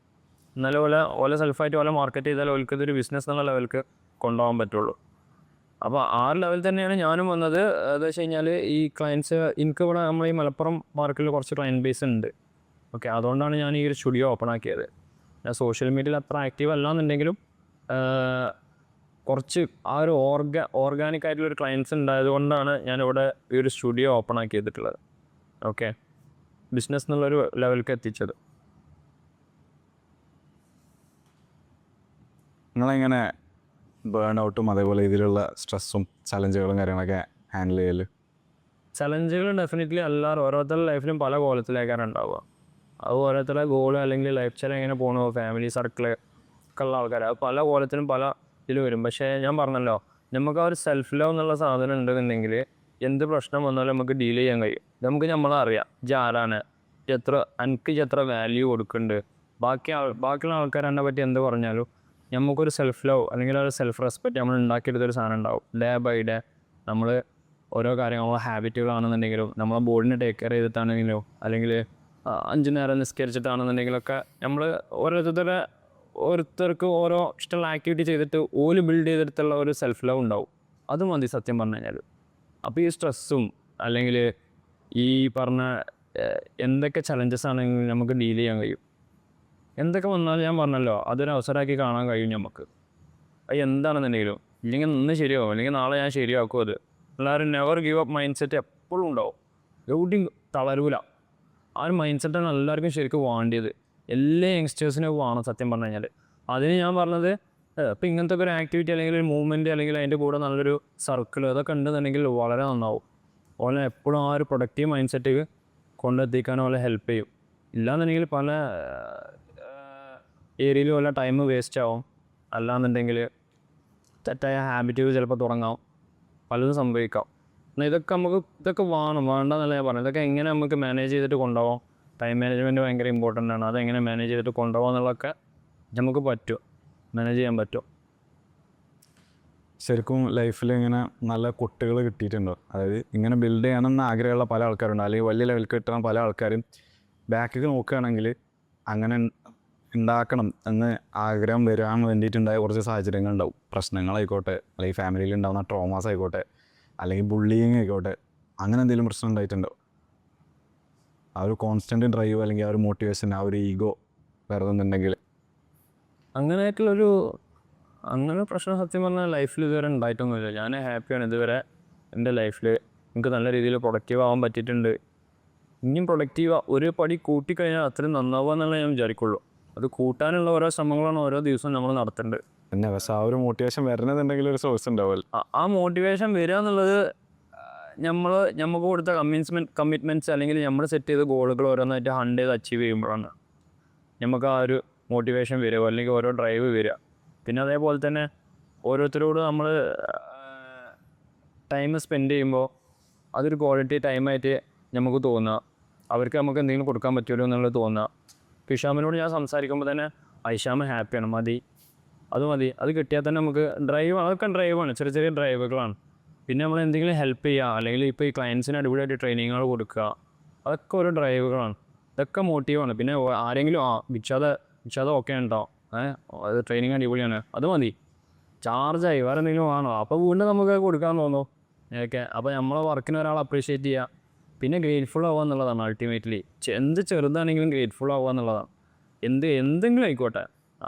A: എന്നാലും ഓല സെൽഫായിട്ട് ഓല മാർക്കറ്റ് ചെയ്താൽ ഓൾക്ക് ഇതൊരു ബിസിനസ് എന്നുള്ള ലെവലിലേക്ക് കൊണ്ടുപോകാൻ പറ്റുള്ളൂ. അപ്പോൾ ആ ലെവൽ തന്നെയാണ് ഞാനും വന്നത്. എന്താ വെച്ച് കഴിഞ്ഞാൽ ഈ ക്ലയൻസ് എനിക്കിവിടെ നമ്മൾ ഈ മലപ്പുറം മാർക്കറ്റിൽ കുറച്ച് ക്ലയൻറ്റ് ബേസ് ഉണ്ട്. ഓക്കെ, അതുകൊണ്ടാണ് ഞാൻ ഈ ഒരു സ്റ്റുഡിയോ ഓപ്പൺ ആക്കിയത്. ഞാൻ സോഷ്യൽ മീഡിയയിൽ അത്ര ആക്റ്റീവ് അല്ലാന്നുണ്ടെങ്കിലും കുറച്ച് ആ ഒരു ഓർഗാനിക് ആയിട്ടുള്ളൊരു ക്ലയൻസ് ഉണ്ടായത് കൊണ്ടാണ് ഞാനിവിടെ ഈ ഒരു സ്റ്റുഡിയോ ഓപ്പൺ ആക്കി ചെയ്തിട്ടുള്ളത്. ഓക്കെ, ബിസിനസ് എന്നുള്ളൊരു ലെവലിലേക്ക് എത്തിച്ചത്.
B: നിങ്ങളെങ്ങനെ ബേൺ ഔട്ടും അതേപോലെ ഇതിലുള്ള സ്ട്രെസ്സും ചലഞ്ചുകളും കാര്യങ്ങളൊക്കെ ഹാൻഡിൽ ചെയ്യൽ?
A: ചലഞ്ചുകൾ ഡെഫിനറ്റ്ലി എല്ലാവരും ഓരോരുത്തരുടെ ലൈഫിലും പല കോലത്തിലേക്കാണ് ഉണ്ടാവുക. അത് ഓരോരുത്തരുടെ ഗോള് അല്ലെങ്കിൽ ലൈഫ് സ്റ്റൈൽ എങ്ങനെ പോകണോ ഫാമിലി സർക്കിൾ ഒക്കെ ഉള്ള ആൾക്കാർ അത് പല കോലത്തിനും പല ഇതിൽ വരും. പക്ഷേ ഞാൻ പറഞ്ഞല്ലോ നമുക്ക് ആ ഒരു സെൽഫ് ലവ് എന്നുള്ള സാധനം ഉണ്ടെന്നുണ്ടെങ്കിൽ എന്ത് പ്രശ്നം വന്നാലും നമുക്ക് ഡീൽ ചെയ്യാൻ കഴിയും. നമുക്ക് നമ്മളറിയാം ആരാണ്, എനിക്ക് എത്ര വാല്യൂ കൊടുക്കുന്നുണ്ട്, ബാക്കിയുള്ള ആൾക്കാർ എന്നെ പറ്റി എന്ത് പറഞ്ഞാലും നമുക്കൊരു സെൽഫ് ലവ് അല്ലെങ്കിൽ ഒരു സെൽഫ് റെസ്പെക്റ്റ് നമ്മൾ ഉണ്ടാക്കിയെടുത്തൊരു സാധനം ഉണ്ടാവും. ഡേ ബൈ ഡേ നമ്മൾ ഓരോ കാര്യങ്ങൾ നമ്മളെ ഹാബിറ്റുകളാണെന്നുണ്ടെങ്കിലും നമ്മളെ ബോഡിനെ ടേക്ക് കെയർ ചെയ്തിട്ടാണെങ്കിലോ അല്ലെങ്കിൽ 5 നേരം നിസ്കരിച്ചിട്ടാണെന്നുണ്ടെങ്കിലൊക്കെ നമ്മൾ ഓരോരുത്തർക്ക് ഓരോ ഇഷ്ടമുള്ള ആക്ടിവിറ്റി ചെയ്തിട്ട് ഓല് ബിൽഡ് ചെയ്തെടുത്തുള്ള ഒരു സെൽഫ് ലവ് ഉണ്ടാവും. അത് മതി സത്യം പറഞ്ഞു കഴിഞ്ഞാൽ. അപ്പോൾ ഈ സ്ട്രെസ്സും അല്ലെങ്കിൽ ഈ പറഞ്ഞ എന്തൊക്കെ ചലഞ്ചസ് ആണെങ്കിലും നമുക്ക് ഡീൽ ചെയ്യാൻ കഴിയും. എന്തൊക്കെ വന്നാലും ഞാൻ പറഞ്ഞല്ലോ അതൊരു അവസരമാക്കി കാണാൻ കഴിയും നമുക്ക്. അത് എന്താണെന്നുണ്ടെങ്കിലും ഇല്ലെങ്കിൽ ഇന്ന് ശരിയാവും അല്ലെങ്കിൽ നാളെ ഞാൻ ശരിയാക്കും. അത് എല്ലാവരും never give up mind set എപ്പോഴും ഉണ്ടാവും. എവിടെയും തളരൂല. ആ ഒരു മൈൻഡ് സെറ്റാണ് എല്ലാവർക്കും ശരിക്കും വേണ്ടിയത്. എല്ലാ യങ്സ്റ്റേഴ്സിനും വേണം സത്യം പറഞ്ഞു കഴിഞ്ഞാൽ. അതിന് ഞാൻ പറഞ്ഞത് ഇപ്പം ഇങ്ങനത്തെ ഒരു ആക്ടിവിറ്റി അല്ലെങ്കിൽ ഒരു മൂവ്മെൻറ്റ് അല്ലെങ്കിൽ അതിൻ്റെ കൂടെ നല്ലൊരു സർക്കിൾ അതൊക്കെ ഉണ്ടെന്നുണ്ടെങ്കിൽ വളരെ നന്നാവും. ഓലെ എപ്പോഴും ആ ഒരു പ്രൊഡക്റ്റീവ് മൈൻഡ് സെറ്റ് കൊണ്ടെത്തിക്കാൻ ഓലെ ഹെൽപ്പ് ചെയ്യും. ഇല്ലാന്നുണ്ടെങ്കിൽ പല ഏരിയയിൽ വല്ല ടൈം വേസ്റ്റ് ആവും. അല്ലാന്നുണ്ടെങ്കിൽ തെറ്റായ ഹാബിറ്റുകൾ ചിലപ്പോൾ തുടങ്ങാം, പലതും സംഭവിക്കാം. എന്നാൽ ഇതൊക്കെ വേണ്ടെന്നല്ല ഞാൻ പറഞ്ഞത്. ഇതൊക്കെ എങ്ങനെ നമുക്ക് മാനേജ് ചെയ്തിട്ട് കൊണ്ടുപോകാം. ടൈം മാനേജ്മെൻറ്റ് ഭയങ്കര ഇമ്പോർട്ടൻ്റ് ആണ്. അതെങ്ങനെ മാനേജ് ചെയ്തിട്ട് കൊണ്ടുപോകാം എന്നുള്ളതൊക്കെ നമുക്ക് പറ്റും, മാനേജ് ചെയ്യാൻ പറ്റും.
B: ശരിക്കും ലൈഫിൽ ഇങ്ങനെ നല്ല കുട്ടികൾ കിട്ടിയിട്ടുണ്ടോ? അതായത് ഇങ്ങനെ ബിൽഡ് ചെയ്യണമെന്ന് ആഗ്രഹമുള്ള പല ആൾക്കാരുണ്ട്, അല്ലെങ്കിൽ വലിയ ലെവലിൽ കിട്ടണം പല ആൾക്കാരും ബാക്കിൽ നോക്കുകയാണെങ്കിൽ അങ്ങനെ ഉണ്ടാക്കണം എന്ന് ആഗ്രഹം വരാൻ വേണ്ടിയിട്ടുണ്ടായ കുറച്ച് സാഹചര്യങ്ങളുണ്ടാവും. പ്രശ്നങ്ങളായിക്കോട്ടെ, അല്ലെങ്കിൽ ഫാമിലിയിൽ ഉണ്ടാകുന്ന ട്രോമാസ് ആയിക്കോട്ടെ, അല്ലെങ്കിൽ ബുള്ളിങ് ആയിക്കോട്ടെ, അങ്ങനെ എന്തെങ്കിലും പ്രശ്നം ഉണ്ടായിട്ടുണ്ടോ? ആ ഒരു കോൺസ്റ്റൻറ്റ് ഡ്രൈവ് അല്ലെങ്കിൽ ആ ഒരു മോട്ടിവേഷൻ, ആ ഒരു ഈഗോ വരുന്നുണ്ടെങ്കിൽ
A: അങ്ങനെ പ്രശ്നം സത്യം പറഞ്ഞാൽ ലൈഫിൽ ഇതുവരെ ഉണ്ടായിട്ടൊന്നുമില്ല. ഞാൻ ഹാപ്പിയാണ് ഇതുവരെ. എൻ്റെ ലൈഫിൽ എനിക്ക് നല്ല രീതിയിൽ പ്രൊഡക്റ്റീവ് ആവാൻ പറ്റിയിട്ടുണ്ട്. ഇനിയും പ്രൊഡക്റ്റീവ് ഒരു പടി കൂട്ടിക്കഴിഞ്ഞാൽ അത്രയും നന്നാവുക എന്നുള്ള ഞാൻ വിചാരിക്കുള്ളൂ. അത് കൂട്ടാനുള്ള ഓരോ ശ്രമങ്ങളാണ് ഓരോ ദിവസവും നമ്മൾ നടത്തേണ്ടത്.
B: പിന്നെ പക്ഷേ ആ ഒരു മോട്ടിവേഷൻ വരണമെന്നുണ്ടെങ്കിൽ ഒരു സോഴ്സ് ഉണ്ടാവുമല്ലോ.
A: ആ മോട്ടിവേഷൻ വരിക എന്നുള്ളത് നമുക്ക് കൊടുത്ത കമ്മിറ്റ്മെൻറ്റ്സ് അല്ലെങ്കിൽ നമ്മൾ സെറ്റ് ചെയ്ത ഗോളുകൾ ഓരോന്നായിട്ട് 100 അച്ചീവ് ചെയ്യുമ്പോഴാണ് നമുക്ക് ആ ഒരു മോട്ടിവേഷൻ വരിക അല്ലെങ്കിൽ ഓരോ ഡ്രൈവ് വരിക. പിന്നെ അതേപോലെ തന്നെ ഓരോരുത്തരോട് നമ്മൾ ടൈം സ്പെൻഡ് ചെയ്യുമ്പോൾ അതൊരു ക്വാളിറ്റി ടൈമായിട്ട് നമുക്ക് തോന്നുക. അവർക്ക് നമുക്ക് എന്തെങ്കിലും കൊടുക്കാൻ പറ്റുമല്ലോ എന്നുള്ളത് തോന്നുക. ഇപ്പോൾ ഇഷാമിനോട് ഞാൻ സംസാരിക്കുമ്പോൾ തന്നെ ഐഷാമ് ഹാപ്പിയാണ്, മതി. അത് കിട്ടിയാൽ തന്നെ നമുക്ക് അതൊക്കെ ഡ്രൈവാണ്, ചെറിയ ചെറിയ ഡ്രൈവുകളാണ്. പിന്നെ നമ്മൾ എന്തെങ്കിലും ഹെൽപ്പ് ചെയ്യുക അല്ലെങ്കിൽ ഇപ്പോൾ ഈ ക്ലയൻസിന് അടിപൊളിയായിട്ട് ട്രെയിനിങ്ങുകൾ കൊടുക്കുക, അതൊക്കെ ഓരോ ഡ്രൈവുകളാണ്. ഇതൊക്കെ മോട്ടീവാണ്. പിന്നെ ആരെങ്കിലും വിക്ഷാദം ഓക്കെ ഉണ്ടോ, അത് ട്രെയിനിങ് അടിപൊളിയാണ്, അത് മതി, ചാർജായി വേറെ എന്തെങ്കിലും ആണോ, അപ്പോൾ വീണ്ടും നമുക്ക് കൊടുക്കാൻ തോന്നുന്നു. ഓക്കെ, അപ്പോൾ നമ്മളെ വർക്കിന് ഒരാൾ അപ്രീഷിയേറ്റ് ചെയ്യുക, പിന്നെ ഗ്രേറ്റ്ഫുൾ ആവുക എന്നുള്ളതാണ് അൾട്ടിമേറ്റ്ലി. എന്ത് ചെറുതാണെങ്കിലും ഗ്രേറ്റ്ഫുൾ ആവുക എന്നുള്ളതാണ്. എന്തെങ്കിലും ആയിക്കോട്ടെ.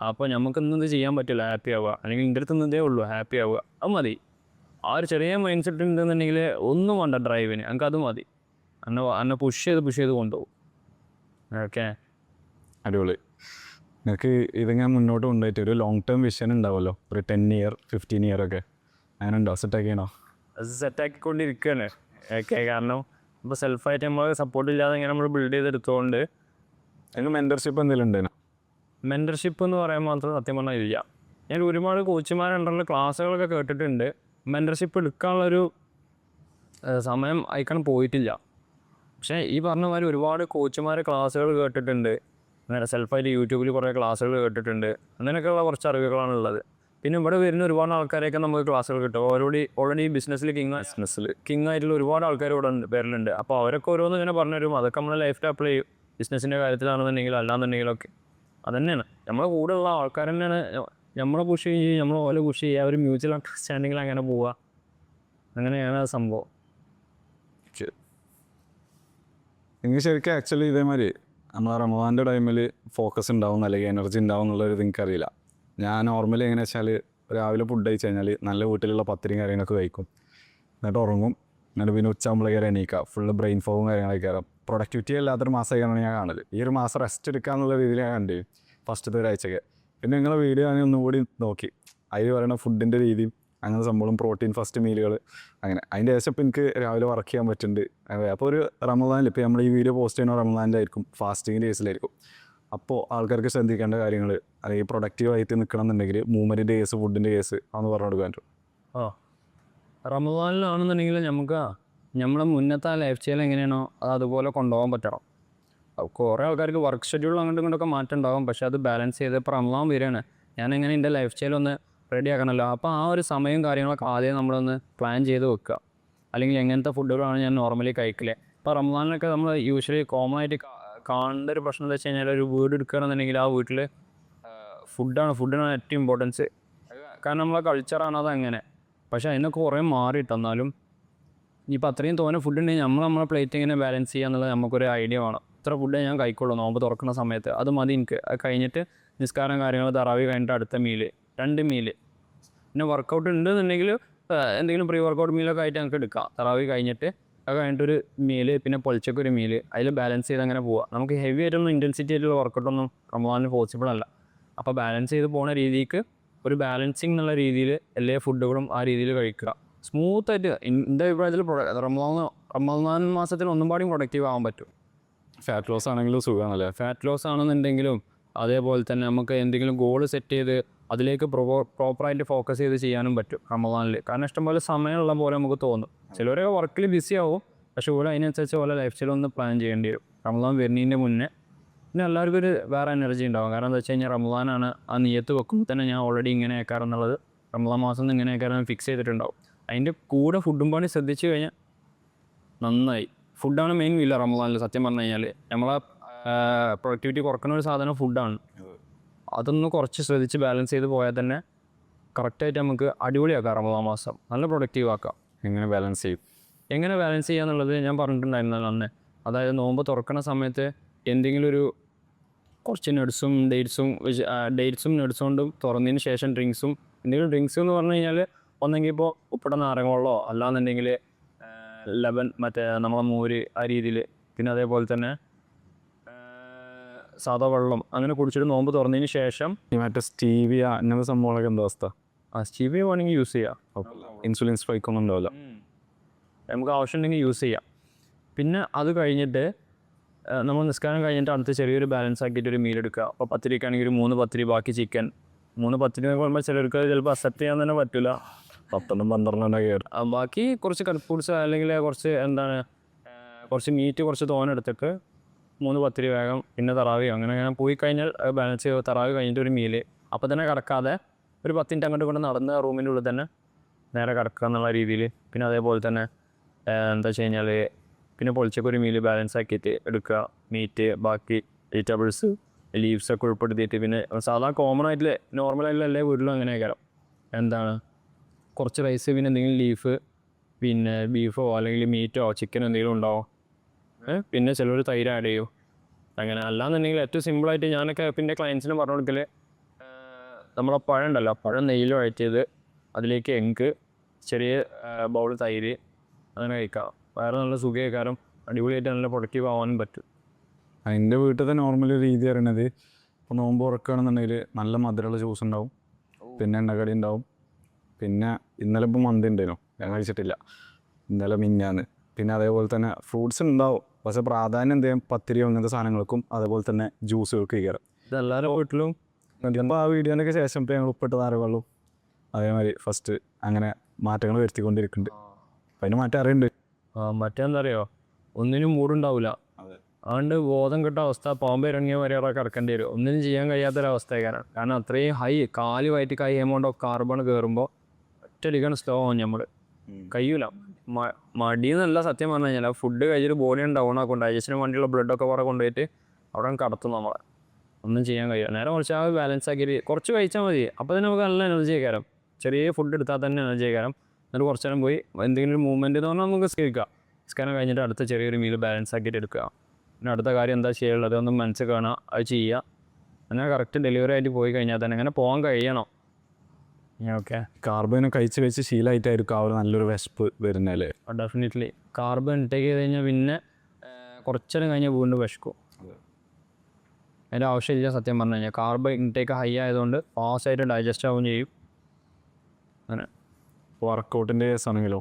A: അപ്പോൾ നമുക്ക് ഇന്നത് ചെയ്യാൻ പറ്റില്ല, ഹാപ്പി ആവുക, അല്ലെങ്കിൽ എൻ്റെ അടുത്ത് ഇന്നതേ ഉള്ളൂ, ഹാപ്പി ആവുക, അത് മതി. ആ ഒരു ചെറിയ മൈൻഡ് സെറ്റ് ഉണ്ടെന്നുണ്ടെങ്കിൽ ഒന്നും വേണ്ട ഡ്രൈവിന്, അത് മതി. എന്നെ പുഷ് ചെയ്ത് കൊണ്ടുപോകും. ഓക്കെ,
B: അടിപൊളി. നിങ്ങൾക്ക് ഇതിങ്ങനെ മുന്നോട്ട് കൊണ്ടുപോയിട്ട് ഒരു ലോങ് ടേം വിഷൻ ഉണ്ടാവുമല്ലോ, ഒരു 10 ഇയർ 15 ഇയർ ഒക്കെ, അങ്ങനെ ഉണ്ടോ? സെറ്റാക്കിയാണോ?
A: അത് സെറ്റാക്കിക്കൊണ്ടിരിക്കുകയാണ്. ഓക്കെ, കാരണം ഇപ്പോൾ സെൽഫായിട്ട് നമ്മൾ സപ്പോർട്ട് ഇല്ലാതെ ഇങ്ങനെ നമ്മൾ ബിൽഡ് ചെയ്തെടുത്തുകൊണ്ട്.
B: അതിന് മെൻറ്റർഷിപ്പ് എന്തെങ്കിലും ഉണ്ടേനോ?
A: മെൻറ്റർഷിപ്പ് എന്ന് പറയാൻ മാത്രം സത്യം പറഞ്ഞാൽ ഇല്ല. ഞാൻ ഒരുപാട് കോച്ചുമാരുള്ള ക്ലാസ്സുകളൊക്കെ കേട്ടിട്ടുണ്ട്. മെൻറ്റർഷിപ്പ് എടുക്കാനുള്ളൊരു സമയം അയക്കാൻ പോയിട്ടില്ല. പക്ഷേ ഈ പറഞ്ഞ മാതിരി ഒരുപാട് കോച്ചുമാരെ ക്ലാസ്സുകൾ കേട്ടിട്ടുണ്ട്. അങ്ങനെ സെൽഫായിട്ട് യൂട്യൂബിൽ കുറേ ക്ലാസ്സുകൾ കേട്ടിട്ടുണ്ട്. അങ്ങനെയൊക്കെയുള്ള കുറച്ച് അറിവുകളാണ് ഉള്ളത്. പിന്നെ ഇവിടെ വരുന്ന ഒരുപാട് ആൾക്കാരെയൊക്കെ നമുക്ക് ക്ലാസ്സുകൾ കിട്ടും. ഓൾറെഡി ബിസിനസ്സിൽ കിങ് ആയിട്ടുള്ള ഒരുപാട് ആൾക്കാർ ഇവിടെ വരലുണ്ട്. അപ്പോൾ അവരൊക്കെ ഓരോന്ന് ഇങ്ങനെ പറഞ്ഞു തരും. അതൊക്കെ നമ്മളെ ലൈഫിൽ അപ്ലൈ ചെയ്യും. ബിസിനസ്സിൻ്റെ കാര്യത്തിലാണെന്നുണ്ടെങ്കിൽ അല്ലാന്നുണ്ടെങ്കിലൊക്കെ അത് തന്നെയാണ്. നമ്മളെ കൂടെയുള്ള ആൾക്കാർ തന്നെയാണ് നമ്മളെ പുഷ് ചെയ്യും, നമ്മൾ ഓലെ പുഷ് ചെയ്യുക, ഒരു മ്യൂച്വൽ അണ്ടർസ്റ്റാൻഡിങ്ങിൽ അങ്ങനെ പോവുക. അങ്ങനെയാണ് ആ സംഭവം.
B: എനിക്ക് ശരിക്കും ആക്ച്വലി ഇതേമാതിരി നമ്മൾ റമദാൻ്റെ ടൈമിൽ ഫോക്കസ് ഉണ്ടാവും അല്ലെങ്കിൽ എനർജി ഉണ്ടാവും എന്നുള്ളൊരു എനിക്കറിയില്ല. ഞാൻ നോർമലി എങ്ങനെ വെച്ചാൽ രാവിലെ ഫുഡ് കഴിച്ച് കഴിഞ്ഞാൽ നല്ല വീട്ടിലുള്ള പത്തിരിയും കാര്യങ്ങളൊക്കെ കഴിക്കും, എന്നിട്ട് ഉറങ്ങും. എന്നിട്ട് പിന്നെ ഉച്ചയാകുമ്പോഴേക്കും എണീക്കുക, ഫുള്ള് ബ്രെയിൻ ഫോവും കാര്യങ്ങളൊക്കെ കയറും. പ്രൊഡക്ടിവിറ്റി അല്ലാത്തൊരു മാസമായിക്കാണ് ഞാൻ കാണുന്നത്. ഈ ഒരു മാസം റെസ്റ്റ് എടുക്കുക എന്നുള്ള രീതിയിൽ ഞാൻ കണ്ടു ഫസ്റ്റത്തെ ഒരാഴ്ചയൊക്കെ. പിന്നെ നിങ്ങളെ വീഡിയോ ഞാൻ ഒന്നുകൂടി നോക്കി, അതിൽ പറയുന്ന ഫുഡിൻ്റെ രീതിയും അങ്ങനെ സംഭവം പ്രോട്ടീൻ ഫസ്റ്റ് മീലുകൾ അങ്ങനെ അതിൻ്റെ ശേഷം ഇപ്പോൾ എനിക്ക് രാവിലെ വർക്ക് ചെയ്യാൻ പറ്റുന്നുണ്ട്. അപ്പോൾ ഒരു റമദാനിൽ ഇപ്പോൾ നമ്മൾ ഈ വീഡിയോ പോസ്റ്റ് ചെയ്യുന്ന റമദാനിലായിരിക്കും, ഫാസ്റ്റിംഗ് ഡേയ്സിലായിരിക്കും. അപ്പോൾ ആൾക്കാർക്ക് ശ്രദ്ധിക്കേണ്ട കാര്യങ്ങൾ അല്ലെങ്കിൽ പ്രൊഡക്റ്റീവായിട്ട് നിൽക്കണം എന്നുണ്ടെങ്കിൽ മൂവ്മെൻറ്റിൻ്റെ കേസ്, ഫുഡിൻ്റെ കേസ് അതൊന്ന് പറഞ്ഞു കൊടുക്കാൻ പറ്റും.
A: റമദാനിലാണെന്നുണ്ടെങ്കിൽ നമുക്ക് നമ്മളെ മുന്നത്തെ ലൈഫ് സ്റ്റൈൽ എങ്ങനെയാണോ അത് അതുപോലെ കൊണ്ടുപോകാൻ പറ്റണം. കുറേ ആൾക്കാർക്ക് വർക്ക് ഷെഡ്യൂൾ അങ്ങോട്ടും ഇങ്ങോട്ടൊക്കെ മാറ്റം ഉണ്ടാകും. പക്ഷേ അത് ബാലൻസ് ചെയ്ത് ഇപ്പോൾ റമദാൻ വരികയാണ്, ഞാൻ എങ്ങനെ എൻ്റെ ലൈഫ് സ്റ്റൈൽ ഒന്ന് റെഡി ആക്കണമല്ലോ. അപ്പോൾ ആ ഒരു സമയവും കാര്യങ്ങളൊക്കെ ആദ്യം നമ്മളൊന്ന് പ്ലാൻ ചെയ്ത് വെക്കുക. അല്ലെങ്കിൽ എങ്ങനത്തെ ഫുഡുകളാണ് ഞാൻ നോർമലി കഴിക്കല്. ഇപ്പോൾ റമദാനിലൊക്കെ നമ്മൾ യൂഷ്വലി കോമൺ ആയിട്ട് കാണേണ്ട ഒരു പ്രശ്നം എന്താ വെച്ച് കഴിഞ്ഞാൽ, ഒരു വീട് എടുക്കുകയാണെന്നുണ്ടെങ്കിൽ ആ വീട്ടിൽ ഫുഡിനാണ് ഏറ്റവും ഇമ്പോർട്ടൻസ്. കാരണം നമ്മളെ കൾച്ചറാണ് അത് അങ്ങനെ. പക്ഷേ അതിനൊക്കെ കുറേ മാറിയിട്ട് എന്നാലും ഇനിയിപ്പോൾ അത്രയും തോന്നെ ഫുഡ് ഉണ്ടെങ്കിൽ നമ്മളെ പ്ലേറ്റ് എങ്ങനെ ബാലൻസ് ചെയ്യുക എന്നുള്ളത് നമുക്കൊരു ഐഡിയ വേണം. ഇത്ര ഫുഡേ ഞാൻ കഴിക്കുള്ളൂ നോമ്പ് തുറക്കുന്ന സമയത്ത്, അത് മതി എനിക്ക്. അത് കഴിഞ്ഞിട്ട് നിസ്കാരം കാര്യങ്ങൾ തറാവി കഴിഞ്ഞിട്ട് അടുത്ത മീല്, 2 മീല്. പിന്നെ വർക്കൗട്ട് ഉണ്ടെന്നുണ്ടെങ്കിൽ എന്തെങ്കിലും പ്രീ വർക്കൗട്ട് മീലൊക്കെ ആയിട്ട് നമുക്ക് എടുക്കാം. തറാവി കഴിഞ്ഞിട്ട് അത് കഴിഞ്ഞിട്ടൊരു മീല്, പിന്നെ പൊളിച്ചൊക്കെ മീല്, അതിൽ ബാലൻസ് ചെയ്ത് അങ്ങനെ പോവുക. നമുക്ക് ഹെവി ആയിട്ടൊന്നും ഇൻറ്റൻസിറ്റി ആയിട്ടുള്ള വർക്കൗട്ടൊന്നും റമദാനിൽ പോസിബിൾ അല്ല. അപ്പോൾ ബാലൻസ് ചെയ്ത് പോകുന്ന രീതിക്ക് ഒരു ബാലൻസിങ് എന്നുള്ള രീതിയിൽ എല്ലാ ഫുഡുകളും ആ രീതിയിൽ കഴിക്കുക. സ്മൂത്തായിട്ട് എൻ്റെ അഭിപ്രായത്തിൽ റമദാൻ മാസത്തിൽ ഒന്നും പാടിയും പ്രൊഡക്റ്റീവ് ആകാൻ പറ്റും.
B: ഫാറ്റ് ലോസ് ആണെങ്കിലും സുഖമാണല്ലേ.
A: ഫാറ്റ് ലോസ് ആണെന്നുണ്ടെങ്കിലും അതേപോലെ തന്നെ നമുക്ക് എന്തെങ്കിലും ഗോൾ സെറ്റ് ചെയ്ത് അതിലേക്ക് പ്രോപ്പറായിട്ട് ഫോക്കസ് ചെയ്ത് ചെയ്യാനും പറ്റും റമദാനിൽ. കാരണം ഇഷ്ടംപോലെ സമയമുള്ള പോലെ നമുക്ക് തോന്നും. ചിലവരൊക്കെ വർക്കിൽ ബിസി ആവും, പക്ഷേ ഓരോ അതിനനുസരിച്ച് ഓരോ ലൈഫ് സ്റ്റൈൽ ഒന്ന് പ്ലാൻ ചെയ്യേണ്ടി വരും റമദാൻ വരുന്നതിൻ്റെ മുന്നേ. പിന്നെ എല്ലാവർക്കും ഒരു വേറെ എനർജി ഉണ്ടാവും. കാരണം എന്താ വെച്ച് കഴിഞ്ഞാൽ റമദാനാണ്, ആ നിയത്ത് വെക്കുമ്പോൾ തന്നെ ഞാൻ ഓൾറെഡി ഇങ്ങനെ ആക്കാറെന്നുള്ളത് റമദാൻ മാസം ഇങ്ങനെ ആക്കാറെന്ന് ഫിക്സ് ചെയ്തിട്ടുണ്ടാവും. അതിൻ്റെ കൂടെ ഫുഡും പണി ശ്രദ്ധിച്ചു കഴിഞ്ഞാൽ നന്നായി. ഫുഡാണ് മെയിൻ ഇല്ല റമദാനിൽ. സത്യം പറഞ്ഞു കഴിഞ്ഞാൽ നമ്മളെ പ്രൊഡക്ടിവിറ്റി കുറക്കുന്ന ഒരു സാധനം ഫുഡാണ്. അതൊന്ന് കുറച്ച് ശ്രദ്ധിച്ച് ബാലൻസ് ചെയ്ത് പോയാൽ തന്നെ കറക്റ്റായിട്ട് നമുക്ക് അടിപൊളിയാക്കാം റമദാൻ മാസം, നല്ല പ്രൊഡക്റ്റീവ് ആക്കാം.
B: എങ്ങനെ ബാലൻസ് ചെയ്യും?
A: എങ്ങനെ ബാലൻസ് ചെയ്യുക എന്നുള്ളത് ഞാൻ പറഞ്ഞിട്ടുണ്ടായിരുന്നല്ലോ അന്ന്. അതായത് നോമ്പ് തുറക്കുന്ന സമയത്ത് എന്തെങ്കിലും ഒരു കുറച്ച് ഡേറ്റ്സും നട്ട്സും കൊണ്ടും തുറന്നതിന് ശേഷം ഡ്രിങ്ക്സും, എന്തെങ്കിലും ഡ്രിങ്ക്സ് എന്ന് പറഞ്ഞു കഴിഞ്ഞാൽ ഒന്നെങ്കിൽ ഇപ്പോൾ ഉപ്പിട്ട നാരങ്ങ അല്ലാന്നുണ്ടെങ്കിൽ ലെമൺ, മറ്റേ നമ്മളെ മോര്, ആ രീതിയിൽ. പിന്നെ അതേപോലെ തന്നെ സാധാ വെള്ളം അങ്ങനെ കുടിച്ചിട്ട് നോമ്പ് തുറന്നതിന് ശേഷം
B: ഈ മറ്റേ സ്റ്റീവിയ അങ്ങനത്തെ സംഭവങ്ങളൊക്കെ എന്താ അവസ്ഥ?
A: സ്റ്റീവിയ വേണമെങ്കിൽ യൂസ് ചെയ്യാം.
B: ഇൻസുലിൻ സ്പൈക്ക് ഒന്നും ഉണ്ടാവില്ല,
A: നമുക്ക് ആവശ്യമുണ്ടെങ്കിൽ യൂസ് ചെയ്യാം. പിന്നെ അത് കഴിഞ്ഞിട്ട് നമ്മൾ നിസ്കാരം കഴിഞ്ഞിട്ട് അടുത്ത് ചെറിയൊരു ബാലൻസ് ആക്കിയിട്ട് ഒരു മീൽ എടുക്കുക. അപ്പോൾ പത്തിരിക്കാണെങ്കിൽ ഒരു 3 പത്തിരി, ബാക്കി ചിക്കൻ. 3 പത്തിരി എന്ന് പറയുമ്പോൾ ചിലർക്ക് ചിലപ്പോൾ അക്സെപ്റ്റ് ചെയ്യാൻ തന്നെ പറ്റില്ല.
B: 10-12
A: ബാക്കി കുറച്ച് കട്ട് ഫുഡ്സ് അല്ലെങ്കിൽ കുറച്ച് കുറച്ച് മീറ്റ് കുറച്ച് തോനെടുത്തിട്ട് 3 പത്തിരി വേഗം, പിന്നെ തറാവി അങ്ങനെ പോയി കഴിഞ്ഞാൽ ബാലൻസ് ചെയ്ത് തറാവി കഴിഞ്ഞിട്ട് ഒരു മീല്. അപ്പോൾ തന്നെ കിടക്കാതെ ഒരു 10 മിനിറ്റ് അങ്ങോട്ട് കൊണ്ട് നടന്ന് റൂമിൻ്റെ ഉള്ളിൽ തന്നെ നേരെ കിടക്കുക എന്നുള്ള രീതിയിൽ. പിന്നെ അതേപോലെ തന്നെ എന്താ വെച്ച് കഴിഞ്ഞാൽ പിന്നെ പൊളിച്ചൊക്കെ ഒരു മീല് ബാലൻസ് ആക്കിയിട്ട് എടുക്കുക. മീറ്റ്, ബാക്കി വെജിറ്റബിൾസ്, ലീവ്സൊക്കെ ഉൾപ്പെടുത്തിയിട്ട്, പിന്നെ സാധാ കോമൺ ആയിട്ടുള്ള നോർമലായിട്ടുള്ള എല്ലാ വീട്ടിലും അങ്ങനെ ആക്കാം. കുറച്ച് റൈസ്, പിന്നെ എന്തെങ്കിലും ലീഫ്, പിന്നെ ബീഫോ അല്ലെങ്കിൽ മീറ്റോ ചിക്കനോ എന്തെങ്കിലും ഉണ്ടാവും. പിന്നെ ചിലർ തൈര് ആഡ് ചെയ്യും. അങ്ങനെ അല്ലാന്നുണ്ടെങ്കിൽ ഏറ്റവും സിമ്പിളായിട്ട് ഞാനൊക്കെ പിന്നെ ക്ലയൻസിന് പറഞ്ഞു കൊടുക്കൽ, നമ്മളെ പഴം ഉണ്ടല്ലോ, പഴം നെയ്യിൽ വഴറ്റിയത്, അതിലേക്ക് എഗ്ഗ്, ചെറിയ ബൗൾ തൈര്, അങ്ങനെ കഴിക്കാം. വേറെ നല്ല സുഖകാരം, അടിപൊളിയായിട്ട് നല്ല പ്രൊഡക്റ്റീവ് ആവാനും പറ്റും.
B: എൻ്റെ വീട്ടിലത്തെ നോർമൽ രീതി പറയണത്, ഇപ്പോൾ നോമ്പ് തുറക്കുകയാണെന്നുണ്ടെങ്കിൽ നല്ല മധുരമുള്ള ജ്യൂസ് ഉണ്ടാവും, പിന്നെ എണ്ണക്കടി ഉണ്ടാവും. പിന്നെ ഇന്നലെ ഇപ്പോൾ മന്തി ഉണ്ടായിരുന്നു, ഞാൻ കഴിച്ചിട്ടില്ല, ഇന്നലെ മിഞ്ഞാന്ന്. പിന്നെ അതേപോലെ തന്നെ ഫ്രൂട്ട്സ് ഉണ്ടാവും, പക്ഷേ പ്രാധാന്യം എന്ത് ചെയ്യും പത്തിരിയോ അങ്ങനത്തെ സാധനങ്ങൾക്കും അതേപോലെ തന്നെ ജ്യൂസുകൾക്ക് കയറും.
A: ഇതെല്ലാവരും വീട്ടിലും.
B: അപ്പോൾ ആ വീഡിയോനൊക്കെ ശേഷം ഇപ്പോൾ ഞങ്ങൾ ഉപ്പിട്ട് നാരങ്ങുള്ളൂ അതേമാതിരി ഫസ്റ്റ് അങ്ങനെ മാറ്റങ്ങൾ വരുത്തിക്കൊണ്ടിരിക്കുന്നുണ്ട്. അപ്പം അതിന് മാറ്റം അറിയുന്നുണ്ട്.
A: മറ്റേന്താ അറിയോ, ഒന്നിനും മൂടുണ്ടാവില്ല. അതുകൊണ്ട് ബോധം കിട്ട അവസ്ഥ, പാമ്പ് ഇറങ്ങിയ വരെ അവിടെ കിടക്കേണ്ടി വരും. ഒന്നിനും ചെയ്യാൻ കഴിയാത്തൊരവസ്ഥയാണ്. കാരണം അത്രയും കാല് വയറ്റിക്ക് ഹൈ എമൗണ്ട് ഓഫ് കാർബൺ കയറുമ്പോൾ ഒറ്റയടിക്കാണ് സ്ലോ ആവും. നമ്മൾ കഴിയൂല. മടിയെന്നല്ല സത്യം പറഞ്ഞു കഴിഞ്ഞാൽ, ഫുഡ് കഴിച്ചിട്ട് ബോഡി ഡൗൺ ആക്കും, ഡൈജഷന് വേണ്ടിയുള്ള ബ്ലഡൊക്കെ കുറേ കൊണ്ടുപോയിട്ട് അവിടെ കടത്തും നമ്മളെ. ഒന്നും ചെയ്യാൻ കഴിയില്ല. നേരെ കുറച്ച് ആ ബാലൻസ് ആക്കിയിട്ട് കുറച്ച് കഴിച്ചാൽ മതി. അപ്പോൾ തന്നെ നമുക്ക് നല്ല എനർജി ആയിക്കാരം. ചെറിയ ഫുഡ് എടുത്താൽ തന്നെ എനർജി ആയിക്കാരം. എന്നിട്ട് കുറച്ച് നേരം പോയി എന്തെങ്കിലും ഒരു മൂവ്മെൻറ്റ് എന്ന് പറഞ്ഞാൽ നമുക്ക് സ്കിരിക്കാം. സ്കാനം കഴിഞ്ഞിട്ട് അടുത്ത ചെറിയൊരു മീൽ ബാലൻസ് ആക്കിയിട്ട് എടുക്കുക. പിന്നെ അടുത്ത കാര്യം എന്താ ചെയ്യുള്ളത് ഒന്ന് മനസ്സിൽ കാണുക, അത് ചെയ്യുക. അങ്ങനെ കറക്റ്റ് ഡെലിവറി ആയിട്ട് പോയി കഴിഞ്ഞാൽ തന്നെ അങ്ങനെ പോകാൻ കഴിയണം. ഓക്കെ,
B: കാർബോനെ കഴിച്ച് ശീലമായിട്ടായിരിക്കും ആ ഒരു നല്ലൊരു വിശപ്പ് വരുന്നല്ലേ.
A: ഡെഫിനറ്റ്ലി കാർബൺ ഇൻടേക്ക് ചെയ്ത് കഴിഞ്ഞാൽ പിന്നെ കുറച്ചേരം കഴിഞ്ഞാൽ വീണ്ടും വിശക്കും. അതിൻ്റെ ആവശ്യമില്ല സത്യം പറഞ്ഞു കഴിഞ്ഞാൽ. കാർബൺ ഇൻടേക്ക് ഹൈ ആയതുകൊണ്ട് ഫാസ്റ്റായിട്ട് ഡൈജസ്റ്റ് ആവുകയും ചെയ്യും. അങ്ങനെ
B: വർക്കൗട്ടിൻ്റെ കേസാണെങ്കിലോ?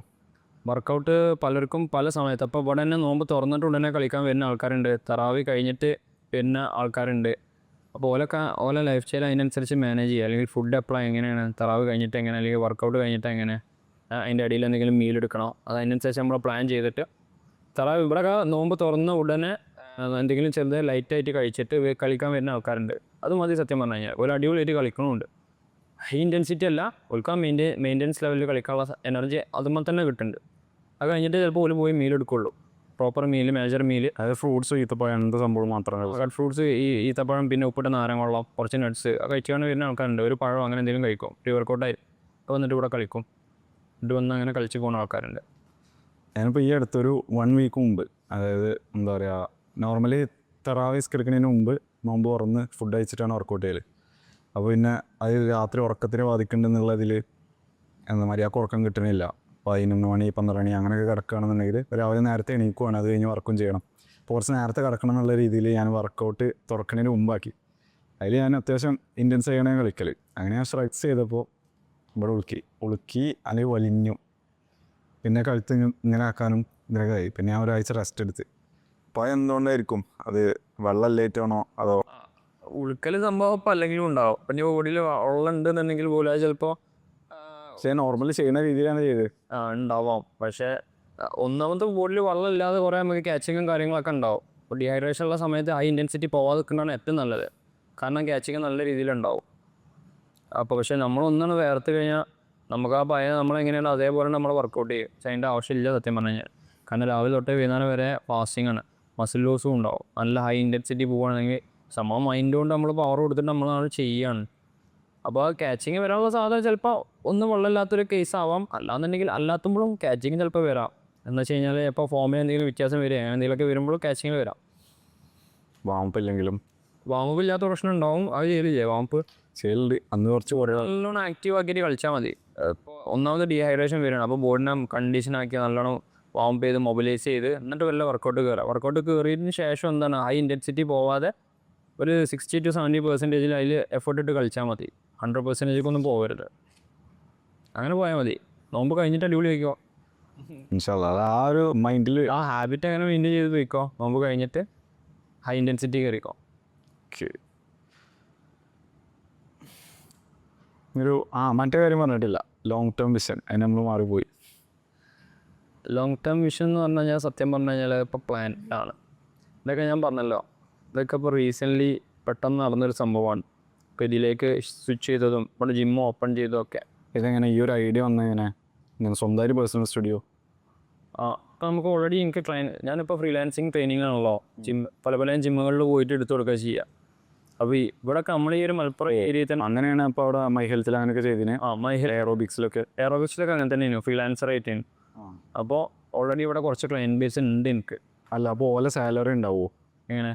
A: വർക്കൗട്ട് പലർക്കും പല സമയത്ത്. അപ്പോൾ ഇവിടെ തന്നെ നോമ്പ് തുറന്നിട്ട് ഉടനെ കളിക്കാൻ വരുന്ന ആൾക്കാരുണ്ട്, തറാവി കഴിഞ്ഞിട്ട് വരുന്ന ആൾക്കാരുണ്ട്. അപ്പോൾ ഓല ലൈഫ് സ്റ്റൈൽ അതിനനുസരിച്ച് മാനേജ് ചെയ്യുക. അല്ലെങ്കിൽ ഫുഡ് എപ്പോഴാണ് എങ്ങനെയാണ്, തറാവി കഴിഞ്ഞിട്ട് എങ്ങനെ, അല്ലെങ്കിൽ വർക്കൗട്ട് കഴിഞ്ഞിട്ട് എങ്ങനെ, അതിൻ്റെ ഇടയിൽ എന്തെങ്കിലും മീൽ എടുക്കണോ, അതിനനുസരിച്ച് നമ്മൾ പ്ലാൻ ചെയ്തിട്ട് തറാവി ഇവിടെ നോമ്പ് തുറന്ന ഉടനെ എന്തെങ്കിലും ചെറുത് ലൈറ്റായിട്ട് കഴിച്ചിട്ട് കളിക്കാൻ വരുന്ന ആൾക്കാരുണ്ട്. അത് മതി സത്യം പറഞ്ഞു കഴിഞ്ഞാൽ. ഒരു അടിപൊളിയായിട്ട് കളിക്കണമുണ്ട്. ഹൈ ഇൻറ്റൻസിറ്റി അല്ല, ഓൽക്ക് മെയിൻ്റെനൻസ് ലെവലിൽ കളിക്കാനുള്ള എനർജി അതുമ്പോൾ തന്നെ കിട്ടുന്നുണ്ട്. അത് കഴിഞ്ഞിട്ട് ചിലപ്പോൾ ഒരു പോയി മീൽ എടുക്കുള്ളൂ, പ്രോപ്പർ മീൽ, മേജർ മീൽ.
B: അതായത് ഫ്രൂട്ട്സ് ഈത്തപ്പഴം എന്ത് സംഭവം മാത്രമേ
A: കട്ട് ഫ്രൂട്ട്സ്, ഈത്തപ്പഴം, പിന്നെ ഉപ്പിട്ട നാരങ്ങ, കുറച്ച് നട്ട്സ് കഴിച്ചുകൊണ്ട് വരുന്ന ആൾക്കാരുണ്ട്. ഒരു പഴം അങ്ങനെ എന്തെങ്കിലും കഴിക്കും. പ്രീ വർക്കൗട്ടായി വന്നിട്ട് ഇവിടെ കളിക്കും. ഇത് വന്ന് അങ്ങനെ കളിച്ച് പോകുന്ന ആൾക്കാരുണ്ട്.
B: ഞാനിപ്പോൾ ഈ അടുത്തൊരു 1 വീക്ക് മുമ്പ്, അതായത് എന്താ പറയുക, നോർമലി തെറാവീസ് കിടക്കുന്നതിന് മുമ്പ് നോമ്പ് തുറന്ന് ഫുഡ് കഴിച്ചിട്ടാണ് വർക്കൗട്ട് ചെയ്യൽ. അപ്പോൾ പിന്നെ അത് രാത്രി ഉറക്കത്തിനെ ബാധിക്കുന്നുണ്ടെന്നുള്ളതിൽ എന്താ മര്യാദക്ക് ഉറക്കം കിട്ടണില്ല. 11 മണി 12 മണി അങ്ങനെയൊക്കെ കിടക്കുകയാണെന്നുണ്ടെങ്കിൽ രാവിലെ നേരത്തെ എണീക്കുവാണ്, അത് കഴിഞ്ഞ് വർക്കും ചെയ്യണം. അപ്പോൾ കുറച്ച് നേരത്തെ കിടക്കണം എന്നുള്ള രീതിയിൽ ഞാൻ വർക്കൗട്ട് തുറക്കുന്നതിന് മുമ്പാക്കി. അതിൽ ഞാൻ അത്യാവശ്യം ഇൻറ്റൻസ് ചെയ്യണേ കളിക്കൽ. അങ്ങനെ ഞാൻ സ്ട്രെക്സ് ചെയ്തപ്പോൾ ഇവിടെ ഉളുക്കി അല്ലെങ്കിൽ വലിഞ്ഞു. പിന്നെ കഴുത്ത് ഇങ്ങനെ ആക്കാനും ഇങ്ങനെയൊക്കെ ആയി. പിന്നെ ഞാൻ ഒരാഴ്ച റെസ്റ്റ് എടുത്ത്. അപ്പോൾ എന്തുകൊണ്ടായിരിക്കും അത്? വെള്ളം ലേറ്റാണോ അതോ?
A: ഉൾക്കൽ സംഭവം ഇപ്പം അല്ലെങ്കിലും ഉണ്ടാവും. അപ്പം ബോഡിയിൽ വെള്ളം ഉണ്ടെന്നുണ്ടെങ്കിൽ പോലും അത് ചിലപ്പോൾ
B: പക്ഷേ നോർമലി ചെയ്യുന്ന രീതിയിലാണ് ചെയ്തത്.
A: ഉണ്ടാവാം. പക്ഷേ ഒന്നാമത്തെ ബോഡിയിൽ വെള്ളം ഇല്ലാതെ കുറേ നമുക്ക് ക്യാച്ചിങ്ങും കാര്യങ്ങളൊക്കെ ഉണ്ടാവും. അപ്പോൾ ഡീഹൈഡ്രേഷൻ ഉള്ള സമയത്ത് ഹൈ ഇൻറ്റൻസിറ്റി പോകാതെ നിൽക്കുന്നതാണ് ഏറ്റവും നല്ലത്. കാരണം ക്യാച്ചിങ് നല്ല രീതിയിലുണ്ടാവും. അപ്പോൾ പക്ഷേ നമ്മളൊന്നാണ് വേർത്ത് കഴിഞ്ഞാൽ നമുക്ക് ആ പഴയ നമ്മളെങ്ങനെയാണ് അതേപോലെ നമ്മൾ വർക്കൗട്ട് ചെയ്യും. പക്ഷേ അതിൻ്റെ ആവശ്യമില്ല സത്യം പറഞ്ഞു കഴിഞ്ഞാൽ. കാരണം രാവിലെ തൊട്ട് വൈകുന്നേരം വരെ ഫാസ്റ്റിംഗ് ആണ്, മസിൽ ലോസും ഉണ്ടാവും. നല്ല ഹൈ ഇൻറ്റൻസിറ്റി പോവുകയാണെങ്കിൽ സംഭവം മൈൻഡ് കൊണ്ട് നമ്മൾ പവർ കൊടുത്തിട്ട് നമ്മളത് ചെയ്യുകയാണ്. അപ്പോൾ ആ ക്യാച്ചിങ് വരാനുള്ള സാധ്യത ചിലപ്പോൾ ഒന്നും വെള്ളമില്ലാത്തൊരു കേസ് ആവാം. അല്ലാന്നുണ്ടെങ്കിൽ അല്ലാത്തുമ്പോഴും ക്യാച്ചിങ് ചിലപ്പോൾ വരാം. എന്ന് വെച്ച് കഴിഞ്ഞാൽ ഇപ്പോൾ ഫോമിൽ എന്തെങ്കിലും വ്യത്യാസം വരിക അങ്ങനെ എന്തെങ്കിലുമൊക്കെ വരുമ്പോഴും ക്യാച്ചിങ് വരാം.
B: വാമപ്പില്ലെങ്കിലും
A: വാമപ്പ് ഇല്ലാത്ത പ്രശ്നം ഉണ്ടാവും. അത് ചെയ്യില്ലേ വാമപ്പ്
B: ചെയ്യലുണ്ട്. അന്ന് കുറച്ച്
A: നല്ലോണം ആക്റ്റീവ് ആക്കിയിട്ട് കളിച്ചാൽ മതി. ഇപ്പോൾ ഒന്നാമത് ഡീഹൈഡ്രേഷൻ വരികയാണ്. അപ്പോൾ ബോഡിനെ കണ്ടീഷനാക്കി നല്ലോണം വാമപ്പ് ചെയ്ത് മൊബിലൈസ് ചെയ്ത് എന്നിട്ട് വല്ല വർക്കൗട്ട് കയറുക. വർക്കൗട്ട് കയറിയതിന് ശേഷം എന്താണ് ഹൈ ഇൻറ്റൻസിറ്റി പോവാതെ ഒരു 60 to 70% അതിൽ എഫേർട്ട് ഇട്ട് കളിച്ചാൽ മതി. 100% ഒന്നും പോകരുത്. അങ്ങനെ പോയാൽ മതി. നോമ്പ് കഴിഞ്ഞിട്ട് അടിപൊളി വയ്ക്കോ.
B: അത് ആ ഒരു മൈൻഡിൽ
A: ആ ഹാബിറ്റ് അങ്ങനെ മെയിൻറ്റെയിൻ ചെയ്ത് പോയിക്കോ. നോമ്പ് കഴിഞ്ഞിട്ട് ഹൈ ഇൻറ്റൻസിറ്റി കയറിക്കോ.
B: ഒരു മറ്റേ കാര്യം പറഞ്ഞിട്ടില്ല, ലോങ് ടേം വിഷൻ. അതിന് നമ്മൾ മാറിപ്പോയി.
A: ലോങ് ടേം വിഷൻ എന്ന് പറഞ്ഞു കഴിഞ്ഞാൽ സത്യം പറഞ്ഞു കഴിഞ്ഞാൽ ഇപ്പോൾ പ്ലാൻ ആണ്. ഇതൊക്കെ ഞാൻ പറഞ്ഞല്ലോ, ഇതൊക്കെ ഇപ്പോൾ റീസെൻ്റ്ലി പെട്ടെന്ന് നടന്നൊരു സംഭവമാണ്. ഇപ്പോൾ ഇതിലേക്ക് സ്വിച്ച് ചെയ്തതും ഇവിടെ ജിമ്മ് ഓപ്പൺ ചെയ്തതും ഒക്കെ.
B: ഇതെങ്ങനെ ഈ ഒരു ഐഡിയ വന്നതിനെ സ്വന്തമായിട്ട് പേഴ്സണൽ സ്റ്റുഡിയോ?
A: അപ്പോൾ നമുക്ക് ഓൾറെഡി എനിക്ക് ഞാനിപ്പോൾ ഫ്രീലാൻസിങ് ട്രെയിനിങ് ആണല്ലോ. പല ജിമ്മുകളിൽ പോയിട്ട് എടുത്തു കൊടുക്കുക ചെയ്യുക. അപ്പോൾ ഇവിടെയൊക്കെ നമ്മൾ ഈ ഒരു മലപ്പുറം ഏരിയയിൽ തന്നെ
B: അങ്ങനെയാണ്. അപ്പോൾ അവിടെ മൈ ഹെൽത്തിൽ അങ്ങനെയൊക്കെ ചെയ്തിന്.
A: മൈ
B: എയറോബിക്സിലൊക്കെ
A: അങ്ങനെ തന്നെയാണ് ഫ്രീലാൻസർ ആയിട്ടാണ്. അപ്പോൾ ഓൾറെഡി ഇവിടെ കുറച്ച് ക്ലയൻറ്റ് ബേസ് ഉണ്ട് എനിക്ക്.
B: അല്ല, അപ്പോൾ ഓല സാലറി ഉണ്ടാവുമോ?
A: എങ്ങനെ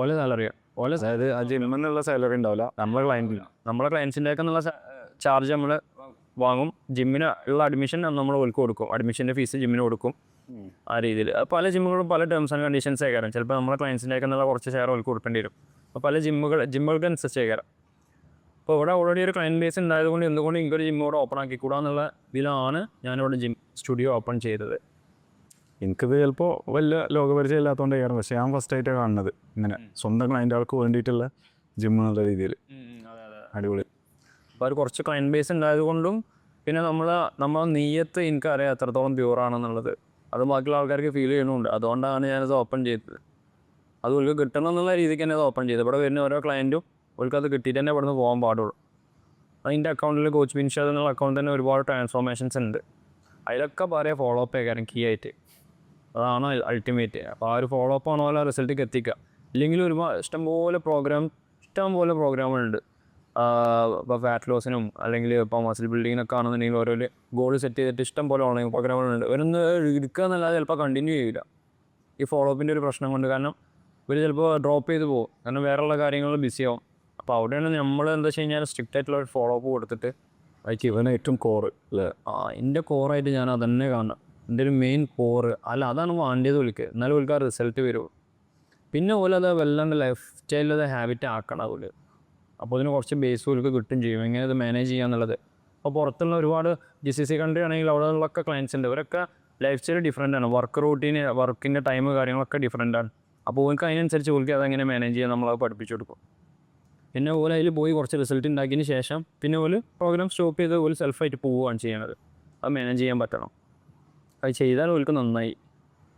A: ഓല സാലറിയോ?
B: അതായത് ആ ജിമ്മിൽ നിന്നുള്ള സാലറി ഉണ്ടാവില്ല,
A: നമ്മളെ ക്ലയൻസിൻ്റെ ഒക്കെ എന്നുള്ള ചാർജ് നമ്മൾ വാങ്ങും. ജിമ്മിന് ഉള്ള അഡ്മിഷൻ നമ്മൾ ഓൽക്ക് കൊടുക്കും. അഡ്മിഷൻ്റെ ഫീസ് ജിമ്മിന് കൊടുക്കും. ആ രീതിയിൽ പല ജിമ്മുകളും പല ടേംസ് ആൻഡ് കണ്ടീഷൻസ് ആയിക്കാരം. ചിലപ്പോൾ നമ്മളെ ക്ലയൻസിൻ്റെ ഒക്കെ എന്നുള്ള കുറച്ച് ഷെയർ ഓൽക്ക് കൊടുക്കേണ്ടി വരും. അപ്പോൾ പല ജിമ്മുകൾക്ക് അനുസരിച്ച് ആയിക്കാരം. അപ്പോൾ ഇവിടെ ഓൾറെഡി ഒരു ക്ലയൻറ്റ് ബേസ് ഉണ്ടായതുകൊണ്ട് എന്തുകൊണ്ട് ഇങ്ങൊരു ജിമ്മ് ഇവിടെ ഓപ്പൺ ആക്കിക്കൂടാന്നുള്ള ഇതിലാണ് ഞാനിവിടെ സ്റ്റുഡിയോ ഓപ്പൺ ചെയ്തത്.
B: എനിക്കിത് ചിലപ്പോൾ വലിയ ലോകപരിചയം ഇല്ലാത്തതുകൊണ്ട് ചെയ്യാറ്. പക്ഷേ ഞാൻ ഫസ്റ്റായിട്ടാണ് കാണുന്നത് ഇങ്ങനെ സ്വന്തം ക്ലയൻ്റ് ആൾക്ക് വേണ്ടിയിട്ടുള്ള ജിമ്മ് എന്നുള്ള രീതിയിൽ. അടിപൊളി.
A: അപ്പോൾ ഒരു കുറച്ച് ക്ലയൻറ്റ് ബേസ് ഉണ്ടായതുകൊണ്ടും പിന്നെ നമ്മളെ നീയത്ത് എനിക്കറിയാം എത്രത്തോളം പ്യൂറാണെന്നുള്ളത്. അത് ബാക്കിയുള്ള ആൾക്കാർക്ക് ഫീൽ ചെയ്യുന്നുണ്ട്. അതുകൊണ്ടാണ് ഞാനത് ഓപ്പൺ ചെയ്തത്. അത് ഓൾക്ക് കിട്ടണം എന്നുള്ള രീതിക്ക് തന്നെ അത് ഓപ്പൺ ചെയ്തത്. ഇവിടെ വരുന്ന ഓരോ ക്ലയൻറ്റും ഓൾക്ക് അത് കിട്ടിയിട്ട് തന്നെ ഇവിടെ നിന്ന് പോകാൻ പാടുള്ളൂ. അതിൻ്റെ അക്കൗണ്ടിൽ കോച്ച് ബിൻഷാദ് എന്നുള്ള അക്കൗണ്ട് തന്നെ ഒരുപാട് ട്രാൻസ്ഫോർമേഷൻസ് ഉണ്ട്. അതിലൊക്കെ പറയാം ഫോളോ അപ്പ് ആയിക്കാരം കീ ആയിട്ട്. അതാണ് അൾട്ടിമേറ്റ്. അപ്പോൾ ആ ഒരു ഫോളോ അപ്പ് ആണോ റിസൾട്ടിലേക്ക് എത്തിക്കുക. ഇല്ലെങ്കിൽ ഇഷ്ടംപോലെ പ്രോഗ്രാമുകളുണ്ട്. ഇപ്പോൾ ഫാറ്റ് ലോസിനും അല്ലെങ്കിൽ ഇപ്പോൾ മസിൽ ബിൽഡിങ്ങിനൊക്കെ ആണെന്നുണ്ടെങ്കിൽ ഓരോ ഗോൾ സെറ്റ് ചെയ്തിട്ട് ഇഷ്ടംപോലെ ഓൺലൈൻ പ്രോഗ്രാമുകളുണ്ട്. ഇവരൊന്ന് എടുക്കുക എന്നല്ലാതെ ചിലപ്പോൾ കണ്ടിന്യൂ ചെയ്യില്ല ഈ ഫോളോ അപ്പിൻ്റെ ഒരു പ്രശ്നം കൊണ്ട്. കാരണം ഇവർ ചിലപ്പോൾ ഡ്രോപ്പ് ചെയ്ത് പോകും. കാരണം വേറെയുള്ള കാര്യങ്ങളിൽ ബിസി ആവും. അപ്പോൾ അവിടെയാണ് നമ്മൾ എന്താ വെച്ച് കഴിഞ്ഞാൽ സ്ട്രിക്റ്റ് ആയിട്ടുള്ള ഒരു ഫോളോ അപ്പ് കൊടുത്തിട്ട്
B: അയക്ക് ഇവനെ ഏറ്റവും കോറ് അല്ലേ?
A: എൻ്റെ കോറായിട്ട് ഞാൻ അതന്നെ കാണണം. എൻ്റെ ഒരു മെയിൻ കോറ് അതാണ് വേണ്ടിയത് വിളിക്കുക. എന്നാലും വിളിക്കുക റിസൾട്ട് വരുമോ. പിന്നെ പോലെ അത് വല്ലാണ്ട് ലൈഫ് സ്റ്റൈലിൽ ഹാബിറ്റ് ആക്കണം അതുപോലെ. അപ്പോൾ അതിന് കുറച്ച് ബേസ് പോലൊക്കെ കിട്ടും ചെയ്യും. എങ്ങനെ അത് മാനേജ് ചെയ്യാന്നുള്ളത്. അപ്പോൾ പുറത്തുള്ള ഒരുപാട് GCC കൺട്രി ആണെങ്കിൽ അവിടെയുള്ളൊക്കെ ക്ലയൻസ് ഉണ്ട്. ഇവരൊക്കെ ലൈഫ് സ്റ്റൈൽ ഡിഫറെൻ്റ് ആണ്. വർക്ക് റൂട്ടീന്, വർക്കിൻ്റെ ടൈം കാര്യങ്ങളൊക്കെ ഡിഫറെൻ്റ് ആണ്. അപ്പോൾ ഓൾക്ക് അതിനനുസരിച്ച് ഓൾക്ക് അതെങ്ങനെ മാനേജ് ചെയ്യാൻ നമ്മളത് പഠിപ്പിച്ചു കൊടുക്കും. പിന്നെ ഓല് അതിൽ പോയി കുറച്ച് റിസൾട്ട് ഉണ്ടാക്കിയതിന് ശേഷം പിന്നെ ഓല് പ്രോഗ്രാം സ്റ്റോപ്പ് ചെയ്ത് ഓല് സെൽഫായിട്ട് പോവുകയാണ് ചെയ്യണത്. അത് മാനേജ് ചെയ്യാൻ പറ്റണം. അത് ചെയ്താൽ ഓൾക്ക് നന്നായി.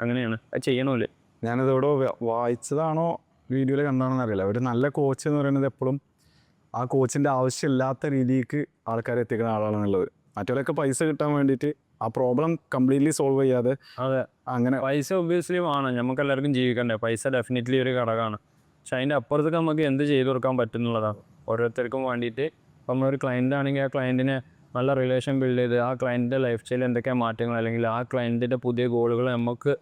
A: അങ്ങനെയാണ് അത് ചെയ്യണമല്ലേ.
B: ഞാനിതോടെ വായിച്ചതാണോ വീഡിയോയിൽ കണ്ടാണെന്ന് അറിയില്ല. ഒരു നല്ല കോച്ച് എന്ന് പറയുന്നത് എപ്പോഴും ആ കോച്ചിൻ്റെ ആവശ്യമില്ലാത്ത രീതിക്ക് ആൾക്കാരെ എത്തിക്കുന്ന ആളാണെന്നുള്ളത്. മറ്റവരൊക്കെ പൈസ കിട്ടാൻ വേണ്ടിയിട്ട് ആ പ്രോബ്ലം കംപ്ലീറ്റ്ലി സോൾവ് ചെയ്യാതെ
A: അതെ,
B: അങ്ങനെ
A: പൈസ ഒബ്വിയസ്ലി വേണം. നമുക്ക് എല്ലാവർക്കും ജീവിക്കണ്ടേ. പൈസ ഡെഫിനറ്റ്ലി ഒരു ഘടകമാണ്. പക്ഷെ അതിൻ്റെ അപ്പുറത്തേക്ക് നമുക്ക് എന്ത് ചെയ്തു കൊടുക്കാൻ പറ്റുന്നുള്ളതാണ് ഓരോരുത്തർക്കും വേണ്ടിയിട്ട്. ഇപ്പം നമ്മളൊരു ക്ലയൻ്റ് ആണെങ്കിൽ ആ ക്ലയൻറ്റിനെ നല്ല റിലേഷൻ ബിൽഡ് ചെയ്ത് ആ ക്ലയൻറ്റിൻ്റെ ലൈഫ് സ്റ്റൈലിൽ എന്തൊക്കെയാണ് മാറ്റങ്ങൾ, അല്ലെങ്കിൽ ആ ക്ലയൻറ്റിൻ്റെ പുതിയ ഗോളുകൾ നമുക്ക്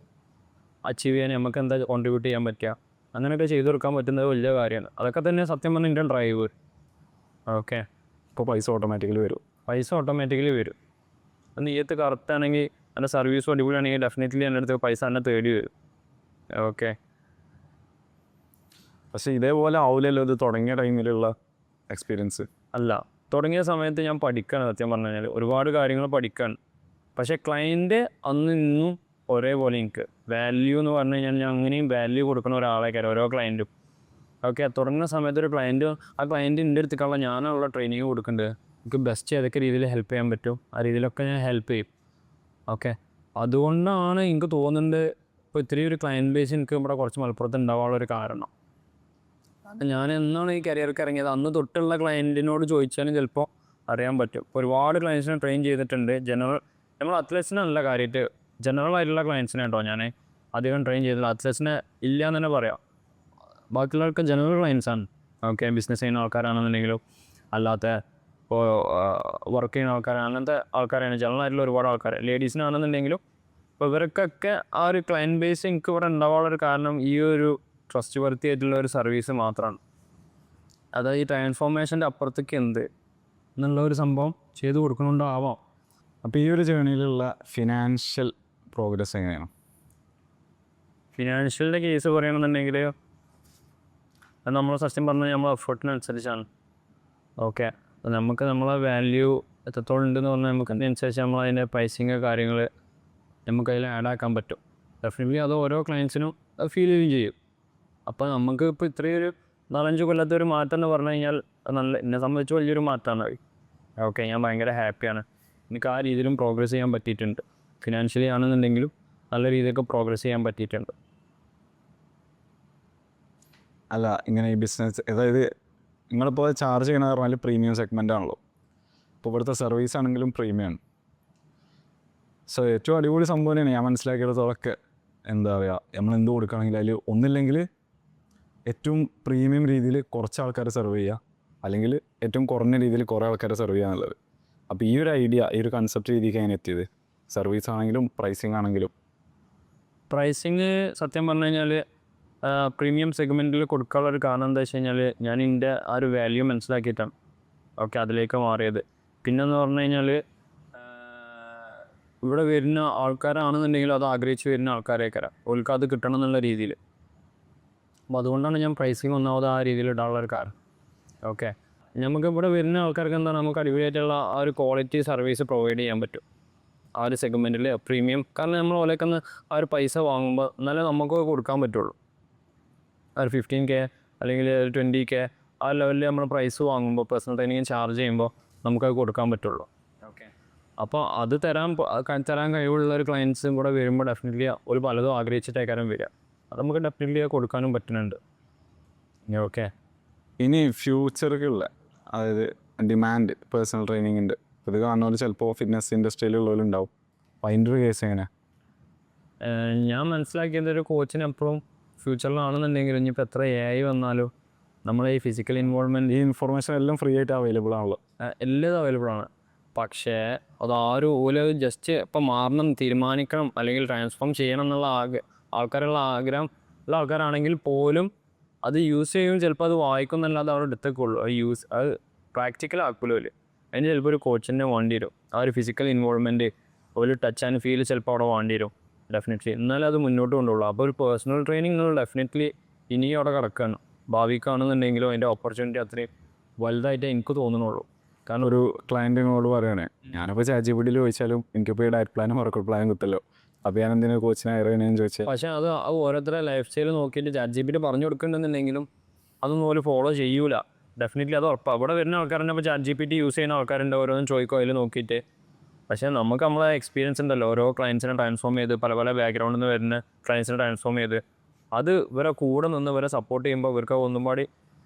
A: അച്ചീവ് ചെയ്യാൻ നമുക്ക് എന്താ കോൺട്രിബ്യൂട്ട് ചെയ്യാൻ പറ്റുക, അങ്ങനെയൊക്കെ ചെയ്തു കൊടുക്കാൻ പറ്റുന്നത് വലിയ കാര്യമാണ്. അതൊക്കെ തന്നെ സത്യം പറഞ്ഞാൽ എൻ്റെ ഡ്രൈവ്. ഓക്കെ,
B: ഇപ്പോൾ പൈസ ഓട്ടോമാറ്റിക്കലി വരും.
A: പൈസ ഓട്ടോമാറ്റിക്കലി വരും. നീയത്ത് കറക്റ്റാണെങ്കിൽ, എൻ്റെ സർവീസും അടിപൊളിയാണെങ്കിൽ ഡെഫിനറ്റ്ലി എൻ്റെ അടുത്ത് പൈസ തന്നെ തേടി വരും. ഓക്കെ,
B: പക്ഷേ ഇതേപോലെ ആവില്ലല്ലോ ഇത് തുടങ്ങിയ ടൈമിലുള്ള എക്സ്പീരിയൻസ്.
A: അല്ല, തുടങ്ങിയ സമയത്ത് ഞാൻ പഠിക്കുകയാണ്. സത്യം പറഞ്ഞു കഴിഞ്ഞാൽ ഒരുപാട് കാര്യങ്ങൾ പഠിക്കുകയാണ്. പക്ഷേ ക്ലയൻറ്റ് അന്ന് ഇന്നും ഒരേപോലെ എനിക്ക് വാല്യൂ എന്ന് പറഞ്ഞു കഴിഞ്ഞാൽ ഞാൻ അങ്ങനെയും വാല്യൂ കൊടുക്കുന്ന ഒരാളേക്കാരും ഓരോ ക്ലയൻറ്റും. ഓക്കെ, തുടങ്ങുന്ന സമയത്ത് ഒരു ക്ലയൻറ്റ്, ആ ക്ലയൻറ്റ് എൻ്റെ അടുത്തേക്കുള്ള ഞാനുള്ള ട്രെയിനിങ് കൊടുക്കുന്നുണ്ട്. എനിക്ക് ബെസ്റ്റ് ഏതൊക്കെ രീതിയിൽ ഹെൽപ്പ് ചെയ്യാൻ പറ്റും ആ രീതിയിലൊക്കെ ഞാൻ ഹെൽപ്പ് ചെയ്യും. ഓക്കെ, അതുകൊണ്ടാണ് എനിക്ക് തോന്നുന്നത് ഇപ്പോൾ ഇത്രയും ഒരു ക്ലയൻറ്റ് ബേസ് എനിക്ക് ഇവിടെ കുറച്ച് മലപ്പുറത്ത് ഉണ്ടാവാനുള്ളൊരു കാരണം. ഞാൻ എന്നാണ് ഈ കരിയർക്ക് ഇറങ്ങിയത് അന്ന് തൊട്ടുള്ള ക്ലയൻറ്റിനോട് ചോദിച്ചാലും ചിലപ്പോൾ അറിയാൻ പറ്റും. ഒരുപാട് ക്ലയൻസിനെ ട്രെയിൻ ചെയ്തിട്ടുണ്ട്. നമ്മൾ അത്ലറ്റ്സിനല്ല കാര്യമായിട്ട്, ജനറൽ ആയിട്ടുള്ള ക്ലയൻസിനെ കേട്ടോ ഞാൻ അധികം ട്രെയിൻ ചെയ്തില്ല. അത്ലറ്റ്സിനെ ഇല്ല എന്ന് തന്നെ പറയാം. ബാക്കിയുള്ളവർക്ക് ജനറൽ ക്ലയൻസാണ്. ഓക്കെ, ബിസിനസ് ചെയ്യുന്ന ആൾക്കാരാണെന്നുണ്ടെങ്കിലും അല്ലാത്ത ഇപ്പോൾ വർക്ക് ചെയ്യുന്ന ആൾക്കാരാണ്, അങ്ങനത്തെ ആൾക്കാരാണ്. ജനറൽ ആയിട്ടുള്ള ഒരുപാട് ആൾക്കാർ ലേഡീസിനാണെന്നുണ്ടെങ്കിലും. അപ്പോൾ ഇവർക്കൊക്കെ ആ ഒരു ക്ലയൻറ്റ് ബേസ് എനിക്ക് ഇവിടെ ഉണ്ടാവാനുള്ളൊരു കാരണം ഈ ഒരു ട്രസ്റ്റ് വർത്തി ആയിട്ടുള്ള ഒരു സർവീസ് മാത്രമാണ്. അതായത് ഈ ട്രാൻസ്ഫോർമേഷൻ്റെ അപ്പുറത്തേക്ക് എന്ത് എന്നുള്ള ഒരു സംഭവം ചെയ്തു കൊടുക്കുന്നുണ്ടാവാം.
B: അപ്പോൾ ഈ ഒരു ജേണിയിലുള്ള ഫിനാൻഷ്യൽ പ്രോഗ്രസ് എങ്ങനെയാണ്?
A: ഫിനാൻഷ്യലിൻ്റെ കേസ് പറയുകയാണെന്നുണ്ടെങ്കിൽ അത് നമ്മൾ സത്യം പറഞ്ഞാൽ നമ്മൾ എഫേർട്ടിനനുസരിച്ചാണ്. ഓക്കെ, നമുക്ക് നമ്മളെ വാല്യൂ എത്രത്തോളം ഉണ്ടെന്ന് പറഞ്ഞാൽ നമുക്ക് അതിനനുസരിച്ച് നമ്മൾ അതിൻ്റെ പ്രൈസിങ് കാര്യങ്ങൾ നമുക്കതിൽ ആഡ് ആക്കാൻ പറ്റും. ഡെഫിനറ്റ്ലി അത് ഓരോ ക്ലയൻസിനും ഫീൽ ചെയ്യും. അപ്പോൾ നമുക്ക് ഇപ്പോൾ ഇത്രയും ഒരു 4-5 കൊല്ലത്തെ ഒരു മാറ്റം എന്ന് പറഞ്ഞു കഴിഞ്ഞാൽ നല്ല, എന്നെ സംബന്ധിച്ച് വലിയൊരു മാറ്റമാണ്. ഓക്കെ, ഞാൻ ഭയങ്കര ഹാപ്പിയാണ്. എനിക്ക് ആ രീതിയിലും പ്രോഗ്രസ് ചെയ്യാൻ പറ്റിയിട്ടുണ്ട്. ഫിനാൻഷ്യലി ആണെന്നുണ്ടെങ്കിലും നല്ല രീതിയൊക്കെ പ്രോഗ്രസ് ചെയ്യാൻ പറ്റിയിട്ടുണ്ട്.
B: അല്ല, ഇങ്ങനെ ഈ ബിസിനസ്, അതായത് നിങ്ങളിപ്പോൾ ചാർജ് ചെയ്യണമെന്ന് പറഞ്ഞാൽ പ്രീമിയം സെഗ്മെൻ്റ് ആണല്ലോ. ഇപ്പോൾ ഇവിടുത്തെ സർവീസ് ആണെങ്കിലും പ്രീമിയമാണ്. സോ ഏറ്റവും അടിപൊളി സംഭവം തന്നെയാണ് ഞാൻ മനസ്സിലാക്കിയെടുത്തോളൊക്കെ. എന്താ പറയുക, നമ്മൾ എന്ത് കൊടുക്കുകയാണെങ്കിൽ അതിൽ ഒന്നില്ലെങ്കിൽ ഏറ്റവും പ്രീമിയം രീതിയിൽ കുറച്ച് ആൾക്കാരെ സെർവ് ചെയ്യുക, അല്ലെങ്കിൽ ഏറ്റവും കുറഞ്ഞ രീതിയിൽ കുറേ ആൾക്കാരെ സെർവ് ചെയ്യുക എന്നുള്ളത്. അപ്പോൾ ഈ ഒരു ഐഡിയ, ഈ ഒരു കൺസെപ്റ്റ് രീതിക്ക് അതിന് എത്തിയത് സർവീസ് ആണെങ്കിലും പ്രൈസിങ് ആണെങ്കിലും.
A: പ്രൈസിങ് സത്യം പറഞ്ഞു കഴിഞ്ഞാൽ പ്രീമിയം സെഗ്മെൻറ്റിൽ കൊടുക്കാനുള്ളൊരു കാരണം എന്താ വെച്ച് കഴിഞ്ഞാൽ ഞാൻ എൻ്റെ ആ ഒരു വാല്യൂ മനസ്സിലാക്കിയിട്ടാണ്. ഓക്കെ, അതിലേക്ക് മാറിയത്. പിന്നെന്ന് പറഞ്ഞു കഴിഞ്ഞാൽ ഇവിടെ വരുന്ന ആൾക്കാരാണെന്നുണ്ടെങ്കിൽ അത് ആഗ്രഹിച്ച് വരുന്ന ആൾക്കാരേക്കാരം ഓൾക്ക് അത് കിട്ടണം എന്നുള്ള രീതിയിൽ. അപ്പോൾ അതുകൊണ്ടാണ് ഞാൻ പ്രൈസിങ് ഒന്നാമത് ആ രീതിയിൽ ഇടാനുള്ളൊരു കാരണം. ഓക്കെ, നമുക്ക് ഇവിടെ വരുന്ന ആൾക്കാർക്ക് എന്താണ്, നമുക്ക് അടിപൊളിയായിട്ടുള്ള ആ ഒരു ക്വാളിറ്റി സർവീസ് പ്രൊവൈഡ് ചെയ്യാൻ പറ്റും ആ ഒരു സെഗ്മെൻറ്റിൽ പ്രീമിയം. കാരണം നമ്മൾ ഓലേക്കൊന്ന് ആ ഒരു പൈസ വാങ്ങുമ്പോൾ എന്നാലേ നമുക്ക് കൊടുക്കാൻ പറ്റുള്ളൂ. ഒരു 15K അല്ലെങ്കിൽ 20K ആ ലെവലിൽ നമ്മൾ പ്രൈസ് വാങ്ങുമ്പോൾ, പേഴ്സണൽ ട്രെയിനിങ് ചാർജ് ചെയ്യുമ്പോൾ നമുക്കത് കൊടുക്കാൻ പറ്റുള്ളൂ. ഓക്കെ, അപ്പോൾ അത് തരാൻ കഴിവുള്ള ഒരു ക്ലയൻസും കൂടെ വരുമ്പോൾ ഡെഫിനറ്റ്ലി ഒരു പലതും ആഗ്രഹിച്ചിട്ടേക്കാരം വരിക. അത് നമുക്ക് ഡെഫിനറ്റ്ലി കൊടുക്കാനും പറ്റുന്നുണ്ട്. ഓക്കെ,
B: ഇനി ഫ്യൂച്ചറിലുള്ള, അതായത് ഡിമാൻഡ് പേഴ്സണൽ ട്രെയിനിങ്ങിൻ്റെ ഇത് കാണുന്നവർ ചിലപ്പോൾ ഫിറ്റ്നസ് ഇൻഡസ്ട്രിയിലുള്ളവരുണ്ടാവും. അപ്പോൾ അതിൻ്റെ ഒരു കേസ് എങ്ങനെ?
A: ഞാൻ മനസ്സിലാക്കിയത് ഒരു കോച്ചിന് എപ്പോഴും ഫ്യൂച്ചറിലാണെന്നുണ്ടെങ്കിലും ഇനിയിപ്പോൾ എത്ര AI വന്നാലും നമ്മളെ ഈ ഫിസിക്കൽ ഇൻവോൾവ്മെൻറ്റ്,
B: ഈ ഇൻഫർമേഷൻ എല്ലാം ഫ്രീ ആയിട്ട് അവൈലബിൾ ആണല്ലോ.
A: എല്ലാം അവൈലബിൾ ആണ്. പക്ഷേ അതാരും ജസ്റ്റ് ഇപ്പം മാറണം, തീരുമാനിക്കണം അല്ലെങ്കിൽ ട്രാൻസ്ഫോം ചെയ്യണം എന്നുള്ള ആൾക്കാരുള്ള ആഗ്രഹം ഉള്ള ആൾക്കാരാണെങ്കിൽ പോലും അത് യൂസ് ചെയ്യും. ചിലപ്പോൾ അത് വായിക്കും എന്നല്ലാതെ അവർ എടുത്തേക്കുള്ളൂ. അത് പ്രാക്ടിക്കൽ ആക്കുമല്ലോ. അതിന് ചിലപ്പോൾ ഒരു കോച്ചിൻ്റെ വേണ്ടി വരും. ആ ഒരു ഫിസിക്കൽ ഇൻവോൾവ്മെൻറ്റ്, ഒരു ടച്ച് ആൻഡ് ഫീൽ ചിലപ്പോൾ അവിടെ വേണ്ടി വരും ഡെഫിനറ്റ്ലി. എന്നാലും അത് മുന്നോട്ട് കൊണ്ടുപോകുള്ളൂ. അപ്പോൾ ഒരു പേഴ്സണൽ ട്രെയിനിങ് ഡെഫിനറ്റ്ലി ഇനിയും അവിടെ കിടക്കുകയാണ്. ഭാവിക്കാണെന്നുണ്ടെങ്കിലും അതിൻ്റെ ഓപ്പർച്യൂണിറ്റി അത്രയും വലുതായിട്ട് എനിക്ക് തോന്നുന്നുള്ളൂ. കാരണം
B: ഒരു ക്ലയൻറ്റ് നിങ്ങളോട് പറയുകയാണെ ഞാനിപ്പോൾ ChatGPT ചോദിച്ചാലും എനിക്കിപ്പോൾ ഈ ഡയറ്റ് പ്ലാനും വർക്കൗട്ട് പ്ലാനും കിട്ടല്ലോ, അപ്പോൾ ഞാൻ എന്തിനാ കോച്ചിനെ ഹയർ ചെയ്യണമെന്ന് ചോദിച്ചാൽ
A: പക്ഷേ അത് ഓരോരുത്തരുടെ ലൈഫ് സ്റ്റൈൽ നോക്കിയിട്ട് ChatGPT പറഞ്ഞു കൊടുക്കുന്നുണ്ടെങ്കിലും അതൊന്നും ഒരു ഫോളോ ചെയ്യൂല. ഡെഫിനറ്റ്ലി അത് ഉറപ്പാണ്. അവിടെ വരുന്ന ആൾക്കാരുണ്ട്, അപ്പോൾ ChatGPT യൂസ് ചെയ്യുന്ന ആൾക്കാരുണ്ട്, ഓരോന്നും ചോദിക്കും അതിൽ നോക്കിയിട്ട്. പക്ഷേ നമുക്ക് നമ്മളെ എക്സ്പീരിയൻസ് ഉണ്ടല്ലോ, ഓരോ ക്ലയൻസിനെ ട്രാൻസ്ഫോം ചെയ്ത് പല പല ബാക്ക്ഗ്രൗണ്ടിൽ നിന്ന് വരുന്ന ക്ലയൻസിനെ ട്രാൻസ്ഫോം ചെയ്ത് അത് ഇവരെ കൂടെ നിന്ന് ഇവരെ സപ്പോർട്ട് ചെയ്യുമ്പോൾ ഇവർക്ക് ഒന്നും പാടി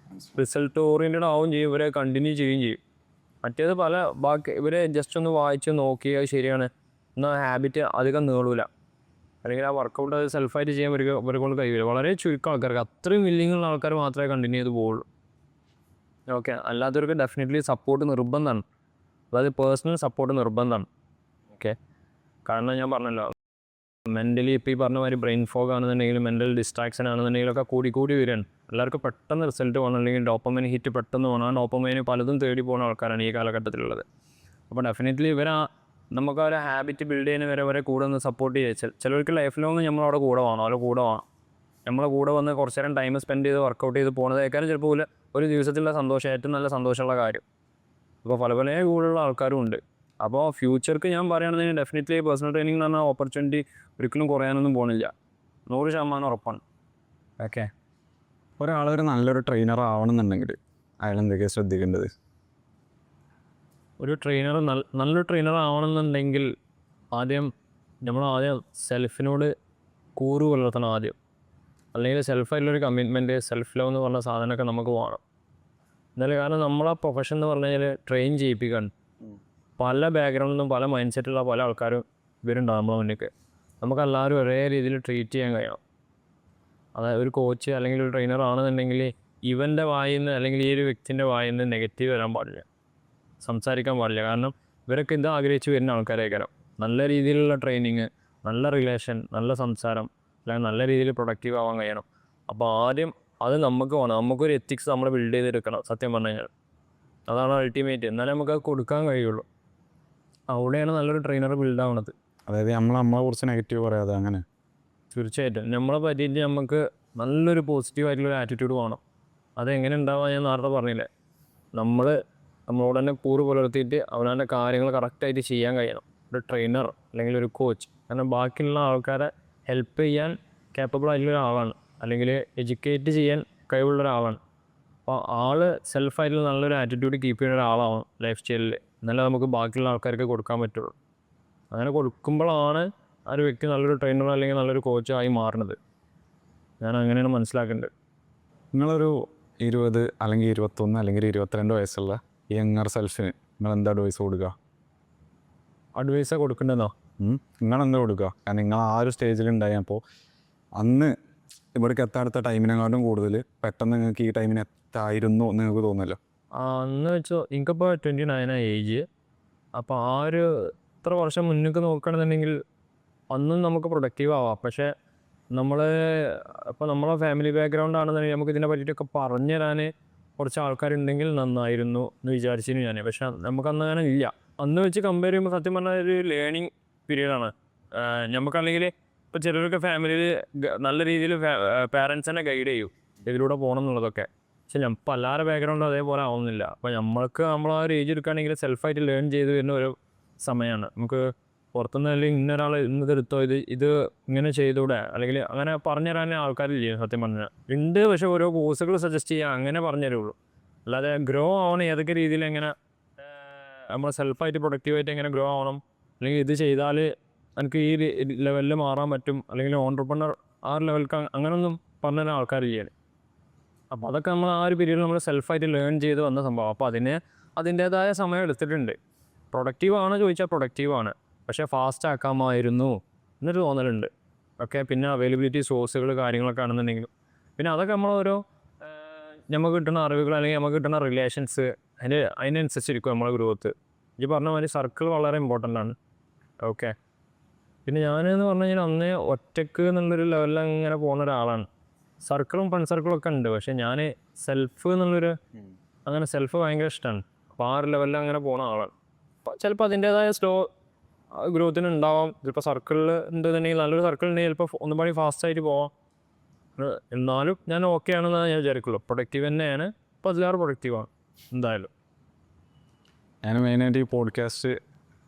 A: റിസൾട്ട് ഓറിയൻറ്റഡ് ആവുകയും ചെയ്യും, ഇവരെ കണ്ടിന്യൂ ചെയ്യുകയും ചെയ്യും. മറ്റേത് ബാക്കി ഇവരെ ജസ്റ്റ് ഒന്ന് വായിച്ച് നോക്കി അത് ശരിയാണ് എന്നാൽ ഹാബിറ്റ് അധികം നീളൂല, അല്ലെങ്കിൽ ആ വർക്കൗട്ട് അത് സെൽഫായിട്ട് ചെയ്യാൻ ഇവരെ കൊണ്ട് കഴിയില്ല. വളരെ ചുരുക്കം ആൾക്കാർക്ക്, അത്രയും വില്ലിങ്ങുള്ള ആൾക്കാർ മാത്രമേ കണ്ടിന്യൂ ചെയ്ത് പോവുള്ളൂ. ഓക്കെ, അല്ലാത്തവർക്ക് ഡെഫിനറ്റ്ലി സപ്പോർട്ട് നിർബന്ധമാണ്. അതായത് പേഴ്സണൽ സപ്പോർട്ട് നിർബന്ധമാണ്. ഓക്കെ, കാരണം ഞാൻ പറഞ്ഞല്ലോ മെൻ്റലി ഇപ്പോൾ ഈ പറഞ്ഞ മാതിരി ബ്രെയിൻ ഫോഗ് ആണെന്നുണ്ടെങ്കിലും മെൻ്റൽ ഡിസ്ട്രാക്ഷൻ ആണെന്നുണ്ടെങ്കിലൊക്കെ കൂടി വരികയാണ്. എല്ലാവർക്കും പെട്ടെന്ന് റിസൾട്ട് വേണം, അല്ലെങ്കിൽ ഡോപ്പമൈൻ ഹിറ്റ് പെട്ടെന്ന് വേണം. ആ ഡോപ്പമൈന് പലതും തേടി പോകുന്ന ആൾക്കാരാണ് ഈ കാലഘട്ടത്തിലുള്ളത്. അപ്പോൾ ഡെഫിനറ്റ്ലി നമുക്ക് ഒരു ഹാബിറ്റ് ബിൽഡ് ചെയ്യുന്ന വരെ കൂടെ ഒന്ന് സപ്പോർട്ട് ചെയ്യുക. ചിലർക്ക് ലൈഫ് ലോങ് നമ്മളവിടെ കൂടെ വേണം, അവരെ കൂടെ വേണം. നമ്മളെ കൂടെ വന്ന് കുറച്ച് നേരം ടൈം സ്പെൻഡ് ചെയ്ത് വർക്കൗട്ട് ചെയ്ത് പോകുന്നതേക്കാളും ചിലപ്പോൾ ഒരു ദിവസത്തിലുള്ള സന്തോഷം ഏറ്റവും നല്ല സന്തോഷമുള്ള കാര്യം. അപ്പോൾ പല കൂടെയുള്ള ആൾക്കാരും ഉണ്ട്. അപ്പോൾ ഫ്യൂച്ചർക്ക് ഞാൻ പറയുകയാണെന്നുണ്ടെങ്കിൽ ഡെഫിനറ്റ്ലി പേഴ്സണൽ ട്രെയിനിങ് എന്ന് പറഞ്ഞാൽ ഓപ്പർച്യൂണിറ്റി ഒരിക്കലും കുറയാനൊന്നും പോകുന്നില്ല, 100% ഉറപ്പാണ്. ഓക്കെ,
B: ഒരാളൊരു നല്ലൊരു ട്രെയിനർ ആവണമെന്നുണ്ടെങ്കിൽ അയാൾ എന്തൊക്കെയാണ് ശ്രദ്ധിക്കേണ്ടത്?
A: ഒരു ട്രെയിനർ നല്ലൊരു ട്രെയിനർ ആവണമെന്നുണ്ടെങ്കിൽ ആദ്യം സെൽഫിനോട് കൂറ് പുലർത്തണം ആദ്യം. അല്ലെങ്കിൽ സെൽഫായിട്ടുള്ളൊരു കമ്മിറ്റ്മെൻറ്റ്, സെൽഫ് ലവ് എന്ന് പറഞ്ഞ സാധനമൊക്കെ നമുക്ക് വേണം. എന്നാലും കാരണം നമ്മളാ പ്രൊഫഷൻ എന്ന് പറഞ്ഞു കഴിഞ്ഞാൽ ട്രെയിൻ ചെയ്യിപ്പിക്കുകയാണ്. പല ബാക്ക്ഗ്രൗണ്ടിൽ നിന്നും പല മൈൻഡ് സെറ്റുള്ള പല ആൾക്കാരും ഇവരുണ്ടാകും നമ്മളെ മുന്നിലേക്ക്. നമുക്കെല്ലാവരും ഒരേ രീതിയിൽ ട്രീറ്റ് ചെയ്യാൻ കഴിയണം. അതായത് ഒരു കോച്ച് അല്ലെങ്കിൽ ഒരു ട്രെയിനർ ആണെന്നുണ്ടെങ്കിൽ ഇവൻ്റെ വായിൽ നിന്ന് അല്ലെങ്കിൽ ഈ ഒരു വ്യക്തിൻ്റെ വായിൽ നിന്ന് നെഗറ്റീവ് വരാൻ പാടില്ല, സംസാരിക്കാൻ പാടില്ല. കാരണം ഇവരൊക്കെ ഇത് ആഗ്രഹിച്ച് വരുന്ന ആൾക്കാരേക്കാരം. നല്ല രീതിയിലുള്ള ട്രെയിനിങ്, നല്ല റിലേഷൻ, നല്ല സംസാരം, അല്ലെങ്കിൽ നല്ല രീതിയിൽ പ്രൊഡക്റ്റീവ് ആവാൻ കഴിയണം. അപ്പോൾ ആദ്യം അത് നമുക്ക് വേണം. നമുക്കൊരു എത്തിക്സ് നമ്മൾ ബിൽഡ് ചെയ്തെടുക്കണം. സത്യം പറഞ്ഞു കഴിഞ്ഞാൽ അതാണ് അൾട്ടിമേറ്റ്. എന്നാലേ നമുക്ക് അത് കൊടുക്കാൻ കഴിയുള്ളൂ. അവിടെയാണ് നല്ലൊരു ട്രെയിനർ ബിൽഡ് ആവുന്നത്.
B: അതായത് നമ്മളെ കുറിച്ച് നെഗറ്റീവ് പറയാതെ അങ്ങനെ.
A: തീർച്ചയായിട്ടും നമ്മളെ പറ്റിയിട്ട് നമുക്ക് നല്ലൊരു പോസിറ്റീവായിട്ടുള്ളൊരു ആറ്റിറ്റ്യൂഡ് വേണം. അതെങ്ങനെ ഉണ്ടാവാൻ ഞാൻ നേരത്തെ പറഞ്ഞില്ലേ, നമ്മളോട് തന്നെ കൂറ് പുലർത്തിയിട്ട് അവനവൻ്റെ കാര്യങ്ങൾ കറക്റ്റായിട്ട് ചെയ്യാൻ കഴിയണം ഒരു ട്രെയിനർ അല്ലെങ്കിൽ ഒരു കോച്ച്. കാരണം ബാക്കിയുള്ള ആൾക്കാരെ ഹെൽപ്പ് ചെയ്യാൻ കേപ്പബിൾ ആയിട്ടുള്ള ഒരാളാണ്, അല്ലെങ്കിൽ എഡ്യൂക്കേറ്റ് ചെയ്യാൻ കഴിവുള്ള ഒരാളാണ്. അപ്പോൾ ആൾ സെൽഫായിട്ടുള്ള നല്ലൊരു ആറ്റിറ്റ്യൂഡ് കീപ്പ് ചെയ്യുന്ന ഒരാളാണ് ലൈഫ് സ്റ്റൈലിൽ. എന്നാലേ നമുക്ക് ബാക്കിയുള്ള ആൾക്കാർക്ക് കൊടുക്കാൻ പറ്റുള്ളൂ. അങ്ങനെ കൊടുക്കുമ്പോഴാണ് ആ ഒരു വ്യക്തി നല്ലൊരു ട്രെയിനർ അല്ലെങ്കിൽ നല്ലൊരു കോച്ചായി മാറുന്നത്. ഞാൻ അങ്ങനെയാണ് മനസ്സിലാക്കേണ്ടത്.
B: നിങ്ങളൊരു 20 അല്ലെങ്കിൽ 21 അല്ലെങ്കിൽ 22 വയസ്സുള്ള യങ്ങർ സെൽഫിന് നിങ്ങൾ എന്താ അഡ്വൈസ് കൊടുക്കുക?
A: അഡ്വൈസാണ് കൊടുക്കേണ്ടതെന്നോ?
B: നിങ്ങളെന്താ കൊടുക്കുക? കാരണം നിങ്ങൾ ആ ഒരു സ്റ്റേജിലുണ്ടായപ്പോൾ അന്ന് ഇവിടേക്ക് എത്താടുത്ത ടൈമിനെക്കാട്ടും കൂടുതൽ പെട്ടെന്ന് നിങ്ങൾക്ക് ഈ ടൈമിന് എത്തായിരുന്നു എന്ന് നിങ്ങൾക്ക് തോന്നുമല്ലോ.
A: അന്ന് വെച്ചോ എനിക്കിപ്പോൾ 29 ഏജ്. അപ്പോൾ ആ ഒരു ഇത്ര വർഷം മുന്നേക്ക് നോക്കുകയാണെന്നുണ്ടെങ്കിൽ അന്നും നമുക്ക് പ്രൊഡക്റ്റീവ് ആവാം. പക്ഷേ ഇപ്പോൾ നമ്മളെ ഫാമിലി ബാക്ക്ഗ്രൗണ്ട് ആണെന്നുണ്ടെങ്കിൽ നമുക്ക് ഇതിനെ പറ്റിയിട്ടൊക്കെ പറഞ്ഞു തരാൻ കുറച്ച് ആൾക്കാരുണ്ടെങ്കിൽ നന്നായിരുന്നു എന്ന് വിചാരിച്ചിരുന്നു ഞാൻ. പക്ഷേ നമുക്കന്ന് അങ്ങനെ ഇല്ല. അന്ന് വെച്ച് കമ്പയർ ചെയ്യുമ്പോൾ സത്യം പറഞ്ഞാൽ ഒരു ലേണിങ് പീരീഡാണ് നമുക്കല്ലെങ്കിൽ. ഇപ്പോൾ ചിലരൊക്കെ ഫാമിലിയിൽ നല്ല രീതിയിൽ പാരൻസ് തന്നെ ഗൈഡ് ചെയ്യും ഇതിലൂടെ പോകണം എന്നുള്ളതൊക്കെ. പക്ഷെ ഇപ്പോൾ എല്ലാവരുടെ ബാക്ക്ഗ്രൗണ്ടും അതേപോലെ ആവുന്നില്ല. അപ്പോൾ നമ്മളാ ഒരു ഏജ് എടുക്കുകയാണെങ്കിൽ സെൽഫായിട്ട് ലേൺ ചെയ്ത് വരുന്ന ഒരു സമയമാണ്. നമുക്ക് പുറത്തുനിന്ന് അല്ലെങ്കിൽ ഇന്നൊരാൾ ഇന്നെടുത്തോ ഇത് ഇങ്ങനെ ചെയ്തൂടെ അല്ലെങ്കിൽ അങ്ങനെ പറഞ്ഞു തരാൻ ആൾക്കാരില്ല സത്യം പറഞ്ഞാൽ. ഉണ്ട്, പക്ഷേ ഓരോ കോഴ്സുകൾ സജസ്റ്റ് ചെയ്യുക അങ്ങനെ പറഞ്ഞു തരുള്ളൂ. അല്ലാതെ ഗ്രോ ആവണം ഏതൊക്കെ രീതിയിൽ എങ്ങനെ നമ്മൾ സെൽഫായിട്ട് പ്രൊഡക്റ്റീവായിട്ട് എങ്ങനെ ഗ്രോ ആവണം, അല്ലെങ്കിൽ ഇത് ചെയ്താൽ എനിക്ക് ഈ ലെവലിൽ മാറാൻ പറ്റും, അല്ലെങ്കിൽ ഓൺട്രപ്രനർ ആ ഒരു ലെവൽക്ക് അങ്ങനെയൊന്നും പറഞ്ഞു തരാൻ ആൾക്കാരില്ല. അപ്പോൾ അതൊക്കെ നമ്മൾ ആ ഒരു പീരീഡിൽ നമ്മൾ സെൽഫായിട്ട് ലേൺ ചെയ്ത് വന്ന സംഭവം. അപ്പോൾ അതിൻ്റേതായ സമയം എടുത്തിട്ടുണ്ട്. പ്രൊഡക്റ്റീവാണ് ചോദിച്ചാൽ പ്രൊഡക്റ്റീവാണ്, പക്ഷേ ഫാസ്റ്റ് ആക്കാമായിരുന്നു എന്നൊരു തോന്നലുണ്ട്. ഓക്കെ, പിന്നെ അവൈലബിലിറ്റി സോഴ്സുകൾ കാര്യങ്ങളൊക്കെ ആണെന്നുണ്ടെങ്കിലും പിന്നെ അതൊക്കെ നമ്മളോരോ നമുക്ക് കിട്ടുന്ന അറിവുകൾ അല്ലെങ്കിൽ നമുക്ക് കിട്ടുന്ന റിലേഷൻസ് അതിനനുസരിച്ചിരിക്കും നമ്മളെ ഗ്രോത്ത്. ഈ പറഞ്ഞ മാതിരി സർക്കിൾ വളരെ ഇമ്പോർട്ടൻ്റ് ആണ്. ഓക്കെ, പിന്നെ ഞാനെന്ന് പറഞ്ഞു കഴിഞ്ഞാൽ അന്നേ ഒറ്റക്ക് എന്നുള്ളൊരു ലെവലിൽ അങ്ങനെ പോകുന്ന ഒരാളാണ്. സർക്കിളും ഫ്രണ്ട് സർക്കിളും ഒക്കെ ഉണ്ട്, പക്ഷേ ഞാൻ സെൽഫ് എന്നുള്ളൊരു അങ്ങനെ സെൽഫ് ഭയങ്കര ഇഷ്ടമാണ്. അപ്പോൾ ആ ഒരു ലെവലിൽ അങ്ങനെ പോകുന്ന ആളാണ്. അപ്പോൾ ചിലപ്പോൾ അതിൻ്റേതായ സ്ലോ ഗ്രോത്തിന് ഉണ്ടാവാം. ചിലപ്പോൾ സർക്കിളിൽ ഉണ്ടെന്നുണ്ടെങ്കിൽ നല്ലൊരു സർക്കിൾ ഉണ്ടെങ്കിൽ ചിലപ്പോൾ ഒന്നുപാടി ഫാസ്റ്റായിട്ട് പോവാം. എന്നാലും ഞാൻ ഓക്കെ ആണെന്നാണ് ഞാൻ വിചാരിക്കുള്ളൂ. പ്രൊഡക്റ്റീവ് തന്നെയാണ്. അപ്പോൾ അതിലേറെ പ്രൊഡക്റ്റീവാണ് എന്തായാലും.
B: ഞാൻ മെയിനായിട്ട് ഈ പോഡ്കാസ്റ്റ്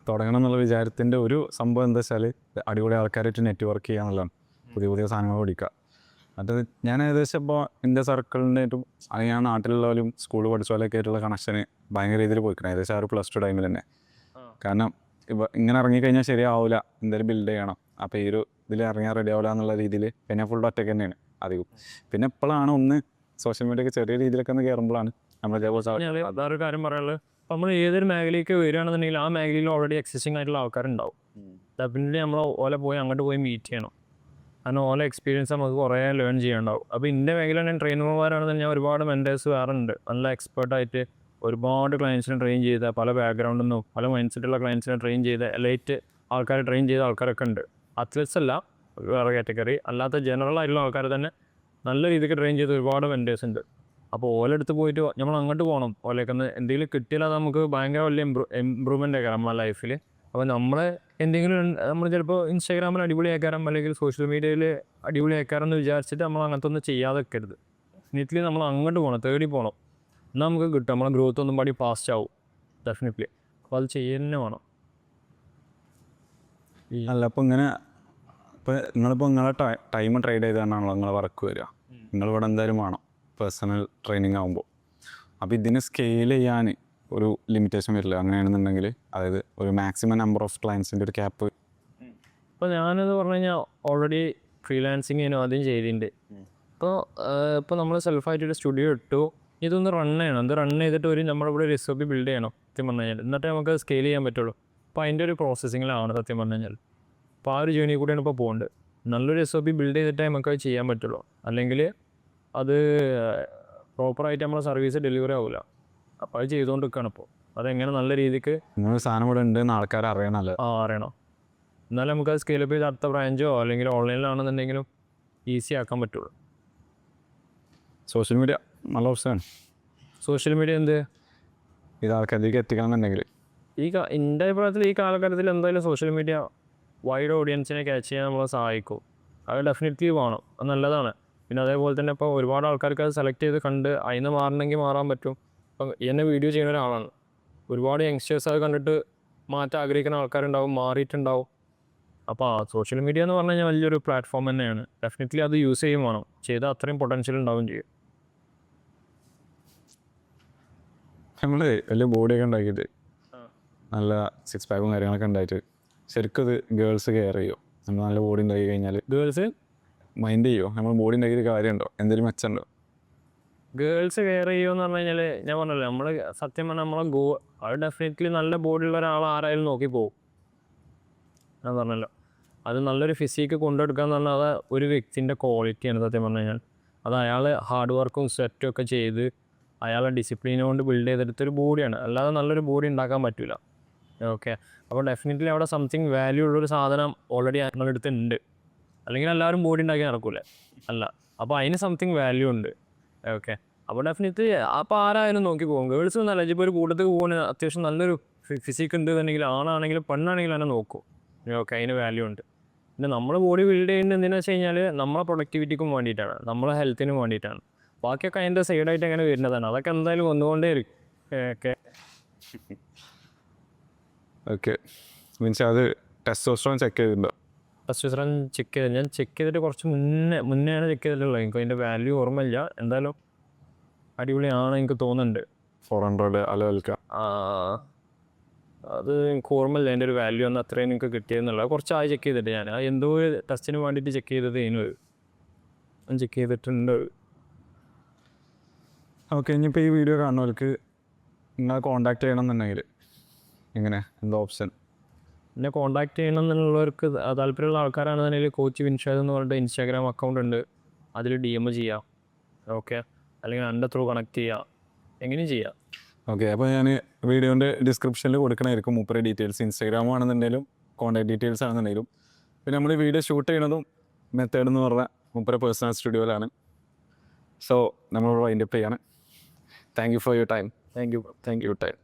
B: തുടങ്ങണം എന്നുള്ള വിചാരത്തിൻ്റെ ഒരു സംഭവം എന്താ വെച്ചാൽ അടിപൊളി ആൾക്കാരായിട്ട് നെറ്റ്വർക്ക് ചെയ്യുക എന്നുള്ളതാണ്. പുതിയ പുതിയ സാധനങ്ങൾ പഠിക്കുക. അത് ഞാൻ ഏകദേശം ഇപ്പോൾ എൻ്റെ സർക്കിളിൻ്റെയായിട്ടും അല്ലെങ്കിൽ ഞാൻ നാട്ടിലുള്ളവരും സ്കൂൾ പഠിച്ച പോലെയൊക്കെ ആയിട്ടുള്ള കണക്ഷന് ഭയങ്കര രീതിയിൽ പോയിക്കണം. ഏകദേശം ആ ഒരു +2 ടൈമിൽ തന്നെ. കാരണം ഇപ്പോൾ ഇങ്ങനെ ഇറങ്ങിക്കഴിഞ്ഞാൽ ശരിയാവില്ല, എന്തായാലും ബിൽഡ് ചെയ്യണം. അപ്പോൾ ഈ ഒരു ഇതിൽ ഇറങ്ങിയാൽ റെഡി ആവില്ല എന്നുള്ള രീതിയിൽ പിന്നെ ഫുൾ ഒറ്റയ്ക്ക് തന്നെയാണ് അധികം. പിന്നെ ഇപ്പോഴാണ് ഒന്ന് സോഷ്യൽ മീഡിയയൊക്കെ ചെറിയ രീതിയിലൊക്കെ ഒന്ന് കയറുമ്പോഴാണ് നമ്മളതേപോലെ
A: അതൊരു കാര്യം പറയാനുള്ളത്. അപ്പോൾ നമ്മൾ ഏതൊരു മേഖലയ്ക്ക് വരികയാണെന്നുണ്ടെങ്കിൽ ആ മേഖലയിൽ ഓൾറെഡി എക്സിസ്റ്റിംഗ് ആയിട്ടുള്ള ആൾക്കാരുണ്ടാവും. ഡെഫിനറ്റ്ലി നമ്മൾ ഓലെ പോയി അങ്ങോട്ട് പോയി മീറ്റ് ചെയ്യണം. കാരണം ഓലെ എക്സ്പീരിയൻസ് നമുക്ക് കുറേ ലേൺ ചെയ്യാനുണ്ടാവും. അപ്പോൾ എൻ്റെ മേഖല ഞാൻ ട്രെയിനർമാരാണെന്ന് ഞാൻ ഒരുപാട് മെൻറ്റേഴ്സ് വേറെ ഉണ്ട്. നല്ല എക്സ്പേർട്ടായിട്ട് ഒരുപാട് ക്ലയൻസിനെ ട്രെയിൻ ചെയ്ത, പല ബാക്ക്ഗ്രൗണ്ടിൽ നിന്നും പല മൈൻഡ് സെറ്റുള്ള ക്ലയൻസിനെ ട്രെയിൻ ചെയ്ത, എലൈറ്റ് ആൾക്കാരെ ട്രെയിൻ ചെയ്ത ആൾക്കാരൊക്കെ ഉണ്ട്. അത്ലറ്റ്സ് അല്ല, വേറെ കാറ്റഗറി അല്ലാത്ത ജനറൽ ആയിട്ടുള്ള ആൾക്കാർ തന്നെ നല്ല രീതിക്ക് ട്രെയിൻ ചെയ്ത ഒരുപാട് മെൻറ്റേഴ്സ് ഉണ്ട്. അപ്പോൾ ഓലെടുത്ത് പോയിട്ട് നമ്മൾ അങ്ങോട്ട് പോകണം. ഓലൊക്കെ എന്തെങ്കിലും കിട്ടിയാൽ അത് നമുക്ക് ഭയങ്കര വലിയ ഇമ്പ്രൂവ്മെൻ്റ് ആക്കാം നമ്മുടെ ലൈഫിൽ. അപ്പോൾ നമ്മളെ എന്തെങ്കിലും നമ്മൾ ചിലപ്പോൾ ഇൻസ്റ്റാഗ്രാമിൽ അടിപൊളിയാക്കാരം അല്ലെങ്കിൽ സോഷ്യൽ മീഡിയയിൽ അടിപൊളിയാക്കാരം എന്ന് വിചാരിച്ചിട്ട് നമ്മൾ അങ്ങനത്തെ ഒന്നും ചെയ്യാതെ വെക്കരുത്. ഡെഫിനറ്റ്ലി നമ്മൾ അങ്ങോട്ട് പോകണം, തേടി പോകണം. എന്നാൽ നമുക്ക് കിട്ടും, നമ്മളെ ഗ്രോത്ത് ഒന്നും പാടി ഫാസ്റ്റ് ആവും ഡെഫിനറ്റ്ലി. അപ്പോൾ അത് ചെയ്യുന്നതന്നെ വേണം.
B: അല്ല അപ്പോൾ ഇങ്ങനെ ഇപ്പോൾ നിങ്ങളിപ്പോൾ നിങ്ങളെ ടൈം ട്രേഡ് ചെയ്താണല്ലോ നിങ്ങളെ വർക്ക് വരിക. നിങ്ങളിവിടെ എന്തായാലും വേണം പേഴ്സണൽ ട്രെയിനിങ് ആകുമ്പോൾ. അപ്പോൾ ഇതിന് സ്കെയിൽ ചെയ്യാൻ ഒരു ലിമിറ്റേഷൻ വരില്ല അങ്ങനെയാണെന്നുണ്ടെങ്കിൽ? അതായത് ഒരു മാക്സിമം നമ്പർ ഓഫ് ക്ലയൻസിൻ്റെ ഒരു ക്യാപ്പ്.
A: ഇപ്പോൾ ഞാനെന്ന് പറഞ്ഞു കഴിഞ്ഞാൽ ഓൾറെഡി ഫ്രീലാൻസിങ് ഞാൻ ആദ്യം ചെയ്തിട്ടുണ്ട്. ഇപ്പോൾ നമ്മൾ സെൽഫായിട്ടൊരു സ്റ്റുഡിയോ ഇട്ടു, ഇതൊന്ന് റൺ ചെയ്യണം. ഇത് റൺ ചെയ്തിട്ട് നമ്മളിവിടെ ഒരു SOP ബിൽഡ് ചെയ്യണം സത്യം പറഞ്ഞു കഴിഞ്ഞാൽ. എന്നിട്ടേ നമുക്ക് സ്കെയിൽ ചെയ്യാൻ പറ്റുള്ളൂ. അപ്പോൾ അതിൻ്റെ ഒരു പ്രോസസ്സിങ്ങിലാണ് സത്യം പറഞ്ഞു കഴിഞ്ഞാൽ. അപ്പോൾ ആ ഒരു ജേണി കൂടിയാണ് ഇപ്പോൾ പോകുന്നത്. നല്ലൊരു SOP ബിൽഡ് ചെയ്തിട്ടേ നമുക്ക് അത് ചെയ്യാൻ പറ്റുള്ളൂ. അല്ലെങ്കിൽ അത് പ്രോപ്പറായിട്ട് നമ്മളെ സർവീസ് ഡെലിവറി ആവില്ല. അപ്പോൾ അത് ചെയ്തുകൊണ്ട് നിൽക്കുകയാണ് ഇപ്പോൾ. അതെങ്ങനെ നല്ല രീതിക്ക്
B: നിങ്ങൾ സാധനം ഇവിടെ ഉണ്ടെന്ന് ആൾക്കാർ അറിയണമല്ലോ.
A: അറിയണം. എന്നാലും നമുക്ക് അത് സ്കെയിലപ്പ് ചെയ്ത് അടുത്ത ബ്രാഞ്ചോ അല്ലെങ്കിൽ ഓൺലൈനിലാണെന്നുണ്ടെങ്കിലും ഈസി ആക്കാൻ പറ്റുള്ളൂ.
B: സോഷ്യൽ മീഡിയ നല്ല ഓപ്ഷനാണ്.
A: സോഷ്യൽ മീഡിയ
B: ഇത് ആൾക്കാരിലേക്ക് എത്തിക്കണം എന്നുണ്ടെങ്കിൽ
A: എൻ്റെ അഭിപ്രായത്തിൽ ഈ കാലഘട്ടത്തിൽ എന്തായാലും സോഷ്യൽ മീഡിയ വൈഡ് ഓഡിയൻസിനെ ക്യാച്ച് ചെയ്യാൻ നമ്മളെ സഹായിക്കും. അത് ഡെഫിനറ്റ്ലി വേണം, അത് നല്ലതാണ്. പിന്നെ അതേപോലെ തന്നെ ഇപ്പോൾ ഒരുപാട് ആൾക്കാർക്ക് അത് സെലക്ട് ചെയ്ത് കണ്ട് അതിന് മാറണമെങ്കിൽ മാറാൻ പറ്റും. ഇപ്പം എന്നെ വീഡിയോ ചെയ്യുന്ന ഒരാളാണ്. ഒരുപാട് യങ്സ്റ്റേഴ്സ് അത് കണ്ടിട്ട് മാറ്റം ആഗ്രഹിക്കുന്ന ആൾക്കാരുണ്ടാവും, മാറിയിട്ടുണ്ടാവും. അപ്പോൾ സോഷ്യൽ മീഡിയ എന്ന് പറഞ്ഞു കഴിഞ്ഞാൽ വലിയൊരു പ്ലാറ്റ്ഫോം തന്നെയാണ്. ഡെഫിനറ്റ്ലി അത് യൂസ് ചെയ്യും വേണം. ചെയ്താൽ അത്രയും പൊട്ടൻഷ്യൽ ഉണ്ടാവും ചെയ്യും.
B: നമ്മൾ വലിയ ബോഡിയൊക്കെ ഉണ്ടാക്കിയിട്ട് നല്ല 6 പാക്കും കാര്യങ്ങളൊക്കെ ഉണ്ടായിട്ട് ശരിക്കും അത് ഗേൾസ് കെയർ ചെയ്യുമോ? നമ്മൾ നല്ല ബോഡി ഉണ്ടാക്കി കഴിഞ്ഞാൽ
A: ഗേൾസ്
B: മൈൻഡ് ചെയ്യുമോ? നമ്മൾ ബോഡി ഉണ്ടാക്കിയിട്ട് കാര്യമുണ്ടോ? എന്തെങ്കിലും മെച്ചമുണ്ടോ?
A: ഗേൾസ് കെയർ ചെയ്യുമെന്ന് പറഞ്ഞു കഴിഞ്ഞാൽ ഞാൻ പറഞ്ഞല്ലോ, നമ്മൾ സത്യം പറഞ്ഞാൽ നമ്മളെ അത് ഡെഫിനറ്റ്ലി നല്ല ബോഡിയുള്ള ഒരാൾ ആരായാലും നോക്കി പോകും. ഞാൻ പറഞ്ഞല്ലോ, അത് നല്ലൊരു ഫിസിക്ക് കൊണ്ടെടുക്കുക എന്ന് പറഞ്ഞാൽ അത് ഒരു വ്യക്തിൻ്റെ ക്വാളിറ്റിയാണ് സത്യം പറഞ്ഞു കഴിഞ്ഞാൽ. അത് അയാൾ ഹാർഡ് വർക്കും സ്വെറ്റും ഒക്കെ ചെയ്ത് അയാളെ ഡിസിപ്ലിനെ കൊണ്ട് ബിൽഡ് ചെയ്തെടുത്തൊരു ബോഡിയാണ്. അല്ലാതെ നല്ലൊരു ബോഡി ഉണ്ടാക്കാൻ പറ്റില്ല. ഓക്കെ, അപ്പോൾ ഡെഫിനറ്റ്ലി അവിടെ സംതിങ് വാല്യൂ ഉള്ളൊരു സാധനം ഓൾറെഡി ഞങ്ങളുടെ അടുത്ത് ഉണ്ട്. അല്ലെങ്കിൽ എല്ലാവരും ബോഡി ഉണ്ടാക്കി നടക്കൂലേ? അല്ല, അപ്പോൾ അതിന് സംതിങ് വാല്യൂ ഉണ്ട്. ഓക്കെ, അപ്പോൾ ഡെഫിനറ്റ്ലി അപ്പോൾ ആരായാലും നോക്കി പോകും. ഗേൾസ് എന്നല്ല, ഇപ്പോൾ ഒരു കൂട്ടത്തിൽ പോകുന്ന അത്യാവശ്യം നല്ലൊരു ഫിസിക്ക് ഉണ്ട് എന്നുണ്ടെങ്കിൽ ആണാണെങ്കിലും പെണ്ണാണെങ്കിലും തന്നെ നോക്കും. ഓക്കെ, അതിന് വാല്യൂ ഉണ്ട്. പിന്നെ നമ്മൾ ബോഡി ബിൽഡ് ചെയ്യുന്നത് എന്തിനാ വെച്ച് കഴിഞ്ഞാൽ നമ്മളെ പ്രൊഡക്ടിവിറ്റിക്കും വേണ്ടിയിട്ടാണ്, നമ്മളെ ഹെൽത്തിനും വേണ്ടിയിട്ടാണ്. ബാക്കിയൊക്കെ അതിൻ്റെ സൈഡായിട്ട് അങ്ങനെ വരുന്നതാണ്. അതൊക്കെ എന്തായാലും വന്നുകൊണ്ടേ ഇരിക്കും. ഓക്കെ
B: ഓക്കെ, മീൻസ് അത് ടെസ്റ്റോസ്റ്ററോൺ ചെക്ക് ചെയ്തിട്ടുണ്ടോ?
A: ടെസ്റ്റോസ്റ്ററോൺ ഞാൻ ചെക്ക് ചെയ്തിട്ട് കുറച്ച് മുന്നെയാണ് ചെക്ക് ചെയ്തിട്ടുള്ളത്. എനിക്ക് അതിൻ്റെ വാല്യൂ ഓർമ്മയില്ല. എന്തായാലും അടിപൊളിയാണ് എനിക്ക് തോന്നുന്നുണ്ട്.
B: 400 അലോൽക്ക
A: അത് എനിക്ക് ഓർമ്മയില്ല അതിൻ്റെ ഒരു വാല്യൂ ഒന്ന് അത്രയും എനിക്ക് കിട്ടിയെന്നുള്ളത്. കുറച്ചായി ചെക്ക് ചെയ്തിട്ട് ഞാൻ എന്തോ ടെസ്റ്റിന് വേണ്ടിയിട്ട് ചെക്ക് ചെയ്തത് ഞാൻ ചെക്ക് ചെയ്തിട്ടുണ്ട്.
B: ഓക്കെ, ഇനിയിപ്പോൾ ഈ വീഡിയോ കാണുന്നവർക്ക് നിങ്ങളെ കോൺടാക്ട് ചെയ്യണമെന്നുണ്ടെങ്കിൽ എങ്ങനെ, എന്താ ഓപ്ഷൻ?
A: എന്നെ കോൺടാക്ട് ചെയ്യണം എന്നുള്ളവർക്ക് താല്പര്യമുള്ള ആൾക്കാരാണെന്നുണ്ടെങ്കിൽ കോച്ച് വിൻഷാദ് എന്ന് പറഞ്ഞിട്ട് ഇൻസ്റ്റാഗ്രാം അക്കൗണ്ട് ഉണ്ട്, അതിൽ DM ചെയ്യാം. ഓക്കെ, അല്ലെങ്കിൽ എൻ്റെ ത്രൂ കണക്ട് ചെയ്യാം, എങ്ങനെയും ചെയ്യാം.
B: ഓക്കെ, അപ്പോൾ ഞാൻ വീഡിയോൻ്റെ ഡിസ്ക്രിപ്ഷനിൽ കൊടുക്കണമായിരിക്കും മൂപ്പരെ ഡീറ്റെയിൽസ്. ഇൻസ്റ്റാഗ്രാം ആണെന്നുണ്ടെങ്കിലും കോൺടാക്ട് ഡീറ്റെയിൽസ് ആണെന്നുണ്ടെങ്കിലും. പിന്നെ നമ്മൾ ഈ വീഡിയോ ഷൂട്ട് ചെയ്യണതും മെത്തേഡ് എന്ന് പറഞ്ഞാൽ മൂപ്പരെ പേഴ്സണൽ സ്റ്റുഡിയോയിലാണ്. സോ നമ്മൾ വൈൻഡപ്പ് ചെയ്യാണ്. Thank you for your time.
A: Thank you.
B: Thank you time.